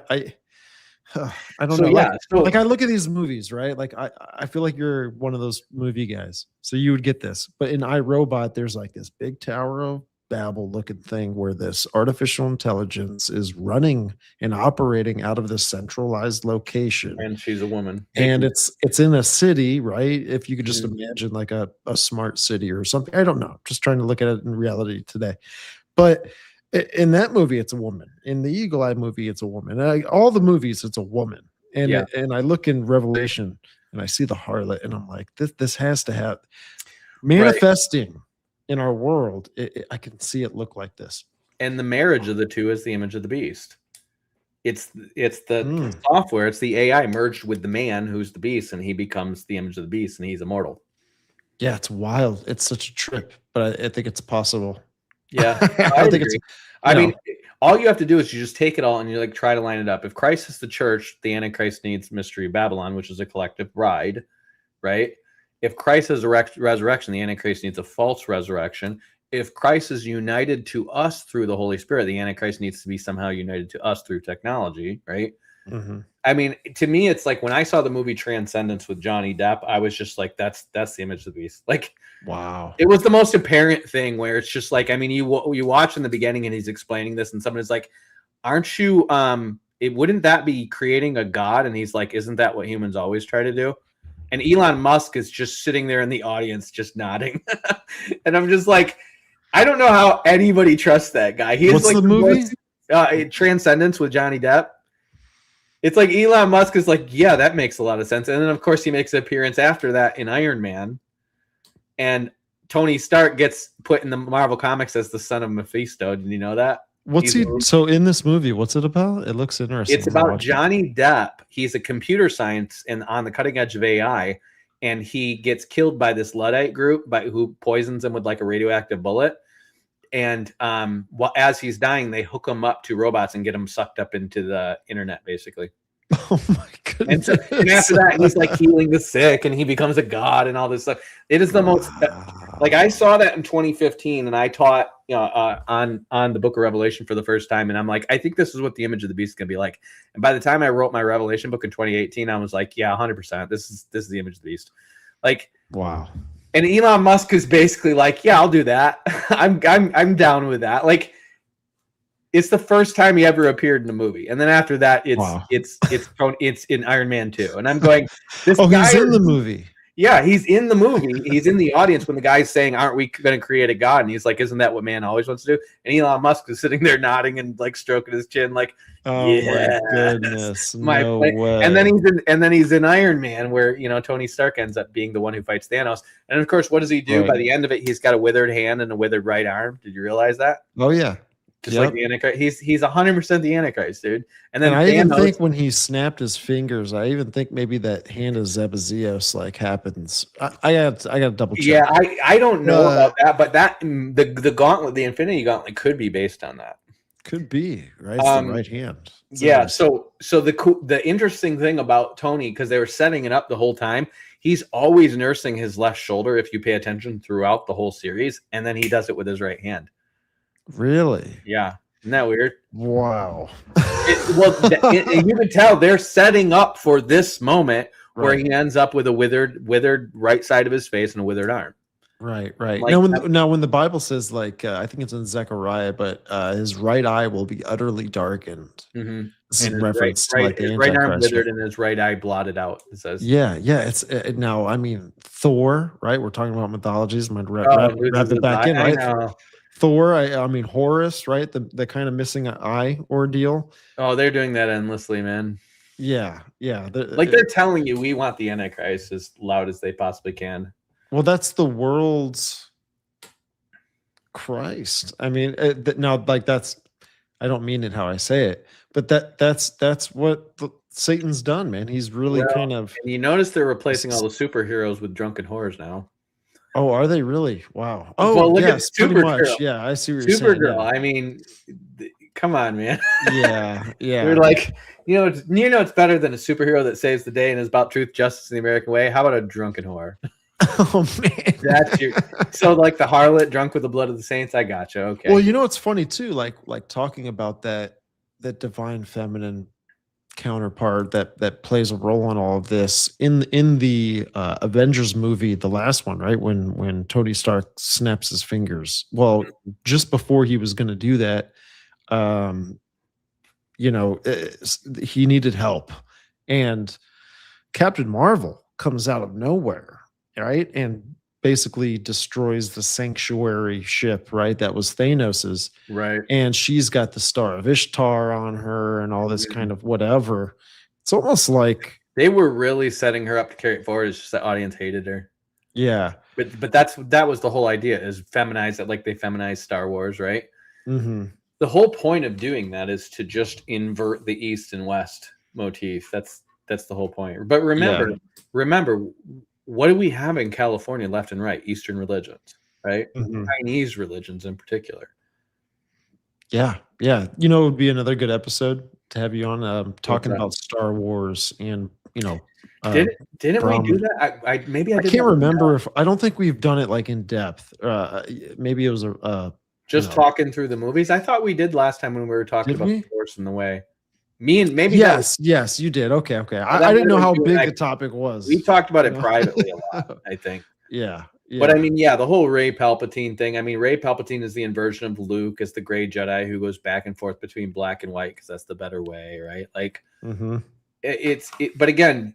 don't know. Yeah. Like I look at these movies, right? Like I feel like you're one of those movie guys, so you would get this. But in iRobot, there's like this big Tower of Babel looking thing where this artificial intelligence is running and operating out of this centralized location, and she's a woman, and it's in a city, right? If you could just imagine like a smart city or something. I don't know, just trying to look at it in reality today. But in that movie it's a woman. In the Eagle Eye movie it's a woman. All the movies it's a woman. And and I look in Revelation and I see the harlot and I'm like, this has to have manifesting in our world. I can see it look like this. And the marriage of the two is the image of the beast. It's the software, it's the AI merged with the man who's the beast, and he becomes the image of the beast, and he's immortal. Yeah, it's wild. It's such a trip, but I think it's possible. Yeah, I think it's. I mean, all you have to do is you just take it all and you like try to line it up. If Christ is the church, the Antichrist needs Mystery Babylon, which is a collective bride, right? If Christ is a resurrection, the Antichrist needs a false resurrection. If Christ is united to us through the Holy Spirit, the Antichrist needs to be somehow united to us through technology, right? Mm-hmm. I mean, to me, it's like when I saw the movie Transcendence with Johnny Depp, I was just like, that's the image of the beast. Like, wow. It was the most apparent thing where it's just like, I mean, you watch in the beginning and he's explaining this and someone is like, aren't you, wouldn't that be creating a god? And he's like, isn't that what humans always try to do? And Elon Musk is just sitting there in the audience, just nodding. And I'm just like, I don't know how anybody trusts that guy. What's like the movie? Transcendence with Johnny Depp. It's like Elon Musk is like, yeah, that makes a lot of sense. And then, of course, he makes an appearance after that in Iron Man. And Tony Stark gets put in the Marvel Comics as the son of Mephisto. Did you know that? So in this movie, what's it about? It looks interesting. It's about Johnny Depp. He's a computer science and on the cutting edge of AI. And he gets killed by this Luddite group who poisons him with like a radioactive bullet. And as he's dying, they hook him up to robots and get him sucked up into the internet, basically. Oh my goodness! And after that, he's like healing the sick, and he becomes a god and all this stuff. It is the most like I saw that in 2015, and I taught on the Book of Revelation for the first time, and I'm like, I think this is what the image of the beast is gonna be like. And by the time I wrote my Revelation book in 2018, I was like, yeah, 100%. This is the image of the beast. Like, wow. And Elon Musk is basically like, yeah, I'll do that. I'm down with that. Like, it's the first time he ever appeared in a movie, and then after that, it's in Iron Man 2. And I'm going, he's in the movie. Yeah, he's in the movie. He's in the audience when the guy's saying, "Aren't we going to create a god?" And he's like, "Isn't that what man always wants to do?" And Elon Musk is sitting there nodding and like stroking his chin, like, "Oh my goodness, no way!" And then he's in Iron Man, where Tony Stark ends up being the one who fights Thanos. And of course, what does he do? Right. By the end of it, he's got a withered hand and a withered right arm. Did you realize that? Oh yeah. Just like the Antichrist. He's 100% the Antichrist, dude. And then I even think when he snapped his fingers, I even think maybe that hand of Zebezios like happens. I got to double check. Yeah, I don't know about that, but that the gauntlet, the Infinity Gauntlet, could be based on that. Could be, right? It's the right hand. Yeah. So the interesting thing about Tony, because they were setting it up the whole time, he's always nursing his left shoulder if you pay attention throughout the whole series, and then he does it with his right hand. Really? Yeah. Isn't that weird? Wow. You can tell they're setting up for this moment where he ends up with a withered right side of his face and a withered arm. Right. Like when the Bible says, like, I think it's in Zechariah, but his right eye will be utterly darkened. Mm-hmm. This is reference to like his right arm withered and his right eye blotted out. It says. Yeah. It's now. I mean, Thor. Right. We're talking about mythologies. I'm gonna wrap it back in. Right. Thor, I mean Horus, right? The kind of missing an eye ordeal. Oh, they're doing that endlessly, man. Yeah. They're telling you we want the Antichrist as loud as they possibly can. Well, that's the world's Christ. I mean, now like that's. I don't mean it how I say it, but that's what Satan's done, man. He's really kind of. And you notice they're replacing all the superheroes with drunken whores now. Oh, are they really? Wow. Oh, well, look yes, at Supergirl. Pretty much. Yeah, I see what you're saying. Supergirl. I mean, come on, man. Yeah. They're like, it's better than a superhero that saves the day and is about truth, justice, and the American way. How about a drunken whore? Oh man, so like the harlot drunk with the blood of the saints. I gotcha. Okay. Well, it's funny too. Like talking about that divine feminine counterpart that plays a role in all of this in the Avengers movie, the last one, right? When Tony Stark snaps his fingers. Well, just before he was going to do that, he needed help, and Captain Marvel comes out of nowhere, right? And basically destroys the sanctuary ship, right? That was Thanos's. Right. And she's got the Star of Ishtar on her and all this kind of whatever. It's almost like they were really setting her up to carry it forward. It's just the audience hated her. Yeah. But that was the whole idea, is feminize it like they feminized Star Wars, right? Mm-hmm. The whole point of doing that is to just invert the East and West motif. That's the whole point. But remember, what do we have in California left and right? Eastern religions, right? Mm-hmm. Chinese religions in particular. Yeah. It would be another good episode to have you on talking about Star Wars and, didn't we do that? I can't remember I don't think we've done it like in depth. Maybe it was talking through the movies. I thought we did last time when we were talking about the Force and the Way. Me and maybe yes, you did. Okay. I didn't know how big the topic was. We talked about it privately a lot, I think. Yeah. But I mean, the whole Rey Palpatine thing. I mean, Rey Palpatine is the inversion of Luke as the gray Jedi who goes back and forth between black and white because that's the better way, right? Like, but again,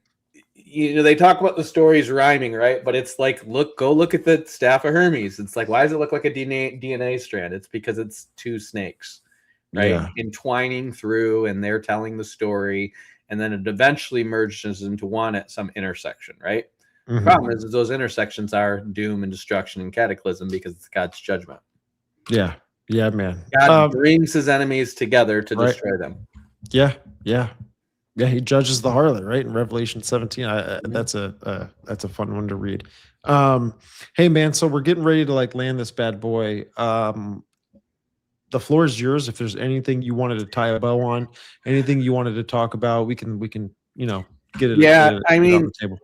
they talk about the stories rhyming, right? But it's like, go look at the Staff of Hermes. It's like, why does it look like a DNA strand? It's because it's two snakes. right? Yeah. Entwining through, and they're telling the story, and then it eventually merges into one at some intersection, right? The problem is those intersections are doom and destruction and cataclysm because it's God's judgment. Yeah. Yeah, man. God brings his enemies together to Right. destroy them. Yeah. Yeah. Yeah, he judges the harlot, right? In Revelation 17. That's a fun one to read. Hey man, so we're getting ready to like land this bad boy. The floor is yours. If there's anything you wanted to tie a bow on, anything you wanted to talk about, we can, get it, Yeah, I on mean, the table.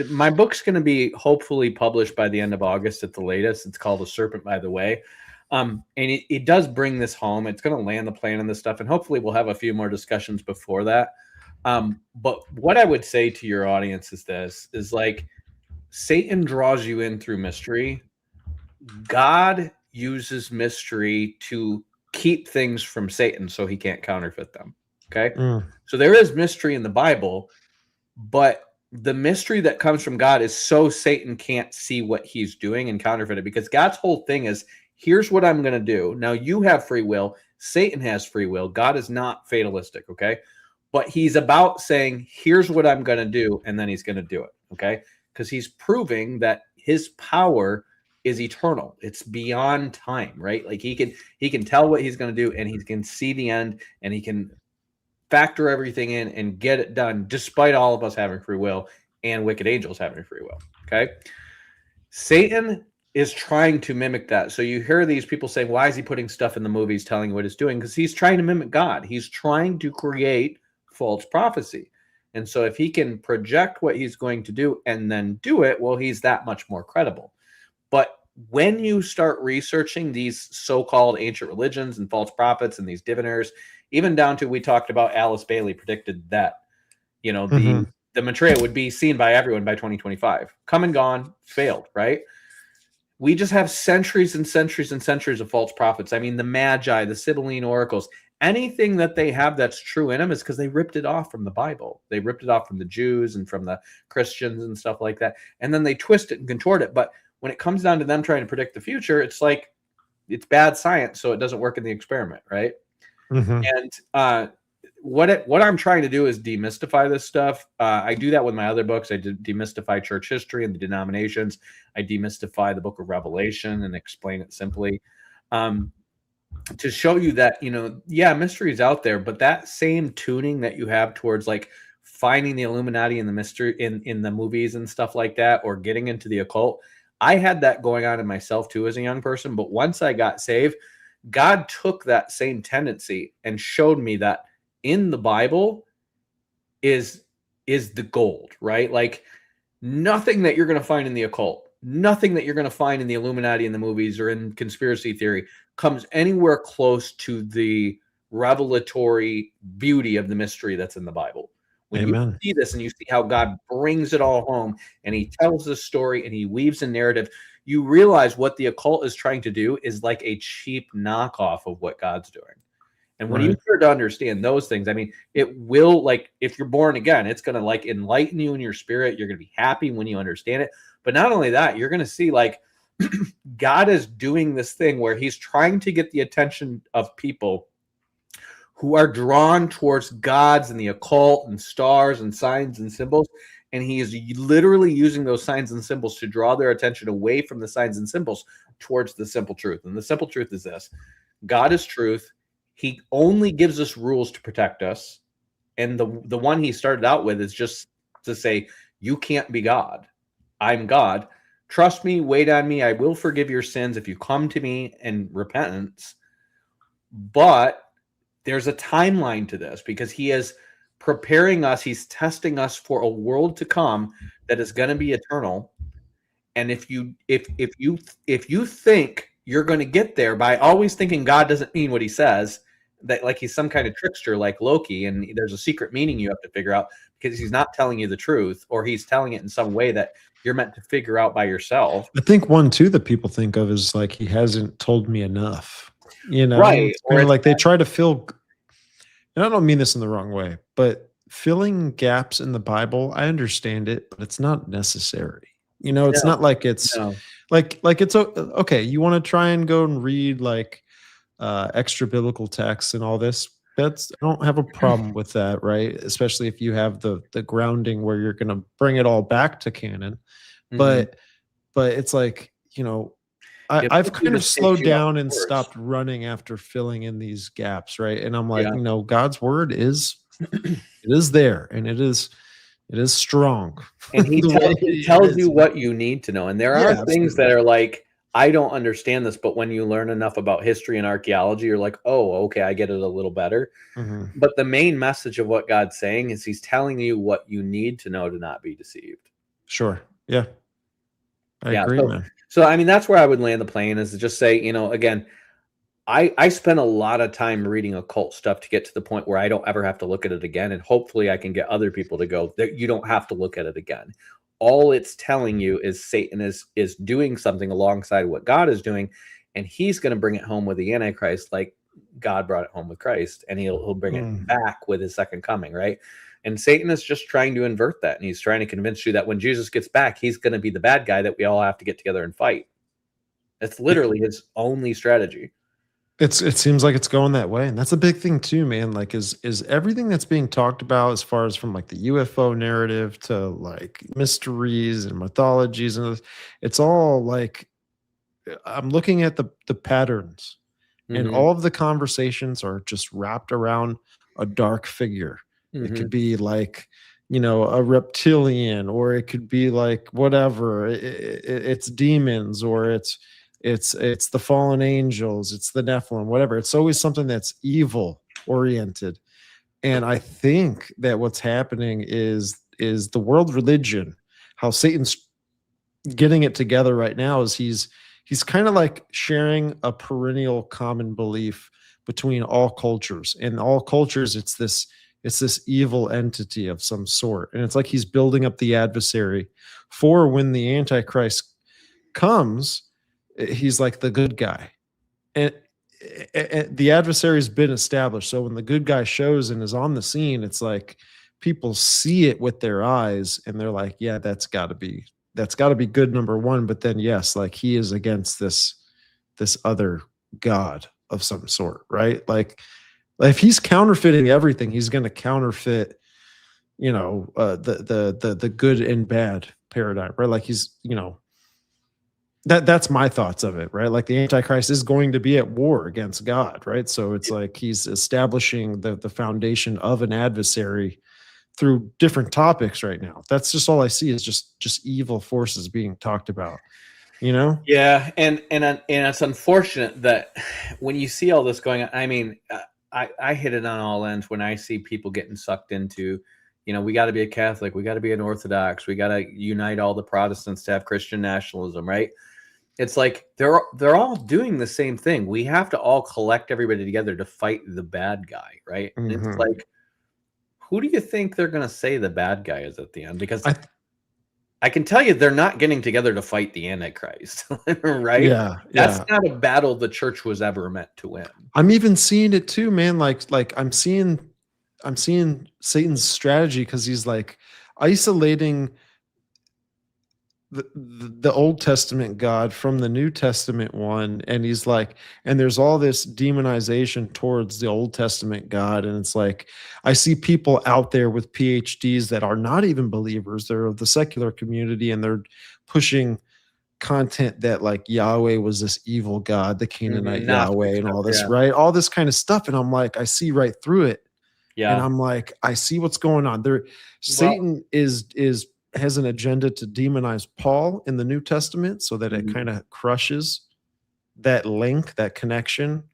my book's going to be hopefully published by the end of August at the latest. It's called A Serpent by the Way. And it does bring this home. It's going to land the plane on this stuff, and hopefully we'll have a few more discussions before that. But what I would say to your audience is this, is like, Satan draws you in through mystery. God uses mystery to keep things from Satan so he can't counterfeit them. Okay. So there is mystery in the Bible, but the mystery that comes from God is so Satan can't see what he's doing and counterfeit it, because God's whole thing is, here's what I'm going to do. Now you have free will. Satan has free will. God is not fatalistic. Okay. But he's about saying, here's what I'm going to do. And then he's going to do it. Okay. Because he's proving that his power is eternal. It's beyond time, right? Like he can tell what he's going to do, and he can see the end, and he can factor everything in and get it done, despite all of us having free will and wicked angels having free will. Okay. Satan is trying to mimic that. So you hear these people saying, why is he putting stuff in the movies telling you what he's doing? Because he's trying to mimic God. He's trying to create false prophecy. And so if he can project what he's going to do and then do it, well, he's that much more credible. But when you start researching these so-called ancient religions and false prophets and these diviners, even down to, we talked about Alice Bailey predicted that, the Maitreya would be seen by everyone by 2025. Come and gone, failed, right? We just have centuries and centuries and centuries of false prophets. I mean, the Magi, the Sibylline oracles, anything that they have that's true in them is because they ripped it off from the Bible. They ripped it off from the Jews and from the Christians and stuff like that. And then they twist it and contort it. But when it comes down to them trying to predict the future, it's like, it's bad science, so it doesn't work in the experiment, right? And what I'm trying to do is demystify this stuff. I do that with my other books. I demystify church history and the denominations. I demystify the book of Revelation and explain it simply. To show you that, mystery is out there, but that same tuning that you have towards like finding the Illuminati and the mystery in the movies and stuff like that, or getting into the occult, I had that going on in myself too as a young person. But once I got saved, God took that same tendency and showed me that in the Bible is the gold, right? Like nothing that you're going to find in the occult, nothing that you're going to find in the Illuminati in the movies or in conspiracy theory comes anywhere close to the revelatory beauty of the mystery that's in the Bible. When you see this and you see how God brings it all home and he tells the story and he weaves a narrative, you realize what the occult is trying to do is like a cheap knockoff of what God's doing. And when you start to understand those things, I mean, it will, like, if you're born again, it's going to like enlighten you in your spirit. You're going to be happy when you understand it. But not only that, you're going to see like God is doing this thing where he's trying to get the attention of people who are drawn towards gods and the occult and stars and signs and symbols. And he is literally using those signs and symbols to draw their attention away from the signs and symbols towards the simple truth. And the simple truth is this: God is truth. He only gives us rules to protect us. And the one he started out with is just to say, you can't be God. I'm God. Trust me, wait on me. I will forgive your sins if you come to me in repentance. But there's a timeline to this because he is preparing us. He's testing us for a world to come that is going to be eternal. And if you think you're going to get there by always thinking God doesn't mean what he says, that like he's some kind of trickster like Loki, and there's a secret meaning you have to figure out because he's not telling you the truth, or he's telling it in some way that you're meant to figure out by yourself. I think one too that people think of is like, he hasn't told me enough, right? Or like they try to fill, and I don't mean this in the wrong way, but filling gaps in the Bible, I understand it, but it's not necessary. It's not like it's like it's okay. You want to try and go and read like extra biblical texts and all this. That's I don't have a problem with that, right? Especially if you have the grounding where you're going to bring it all back to canon. Mhm. But it's like, you know, It I've puts you kind to of stitch slowed you up down and first. stopped running after filling in these gaps, right? And I'm like, Yeah. you know, God's word is it is there, and it is strong. And The way he it tells you is. what you need to know. And there are Yeah, things that absolutely. are like, I don't understand this, but when you learn enough about history and archaeology, you're like, oh, okay, I get it a little better. Mhm. But the main message of what God's saying is he's telling you what you need to know to not be deceived. Sure. Yeah, I Yeah. agree, So man. I mean, that's where I would land the plane, is to just say, you know, again, I spend a lot of time reading occult stuff to get to the point where I don't ever have to look at it again. And hopefully I can get other people to go, that you don't have to look at it again. All it's telling you is Satan is doing something alongside what God is doing, and he's going to bring it home with the Antichrist, like God brought it home with Christ, and he'll bring it Mm. back with his second coming, right? And Satan is just trying to invert that, and he's trying to convince you that when Jesus gets back, he's going to be the bad guy that we all have to get together and fight. That's literally his only strategy. It seems like it's going that way, and that's a big thing too, man. Like, is everything that's being talked about as far as from like the UFO narrative to like mysteries and mythologies and it's all like I'm looking at the patterns, and Hmm. all of the conversations are just wrapped around a dark figure. It Hmm. could be like, you know, a reptilian, or it could be like whatever. It's demons, or it's the fallen angels, it's the Nephilim, whatever. It's always something that's evil oriented. And I think that what's happening is the world religion, how Satan's getting it together right now is he's kind of like sharing a perennial common belief between all cultures. And all cultures, it's this evil entity of some sort. And it's like he's building up the adversary for when the Antichrist comes, he's like the good guy. And, and the adversary's been established. So when the good guy shows and is on the scene, it's like people see it with their eyes and they're like, yeah, that's got to be good number one. But then yes, like he is against this other god of some sort, right? Like if he's counterfeiting everything, he's going to counterfeit, you know, the good and bad paradigm, right? Like he's, you know, that's my thoughts of it, right? Like the Antichrist is going to be at war against God, right? So it's like he's establishing the foundation of an adversary through different topics right now. That's just all I see is just evil forces being talked about, you know? Yeah, and it's unfortunate that when you see all this going on. I mean, I hit it on all ends when I see people getting sucked into, you know, we got to be a Catholic, we got to be an Orthodox, we got to unite all the Protestants to have Christian nationalism, right? It's like they're all doing the same thing. We have to all collect everybody together to fight the bad guy, right? And it's Hmm. like, who do you think they're going to say the bad guy is at the end? Because I I can tell you they're not getting together to fight the Antichrist, right? Yeah, That's yeah. not a battle the church was ever meant to win. I'm even seeing it too, man. Like I'm seeing Satan's strategy because he's like isolating the Old Testament God from the New Testament one, and he's like, and there's all this demonization towards the Old Testament God, and it's like I see people out there with PhDs that are not even believers; they're of the secular community, and they're pushing content that like Yahweh was this evil God, the Canaanite Gnostic Yahweh, and stuff, all this, yeah. right? All this kind of stuff, and I'm like, I see right through it, and Yeah. I'm like, I see what's going on there. Well, Satan is has an agenda to demonize Paul in the New Testament so that it mhm, kind of crushes that link, that connection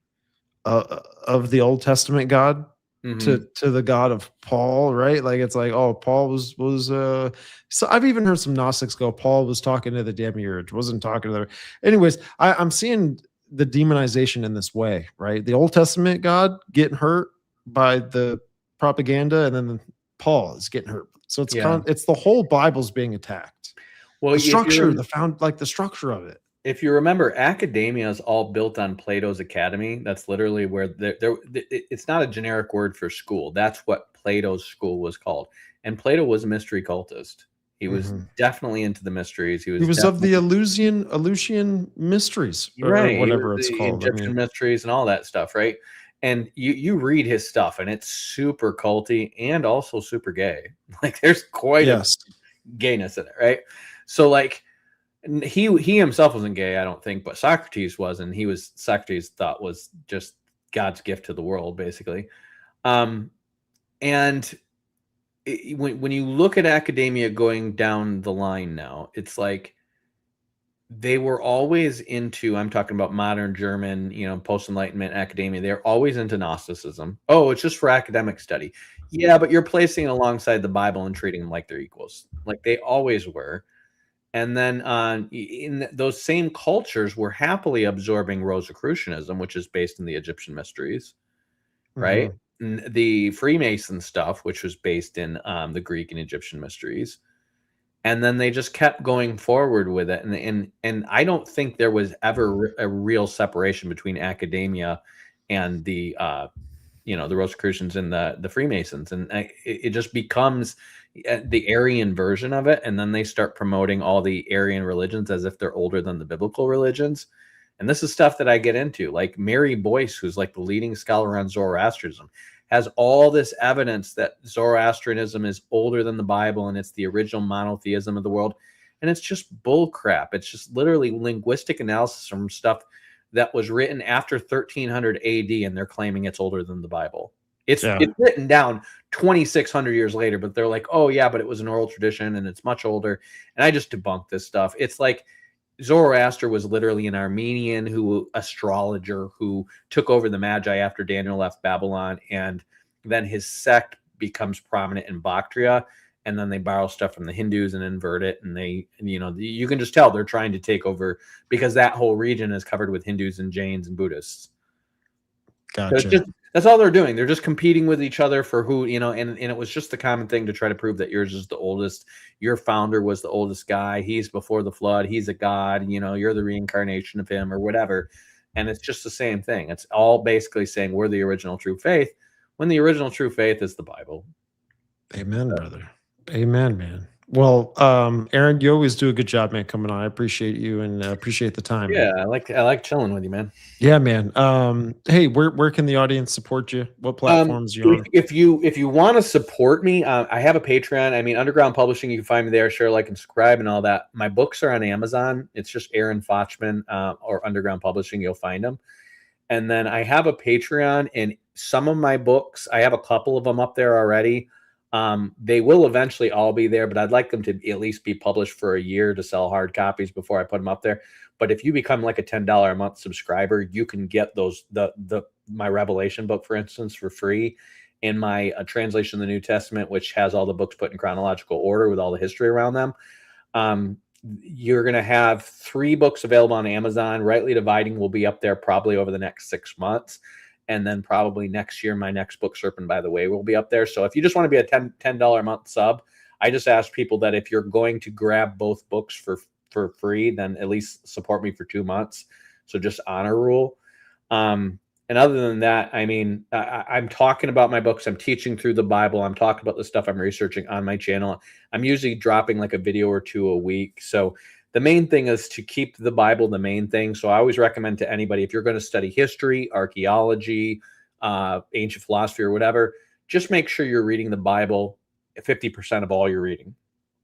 of the Old Testament God mhm. to the God of Paul, right? Like it's like, oh, Paul was so I've even heard some Gnostics go, Paul was talking to the demiurge, wasn't talking to the anyways. I'm seeing the demonization in this way, right? The Old Testament God getting hurt by the propaganda, and then Paul is getting hurt. So Yeah. it's the whole Bible's being attacked. Well, The structure, the structure of it. if you remember, academia is all built on Plato's academy. That's literally where it's not a generic word for school. That's what Plato's school was called. And Plato was a mystery cultist. He was definitely into the mysteries. He He was was of the definitely Eleusinian mysteries, or right. He was whatever it's the called. I Egyptian mean, mysteries and all that stuff, right? And you read his stuff, and it's super culty and also super gay. Like there's quite a yes, gayness in it, right? So like he himself wasn't gay, I don't think, but Socrates was, and Socrates thought was just God's gift to the world, basically. Um, and when you look at academia going down the line now, it's like they were always into, I'm talking about modern German, post-Enlightenment academia. They're always into Gnosticism. Oh, it's just for academic study. Yeah, but you're placing it alongside the Bible and treating them like they're equals. Like they always were. And then in those same cultures were happily absorbing Rosicrucianism, which is based in the Egyptian mysteries, right? The Freemason stuff, which was based in the Greek and Egyptian mysteries. And then they just kept going forward with it. And I don't think there was ever a real separation between academia and the Rosicrucians and the Freemasons. And it just becomes the Aryan version of it. And then they start promoting all the Aryan religions as if they're older than the biblical religions. And this is stuff that I get into, like Mary Boyce, who's like the leading scholar on Zoroastrianism, has all this evidence that Zoroastrianism is older than the Bible and it's the original monotheism of the world. And it's just bull crap. It's just literally linguistic analysis from stuff that was written after 1300 AD, and they're claiming it's older than the Bible. It's written down 2,600 years later, but they're like, oh yeah, but it was an oral tradition and it's much older. And I just debunked this stuff. It's like Zoroaster was literally an Armenian astrologer who took over the Magi after Daniel left Babylon, and then his sect becomes prominent in Bactria, and then they borrow stuff from the Hindus and invert it, and you can just tell they're trying to take over because that whole region is covered with Hindus and Jains and Buddhists. gotcha. That's all they're doing. They're just competing with each other for who, and it was just the common thing to try to prove that yours is the oldest. Your founder was the oldest guy. He's before the flood. He's a god. You're the reincarnation of him or whatever. And it's just the same thing. It's all basically saying we're the original true faith when the original true faith is the Bible. Amen, brother. Amen, man. Well, Aaron, you always do a good job, man, coming on. I appreciate you and appreciate the time. Yeah, man. I like chilling with you, man. Yeah, man. Hey, where can the audience support you? What platforms you on? If you want to support me, I have a Patreon. I mean, Underground Publishing, you can find me there. Share, like, and subscribe, and all that. My books are on Amazon. It's just Aaron Fochtman or Underground Publishing. You'll find them. And then I have a Patreon, and some of my books, I have a couple of them up there already. They will eventually all be there, but I'd like them to at least be published for a year to sell hard copies before I put them up there. But if you become like a $10 a month subscriber, you can get those my Revelation book, for instance, for free, and my translation of the New Testament, which has all the books put in chronological order with all the history around them. You're going to have 3 books available on Amazon. Rightly Dividing will be up there probably over the next 6 months. And then probably next year, my next book, Serpent by the Way, will be up there. So if you just want to be a $10 a month sub, I just ask people that if you're going to grab both books for free, then at least support me for 2 months. So just honor rule. And other than that, I mean, I'm talking about my books. I'm teaching through the Bible. I'm talking about the stuff I'm researching on my channel. I'm usually dropping like a video or 2 a week. So the main thing is to keep the Bible the main thing. So I always recommend to anybody, if you're going to study history, archaeology, ancient philosophy, or whatever, just make sure you're reading the Bible 50% of all you're reading.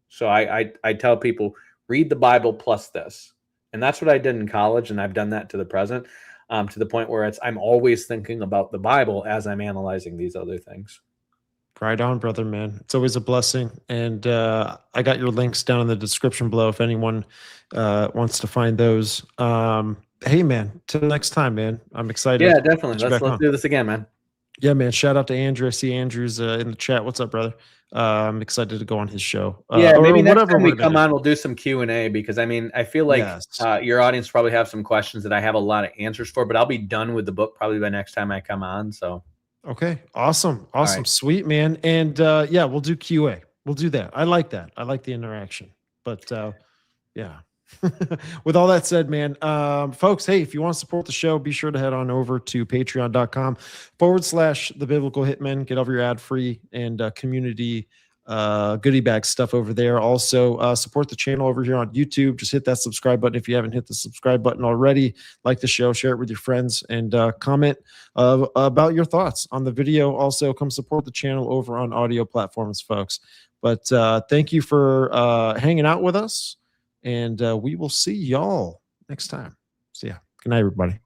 So I tell people, read the Bible plus this. And that's what I did in college, and I've done that to the present, to the point where I'm always thinking about the Bible as I'm analyzing these other things. Right on, brother, man. It's always a blessing. And I got your links down in the description below if anyone wants to find those. Hey, man, till next time, man. I'm excited. Yeah, definitely. Let's do this again, man. Yeah, man. Shout out to Andrew. I see Andrew's in the chat. What's up, brother? I'm excited to go on his show. Yeah, maybe next time we come on, we'll do some Q&A, because I mean, I feel like your audience probably have some questions that I have a lot of answers for, but I'll be done with the book probably by next time I come on. So. Okay. Awesome. Right. Sweet, man. And yeah, we'll do QA. We'll do that. I like that. I like the interaction. But yeah. With all that said, man, folks, hey, if you want to support the show, be sure to head on over to patreon.com/The Biblical Hitmen. Get over your ad-free and community goodie bag stuff over there. Also, support the channel over here on YouTube. Just hit that subscribe button if you haven't hit the subscribe button already. Like the show, share it with your friends, and comment about your thoughts on the video. Also, come support the channel over on audio platforms, folks. But thank you for hanging out with us, and we will see y'all next time. See ya. Good night, everybody.